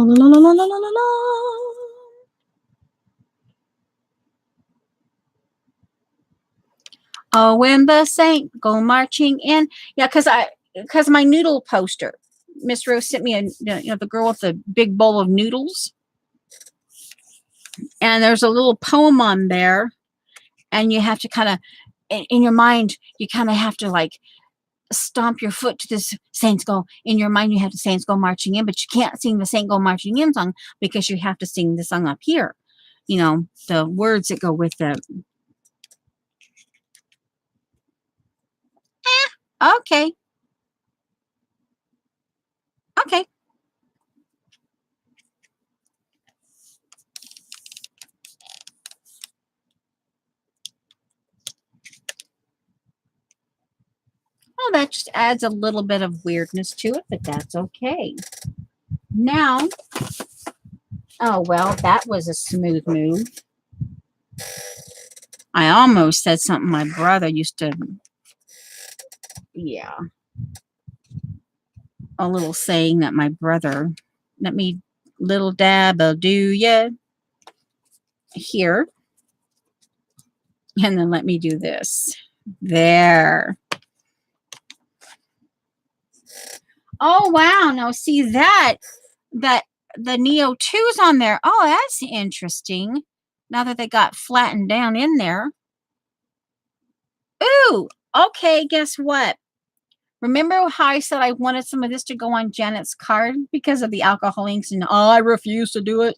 la, la, la, la, la, la, la. Oh, when the saints go marching in. Yeah, because my noodle poster, Miss Rose sent me the girl with the big bowl of noodles. And there's a little poem on there. And you have to kind of, in your mind, you kind of have to like stomp your foot to this Saints Go. In your mind, you have the Saints Go marching in, but you can't sing the Saints Go marching in song because you have to sing the song up here. You know, the words that go with the. Okay. Okay. Well, that just adds a little bit of weirdness to it, but that's okay. Now, oh, well, that was a smooth move. I almost said something my brother used to, yeah. A little saying that my brother, let me, little dab'll do ya here. And then let me do this. There. Oh, wow. Now see that the Neo 2's on there. Oh, that's interesting. Now that they got flattened down in there. Ooh, okay, guess what? Remember how I said I wanted some of this to go on Janet's card because of the alcohol inks and oh, I refuse to do it?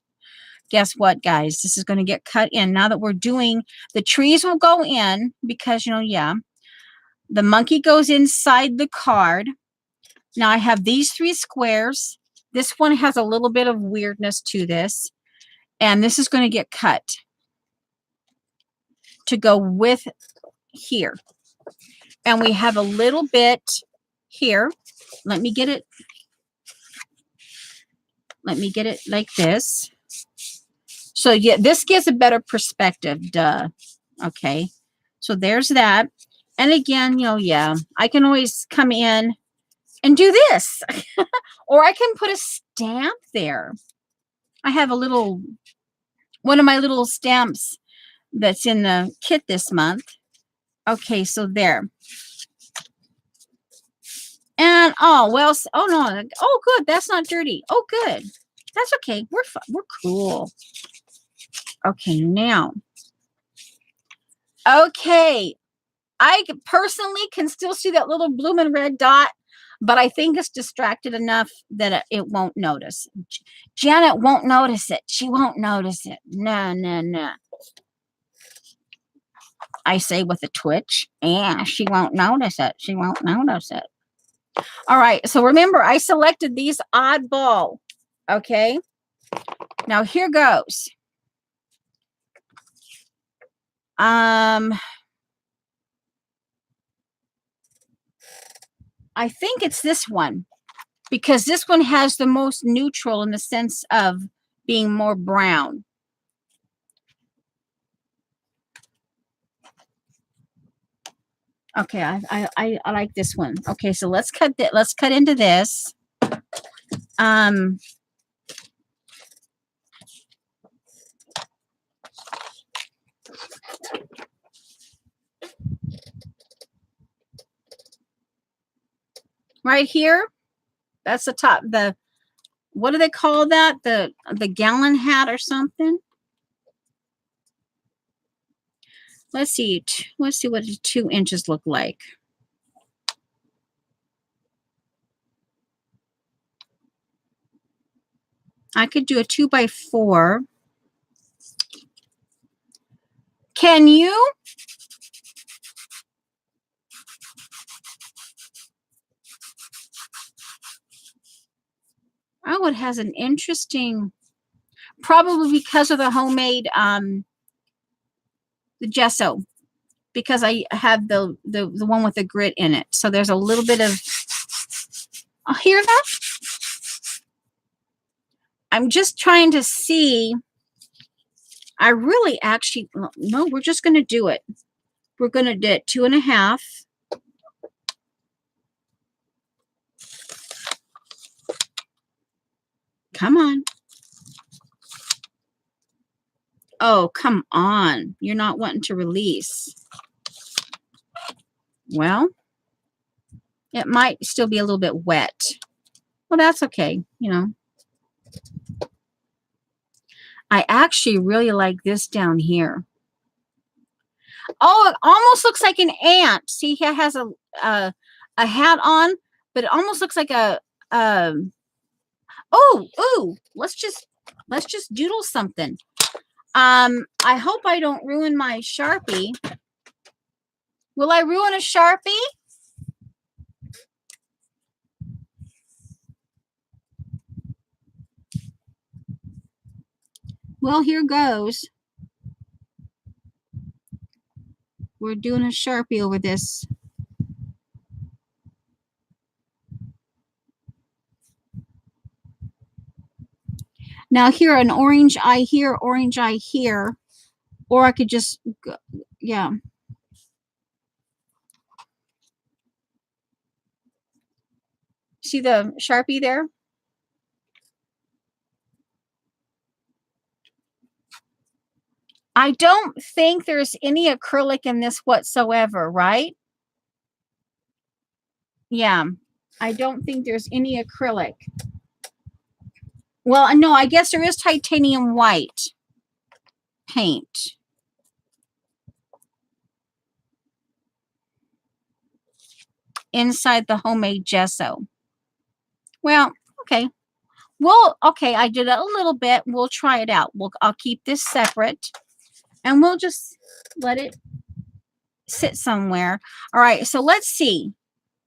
Guess what, guys? This is going to get cut in. Now that we're doing, the trees will go in because, you know, yeah. The monkey goes inside the card. Now I have these 3 squares. This one has a little bit of weirdness to this. And this is going to get cut to go with here. And we have a little bit here. Let me get it. Let me get it like this. So yeah, this gives a better perspective. Duh. Okay. So there's that. And again, you know, yeah, I can always come in and do this. Or I can put a stamp there. I have a little, one of my little stamps that's in the kit this month. Okay, so there. And oh, well, oh no. Oh, good. That's not dirty. Oh, good. That's okay. We're fine. We're cool. Okay, now. Okay. I personally can still see that little blooming red dot, but I think it's distracted enough that it won't notice. Janet won't notice it. She won't notice it. No, no, no. I say with a twitch. Yeah, she won't notice it. She won't notice it. All right. So remember, I selected these oddball. Okay. Now here goes. I think it's this one because this one has the most neutral in the sense of being more brown. Okay, I like this one. Okay, so let's cut that. Let's cut into this. Right here, that's the top. The what do they call that? The gallon hat or something. Let's see. Let's see what 2 inches look like. I could do a 2x4. Can you? Oh, it has an interesting, probably because of the homemade, the gesso, because I have the one with the grit in it. So there's a little bit of, oh, hear that? I'm just trying to see. I really actually, no, we're just going to do it. We're going to do it 2.5. Come on. Oh, come on. You're not wanting to release. Well, it might still be a little bit wet. Well, that's okay, you know. I actually really like this down here. Oh, it almost looks like an ant. See, he has a a hat on, but it almost looks like a oh, let's just doodle something. I hope I don't ruin my Sharpie. Will I ruin a Sharpie? Well, here goes. We're doing a Sharpie over this. Now here, an orange eye here, orange eye here. Or I could just, yeah. See the Sharpie there? I don't think there's any acrylic in this whatsoever, right? Yeah, I don't think there's any acrylic. Well, no, I guess there is titanium white paint. Inside the homemade gesso. Well, okay. Well, okay, I did a little bit. We'll try it out. I'll keep this separate and we'll just let it sit somewhere. All right, so let's see.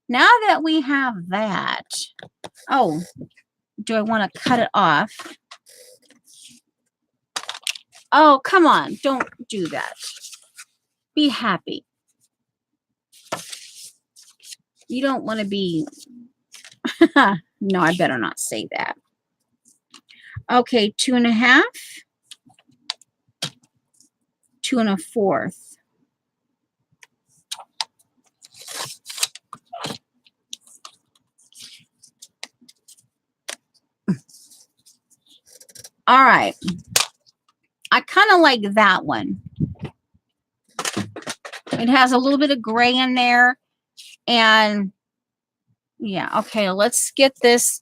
Now that we have that, oh, do I want to cut it off? Oh, come on. Don't do that. Be happy. You don't want to be... No, I better not say that. Okay, 2 1/2. 2 1/4. All right. I kind of like that one. It has a little bit of gray in there. And yeah, okay, let's get this.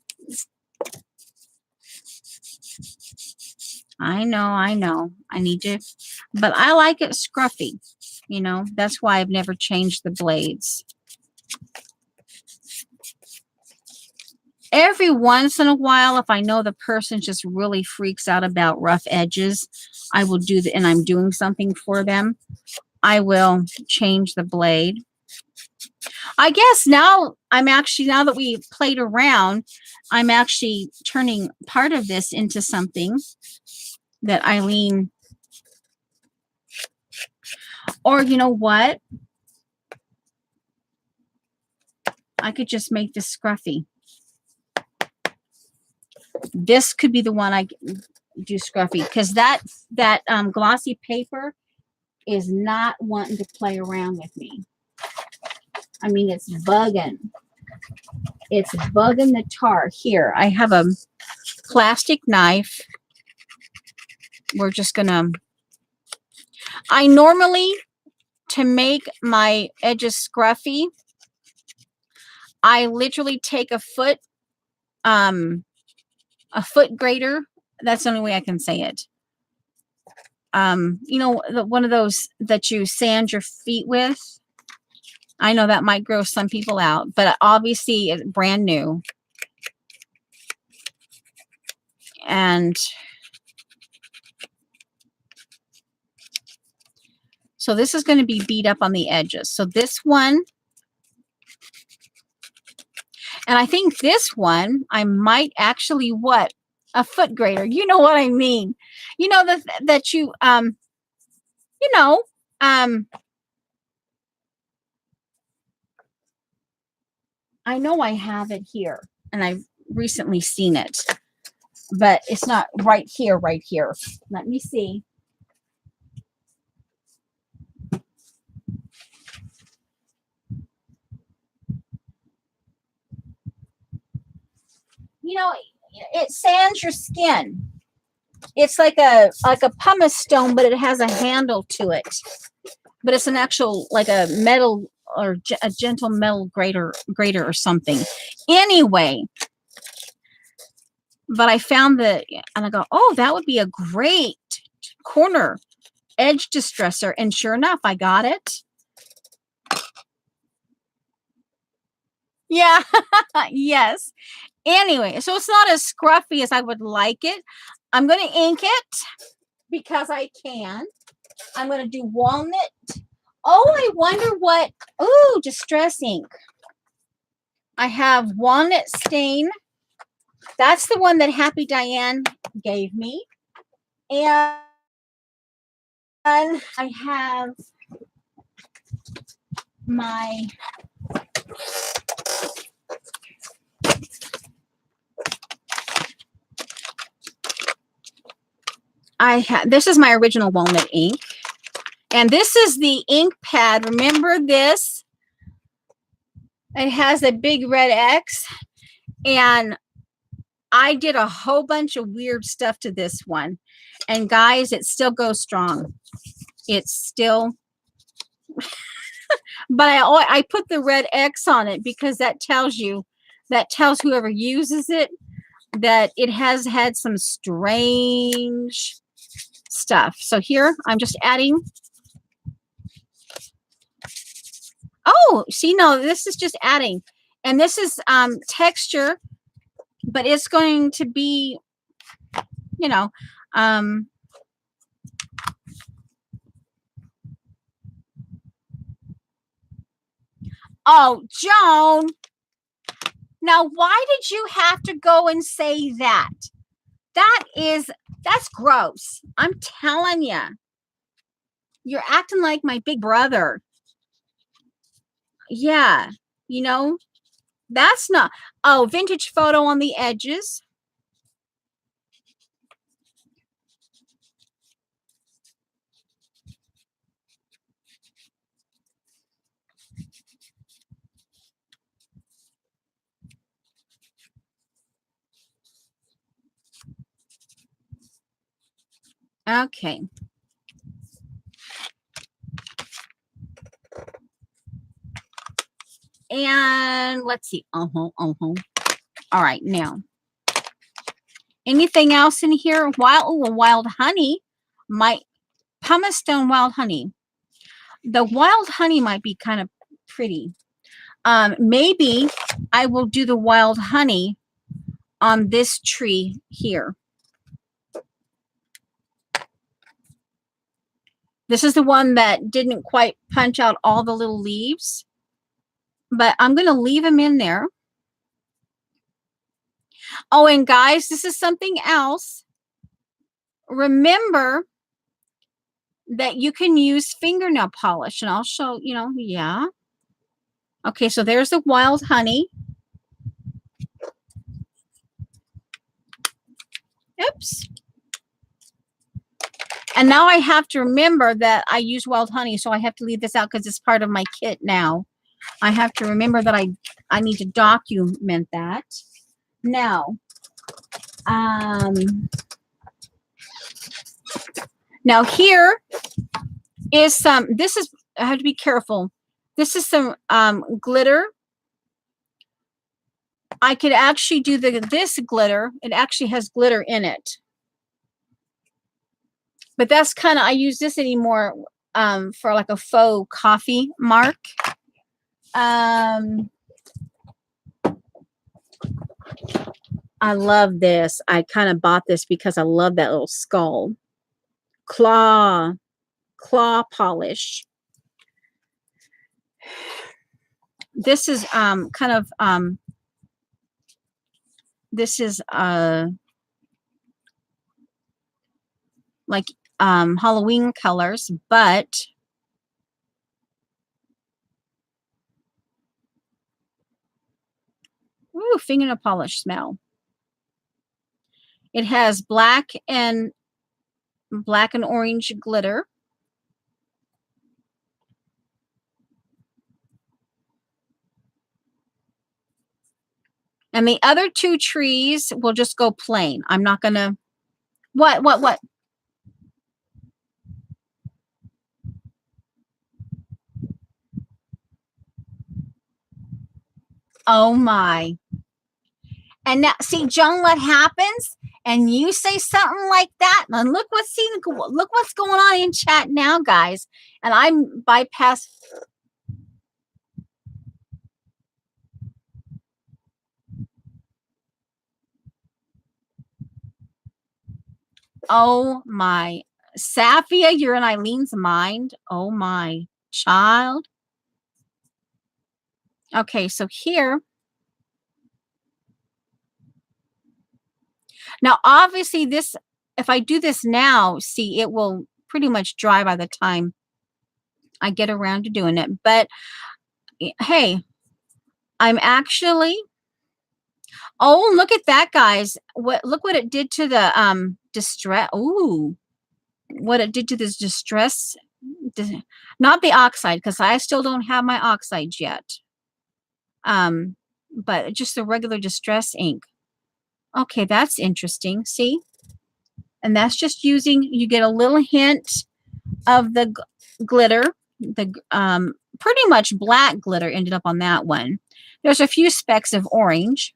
I know. I need to, but I like it scruffy. You know, that's why I've never changed the blades. Every once in a while, if I know the person just really freaks out about rough edges, I will do and I'm doing something for them, I will change the blade. I guess now now that we played around, I'm actually turning part of this into something that Eileen, or you know what? I could just make this scruffy. This could be the one I do scruffy, because that glossy paper is not wanting to play around with me. I mean, it's bugging. It's bugging the tar. Here, I have a plastic knife. We're just gonna... I normally, to make my edges scruffy, I literally take a foot grater. That's the only way I can say it. You know, one of those that you sand your feet with. I know that might gross some people out, but obviously it's brand new. And so this is going to be beat up on the edges. So this one, and I think this one, I might actually, what? A foot grater. You know what I mean? You know, that you, you know, I know I have it here, and I've recently seen it, but it's not right here, right here. Let me see. You know, it sands your skin. It's like a pumice stone, but it has a handle to it. But it's an actual, like a metal or a gentle metal grater or something. Anyway, but I found that, and I go, oh, that would be a great corner edge distressor. And sure enough, I got it. Yeah. Yes. Anyway, so it's not as scruffy as I would like it. I'm going to ink it because I can. I'm going to do walnut. Oh, I wonder what. Oh, distress ink. I have walnut stain. That's the one that Happy Diane gave me. And I have my this is my original walnut ink. And this is the ink pad. Remember this? It has a big red X. And I did a whole bunch of weird stuff to this one. And guys, it still goes strong. It's still, but I put the red X on it because that tells whoever uses it that it has had some strange stuff. So here I'm just adding. Oh, see, no, this is just adding. And this is texture, but it's going to be, you know, oh, Joan. Now, why did you have to go and say that? That's gross. I'm telling you. You're acting like my big brother. Yeah. You know, that's not. Oh, vintage photo on the edges. Okay. And let's see. All right, now. Anything else in here? Wild honey. Pumice stone wild honey. The wild honey might be kind of pretty. Maybe I will do the wild honey on this tree here. This is the one that didn't quite punch out all the little leaves, but I'm going to leave them in there. Oh, and guys, this is something else. Remember that you can use fingernail polish, and I'll show, yeah. Okay, so there's the wild honey. Oops. And now I have to remember that I use wild honey, so I have to leave this out because it's part of my kit now. I have to remember that I need to document that. Now, now here is some, I have to be careful. This is some glitter. I could actually do this glitter. It actually has glitter in it. But that's kind of, I use this anymore for like a faux coffee mark. I love this. I kind of bought this because I love that little skull. Claw polish. This is kind of this is like Halloween colors, but ooh, fingernail polish smell. It has black and orange glitter. And the other two trees will just go plain. I'm not gonna what? Oh my. And now see, Joan, what happens? And you say something like that, and look what's going on in chat now, guys. And I'm bypass. Oh my. Safia, you're in Eileen's mind. Oh my child. Okay, so here. Now, obviously, this, if I do this now, see, it will pretty much dry by the time I get around to doing it. But hey, I'm actually, oh, look at that, guys. Look what it did to the distress. Ooh, what it did to this distress, not the oxide, because I still don't have my oxides yet. But just the regular distress ink. Okay, that's interesting. See? And that's just using, you get a little hint of the glitter, the pretty much black glitter ended up on that one. There's a few specks of orange.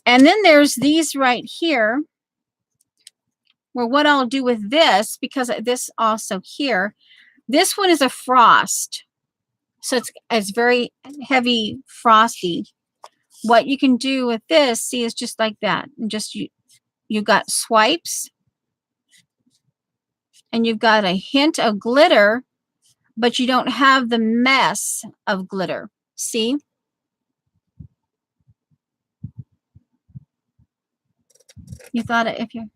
And then there's these right here, where what I'll do with this, because this also here, this one is a frost. So it's very heavy frosty. What you can do with this, see, is just like that. And just you've got swipes, and you've got a hint of glitter, but you don't have the mess of glitter. See? You thought it, if you...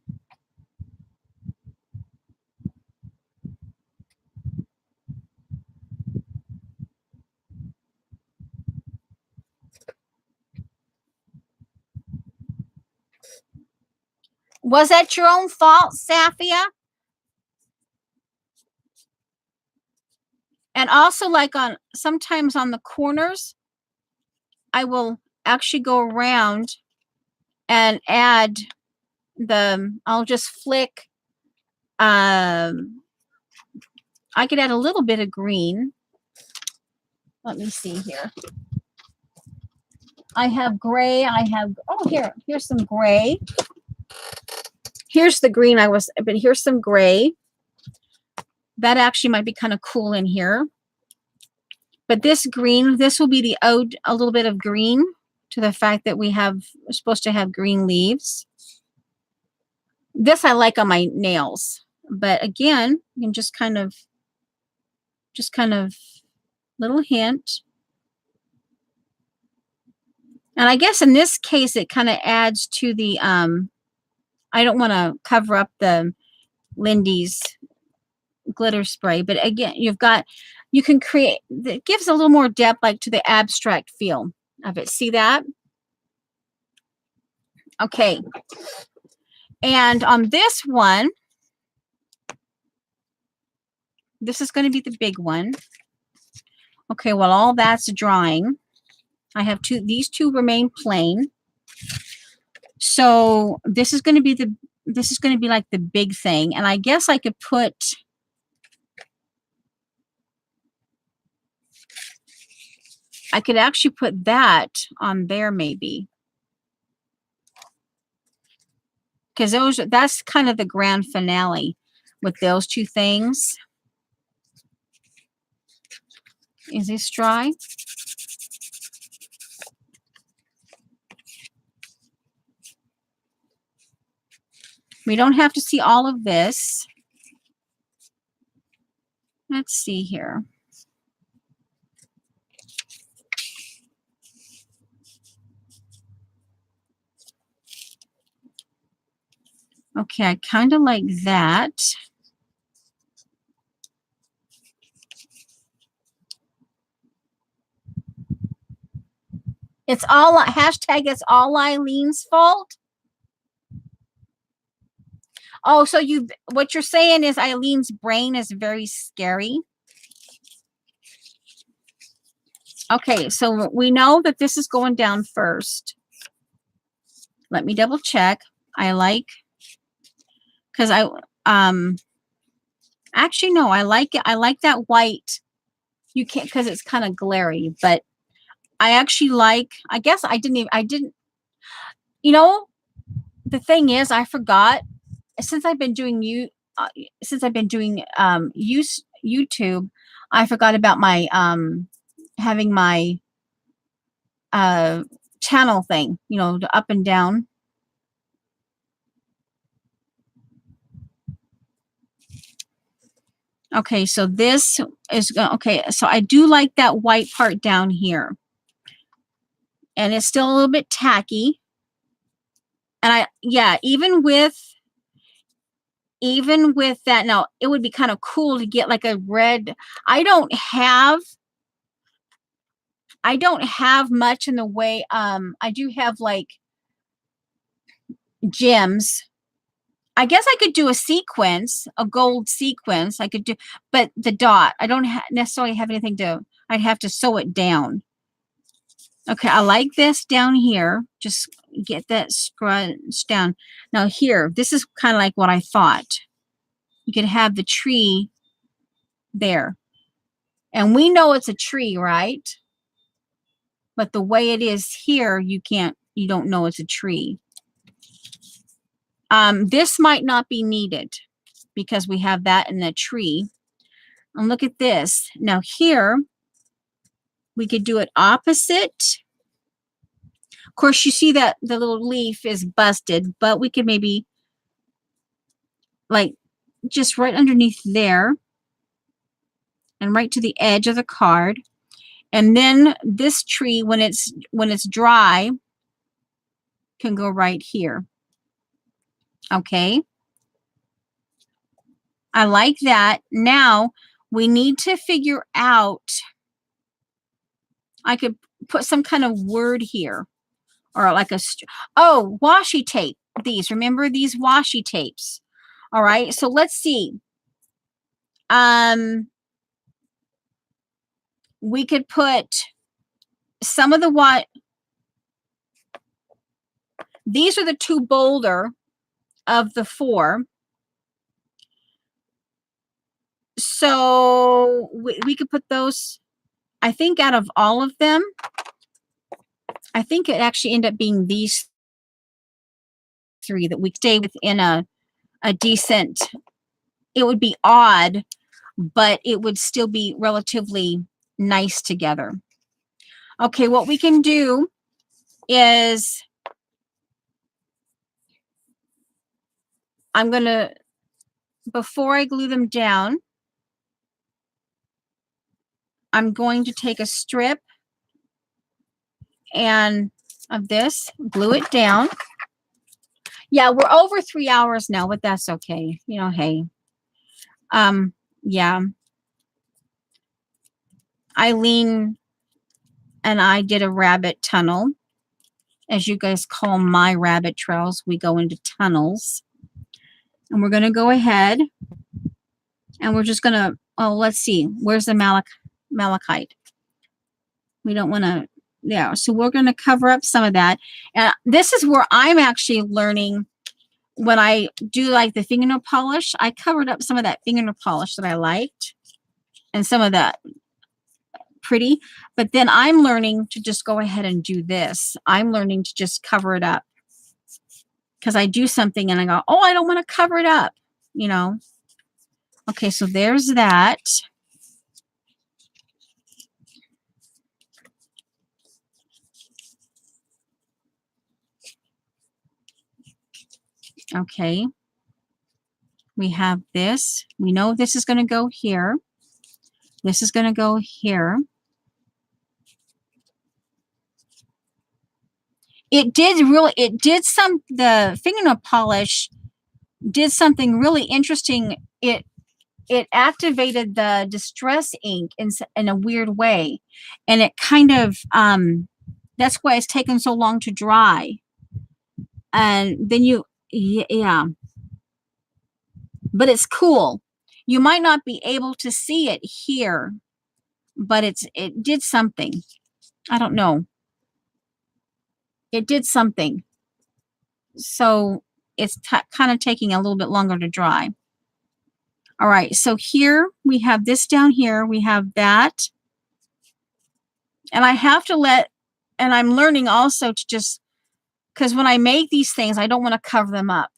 Was that your own fault, Safia? And also, like sometimes on the corners, I will actually go around and add I'll just flick, I could add a little bit of green. Let me see here. I have gray. Here's some gray. Here's the green but here's some gray. That actually might be kind of cool in here. But this green, this will be the ode, a little bit of green to the fact that we're supposed to have green leaves. This I like on my nails. But again, you can just kind of little hint. And I guess in this case, it kind of adds to the, I don't want to cover up the Lindy's glitter spray, but again, you can create, it gives a little more depth, like to the abstract feel of it. See that? Okay. And on this one, this is going to be the big one. Okay, well, all that's drying. I have these two remain plain. So this is going to be like the big thing. And I guess I could put, I could actually put that on there maybe. Because that's kind of the grand finale with those two things. Is this dry? We don't have to see all of this. Let's see here. Okay, I kind of like that. It's all, hashtag it's all Eileen's fault. Oh, so what you're saying is Eileen's brain is very scary. Okay, so we know that this is going down first. Let me double check. I like, because actually no, I like it. I like that white. You can't, because it's kind of glary, but I actually like, I guess I didn't, you know, the thing is, I forgot, since I've been doing YouTube, I forgot about my, having my, channel thing, you know, the up and down. Okay, so this is, okay, so I do like that white part down here. And it's still a little bit tacky. And yeah, even with that, now it would be kind of cool to get like a red. I don't have much in the way, I do have like gems. I guess I could do a sequence, a gold sequence. I could do, but the dot, I don't necessarily have anything I'd have to sew it down. Okay, I like this down here. Just get that scrunched down. Now here, this is kind of like what I thought. You could have the tree there. And we know it's a tree, right? But the way it is here, you don't know it's a tree. This might not be needed because we have that in the tree. And look at this. Now here, we could do it opposite. Of course, you see that the little leaf is busted, but we could maybe like just right underneath there and right to the edge of the card. And then this tree, when it's dry, can go right here. Okay. I like that. Now we need to figure out, I could put some kind of word here or like washi tape. Remember these washi tapes. All right. So let's see. We could put some of these are the two bolder of the 4. So we could put those, I think out of all of them, I think it actually ended up being these 3 that we stay within a decent, it would be odd, but it would still be relatively nice together. Okay, what we can do is I'm going to, before I glue them down, I'm going to take a strip and of this, glue it down. Yeah, we're over 3 hours now, but that's okay. You know, hey. Yeah. Eileen and I did a rabbit tunnel. As you guys call my rabbit trails, we go into tunnels. And we're going to go ahead and we're just going to, let's see. Where's the malachite? We don't want to, yeah. So we're going to cover up some of that. And this is where I'm actually learning. When I do like the fingernail polish, I covered up some of that fingernail polish that I liked and some of that pretty, but then I'm learning to just go ahead and do this. I'm learning to just cover it up because I do something and I go, oh, I don't want to cover it up, you know. Okay, so there's that. Okay. We have this. We know this is going to go here. This is going to go here. The fingernail polish did something really interesting. It activated the distress ink in a weird way. And it kind of, that's why it's taken so long to dry. And then yeah. But it's cool. You might not be able to see it here, but it did something. I don't know. It did something. So it's kind of taking a little bit longer to dry. All right, so here we have this down here. We have that. And I have to and I'm learning also to just, because when I make these things, I don't want to cover them up.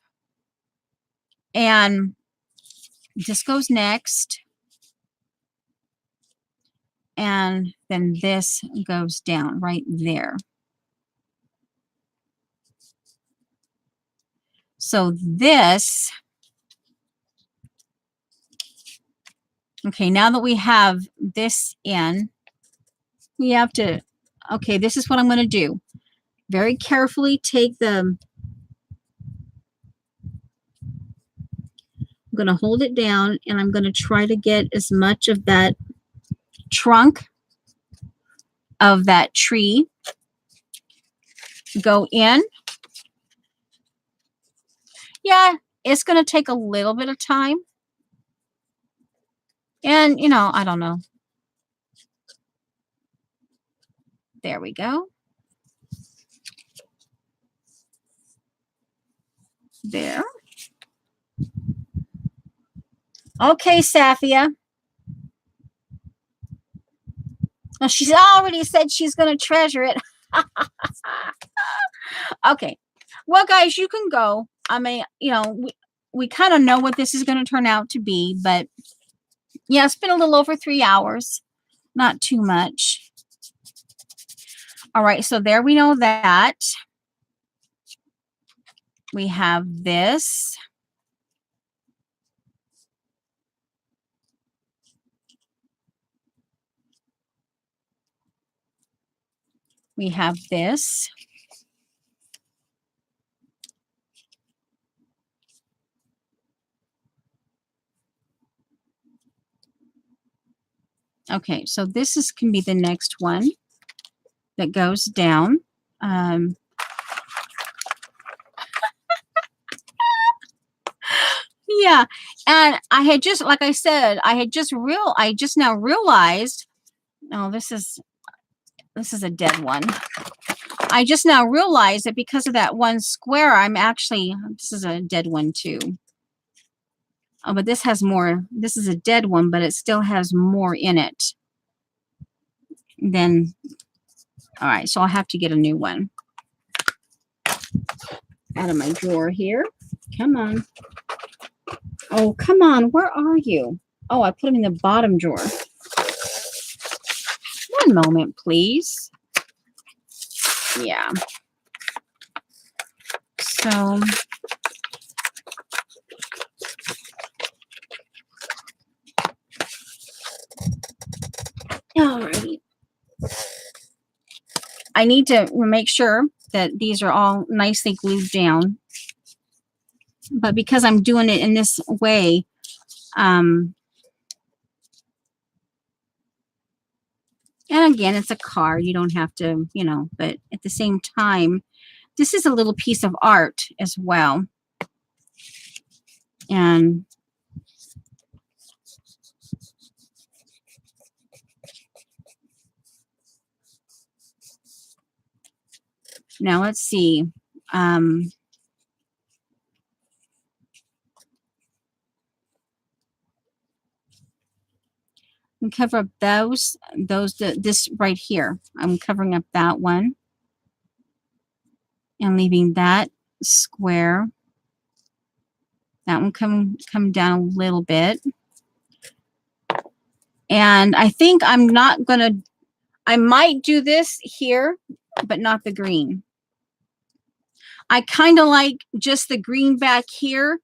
And this goes next. And then this goes down right there. So this Okay, now that we have this in, we have to, okay, this is what I'm going to do. Very carefully take the, I'm going to hold it down and I'm going to try to get as much of that trunk of that tree go in. Yeah, it's going to take a little bit of time. And, you know, I don't know. There we go. There. Okay, Safia. Well, she's already said she's going to treasure it. Okay. Well, guys, you can go. I mean, you know, we kind of know what this is going to turn out to be, but yeah, it's been a little over 3 hours. Not too much. All right, so there we know that. We have this. We have this. Okay, so this is can be the next one that goes down. Yeah, and I had just, like I said, I just now realized. Oh, this is a dead one. I just now realized that because of that one square, this is a dead one too. Oh, but this has more. This is a dead one, but it still has more in it than, all right, so I'll have to get a new one out of my drawer here. Come on. Oh, come on. Where are you? Oh, I put them in the bottom drawer. One moment, please. Yeah. So, alrighty. I need to make sure that these are all nicely glued down. But because I'm doing it in this way, and again, it's a card. You don't have to, you know, but at the same time, this is a little piece of art as well. And now let's see. And cover up this right here. I'm covering up that one and leaving that square. That one come down a little bit. And I think I might do this here, but not the green. I kind of like just the green back here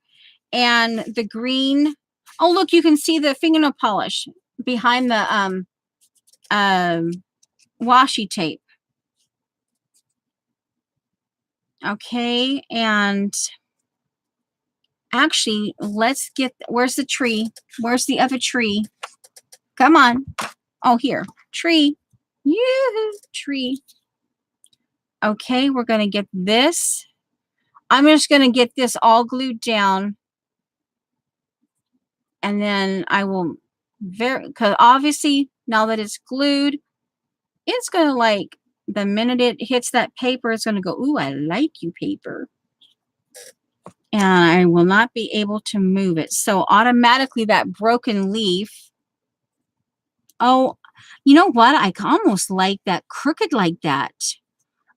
and the green. Oh, look, you can see the fingernail polish behind the washi tape. Okay, and actually, let's get, where's the tree? Where's the other tree? Come on. Oh, here. Tree. Yeah, tree. Okay, we're going to get this. I'm just going to get this all glued down. And then I will, because obviously now that it's glued, it's going to, like, the minute it hits that paper, it's going to go, ooh, I like you, paper. And I will not be able to move it. So automatically that broken leaf. Oh, you know what? I almost like that crooked like that.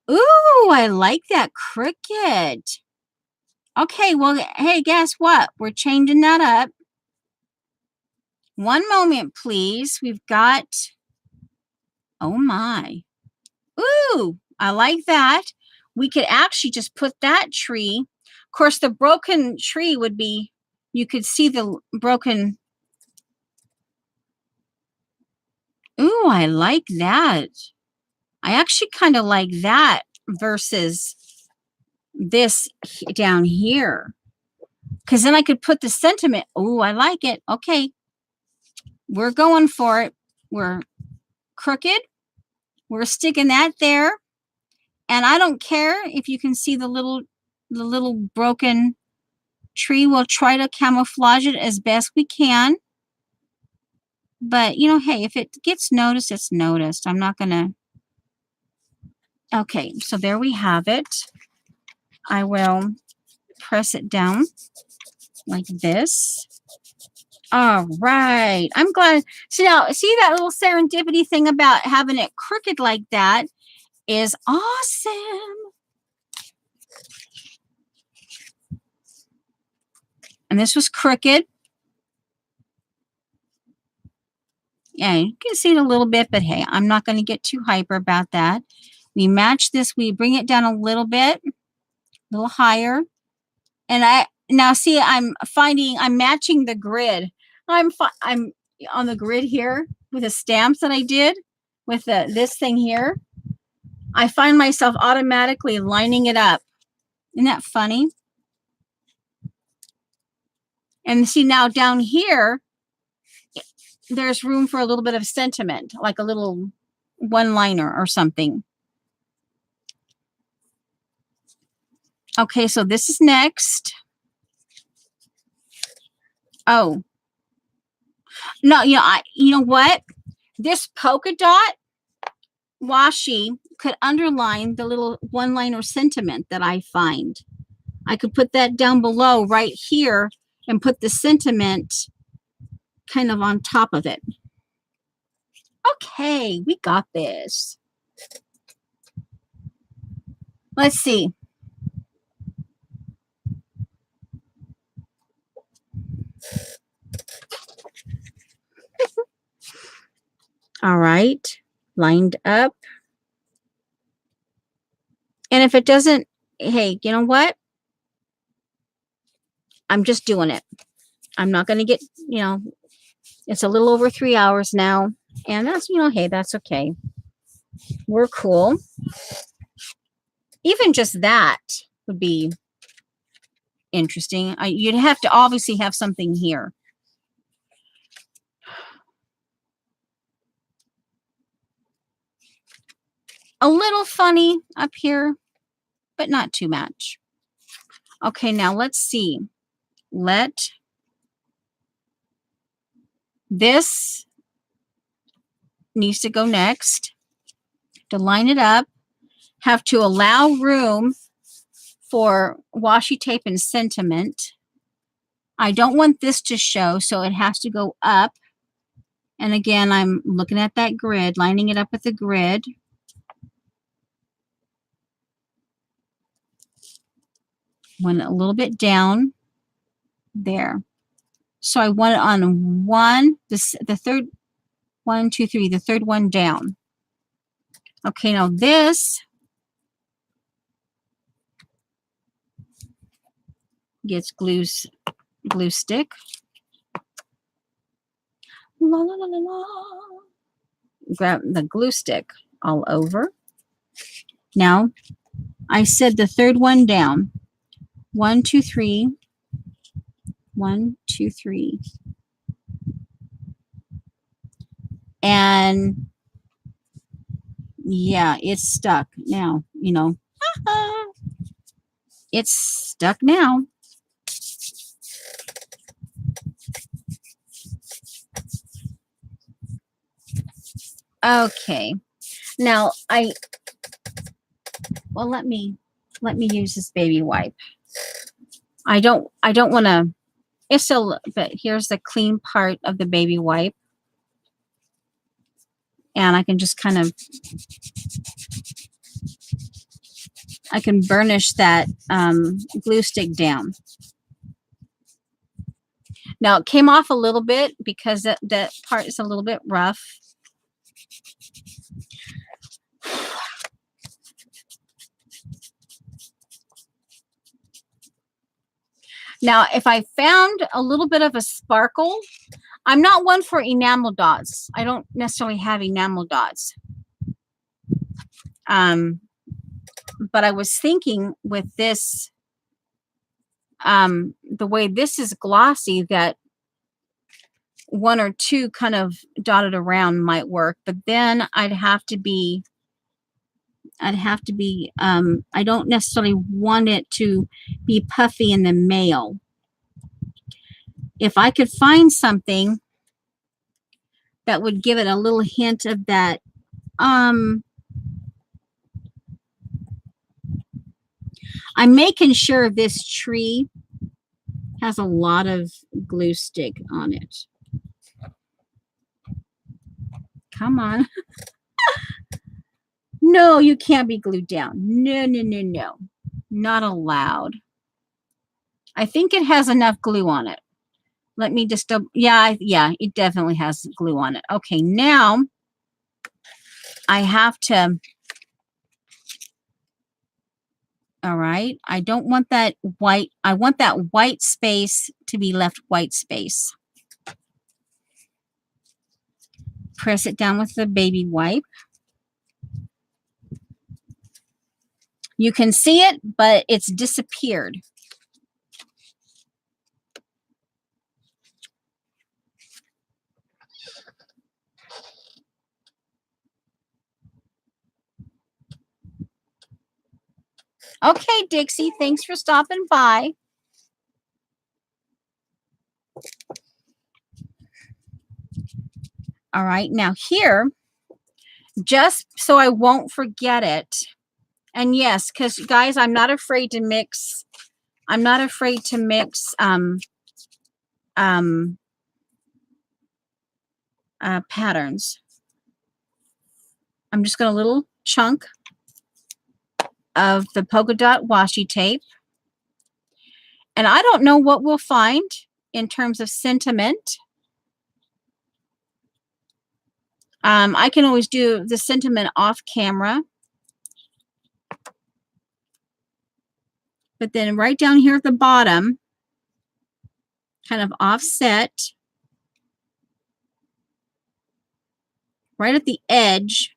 Ooh, I like that crooked. Okay, well, hey, guess what? We're changing that up. One moment, please. We've got, oh my. Ooh, I like that. We could actually just put that tree. Of course, the broken tree would be, you could see the broken. Ooh, I like that. I actually kind of like that versus this down here. Because then I could put the sentiment. Ooh, I like it. Okay. We're going for it. We're crooked. We're sticking that there. And I don't care if you can see the little broken tree. We'll try to camouflage it as best we can. But, you know, hey, if it gets noticed, it's noticed. I'm not going to. Okay, so there we have it. I will press it down like this. All right. I'm glad. So now, see that little serendipity thing about having it crooked like that is awesome. And this was crooked. Yeah, you can see it a little bit, but hey, I'm not going to get too hyper about that. We match this. We bring it down a little bit, a little higher. And now see, I'm matching the grid. I'm on the grid here with the stamps that I did with this thing here. I find myself automatically lining it up. Isn't that funny? And see now down here, there's room for a little bit of sentiment, like a little one-liner or something. Okay, so this is next. Oh. No, you know what? This polka dot washi could underline the little one-liner sentiment that I find. I could put that down below right here and put the sentiment kind of on top of it. Okay, we got this. Let's see. All right, lined up. And if it doesn't, hey, you know what? I'm just doing it. I'm not going to get, it's a little over 3 hours now. And that's, hey, that's okay. We're cool. Even just that would be interesting. You'd have to obviously have something here. A little funny up here, but not too much. Okay, now let's see. This needs to go next. To line it up, have to allow room for washi tape and sentiment. I don't want this to show, so it has to go up. And again, I'm looking at that grid, lining it up with the grid. Want it a little bit down there. So I want it on the third, 1, 2, 3, the third one down. Okay, now this gets glue stick. La, la, la, la, la. Grab the glue stick all over. Now, I said the third one down. 1, 2, 3. 1, 2, 3. And yeah, it's stuck now, it's stuck now. Okay. Now let me use this baby wipe. I don't want to, but here's the clean part of the baby wipe. And I can just kind of, I can burnish that glue stick down. Now it came off a little bit because that part is a little bit rough. Now, if I found a little bit of a sparkle, I'm not one for enamel dots. I don't necessarily have enamel dots. But I was thinking with this, the way this is glossy, that one or two kind of dotted around might work, but then I'd have to be, I don't necessarily want it to be puffy in the male. If I could find something that would give it a little hint of that, I'm making sure this tree has a lot of glue stick on it. Come on. No, you can't be glued down. No, no, no, no. Not allowed. I think it has enough glue on it. Let me just, yeah, it definitely has glue on it. Okay, now I have to, all right, I don't want that white, I want that white space to be left white space. Press it down with the baby wipe. You can see it, but it's disappeared. Okay, Dixie, thanks for stopping by. All right, now here, just so I won't forget it, and yes, because guys, I'm not afraid to mix. I'm not afraid to mix patterns. I'm just going to little chunk of the polka dot washi tape. And I don't know what we'll find in terms of sentiment. I can always do the sentiment off camera. But then right down here at the bottom, kind of offset, right at the edge,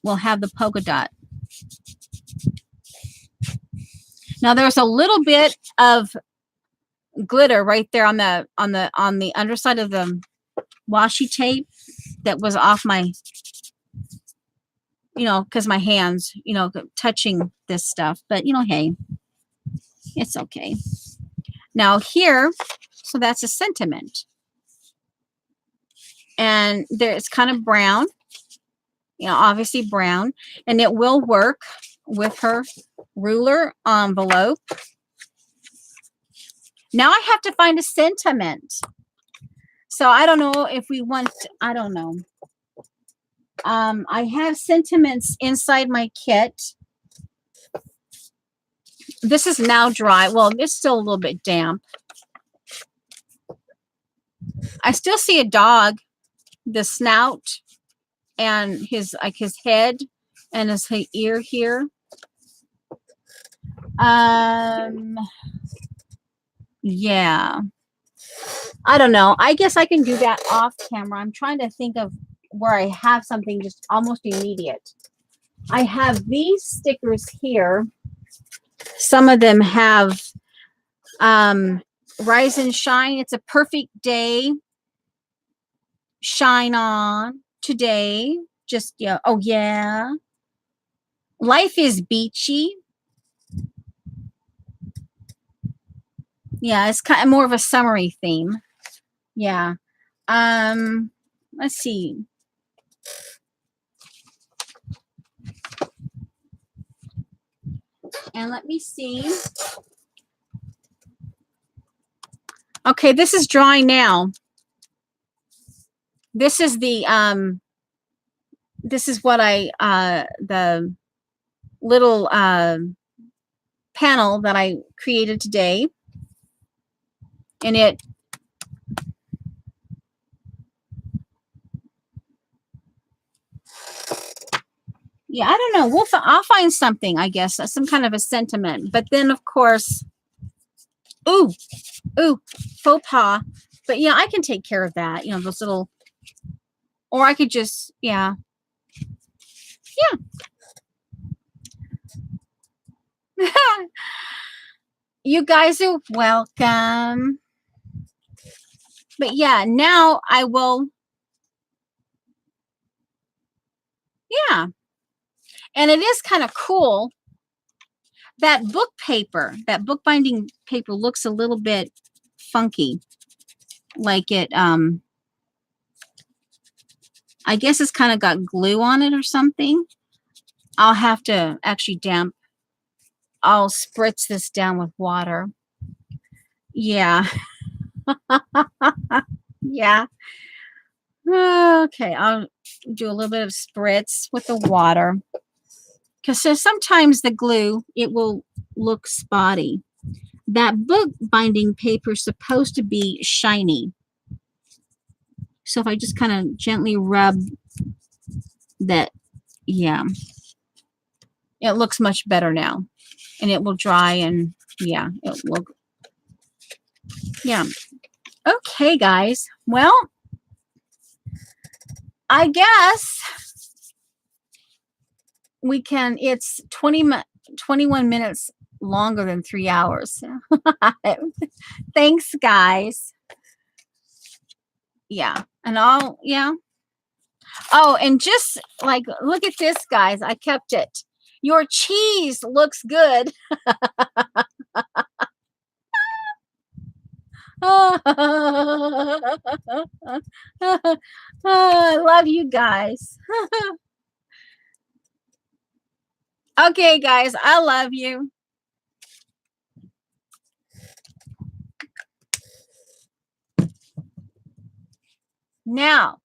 we'll have the polka dot. Now there's a little bit of glitter right there on the underside of the washi tape that was off my, you know, because my hands, you know, touching this stuff. But you know, hey, it's okay. Now here, so that's a sentiment, and there it's kind of brown, you know, obviously brown, and it will work with her ruler envelope. Now I have to find a sentiment. So I don't know if we want, I don't know. I have sentiments inside my kit. This is now dry. Well, it's still a little bit damp. I still see a dog, the snout and his head and his ear here. Yeah. I don't know. I guess I can do that off camera. I'm trying to think of where I have something just almost immediate. I have these stickers here. Some of them have Rise and Shine. It's a perfect day. Shine on today. Just, yeah. Oh, yeah. Life is beachy. Yeah, it's kind of more of a summery theme. Yeah. Let's see. And let me see. Okay, this is drying now. This is the this is what the little panel that I created today. And it Yeah, I don't know. I'll find something, I guess, some kind of a sentiment. But then, of course, ooh, ooh, faux pas. But yeah, I can take care of that. You know, those little, or I could just, yeah, yeah. You guys are welcome. But yeah, now I will, yeah. And it is kind of cool. That book paper, that bookbinding paper looks a little bit funky. Like it, I guess it's kind of got glue on it or something. I'll have to actually I'll spritz this down with water. Yeah. Yeah. Okay, I'll do a little bit of spritz with the water. Because sometimes the glue, it will look spotty. That book binding paper is supposed to be shiny. So if I just kind of gently rub that, yeah, it looks much better now. And it will dry and yeah, it will, yeah. Okay, guys. Well, I guess we can, it's 21 minutes longer than 3 hours. Thanks, guys. Yeah. And yeah. Oh, and just like, look at this, guys. I kept it. Your cheese looks good. I love you guys. Okay, guys, I love you. Now,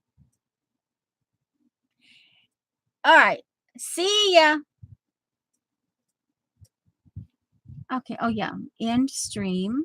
all right. See ya. Okay. Oh, yeah. End stream.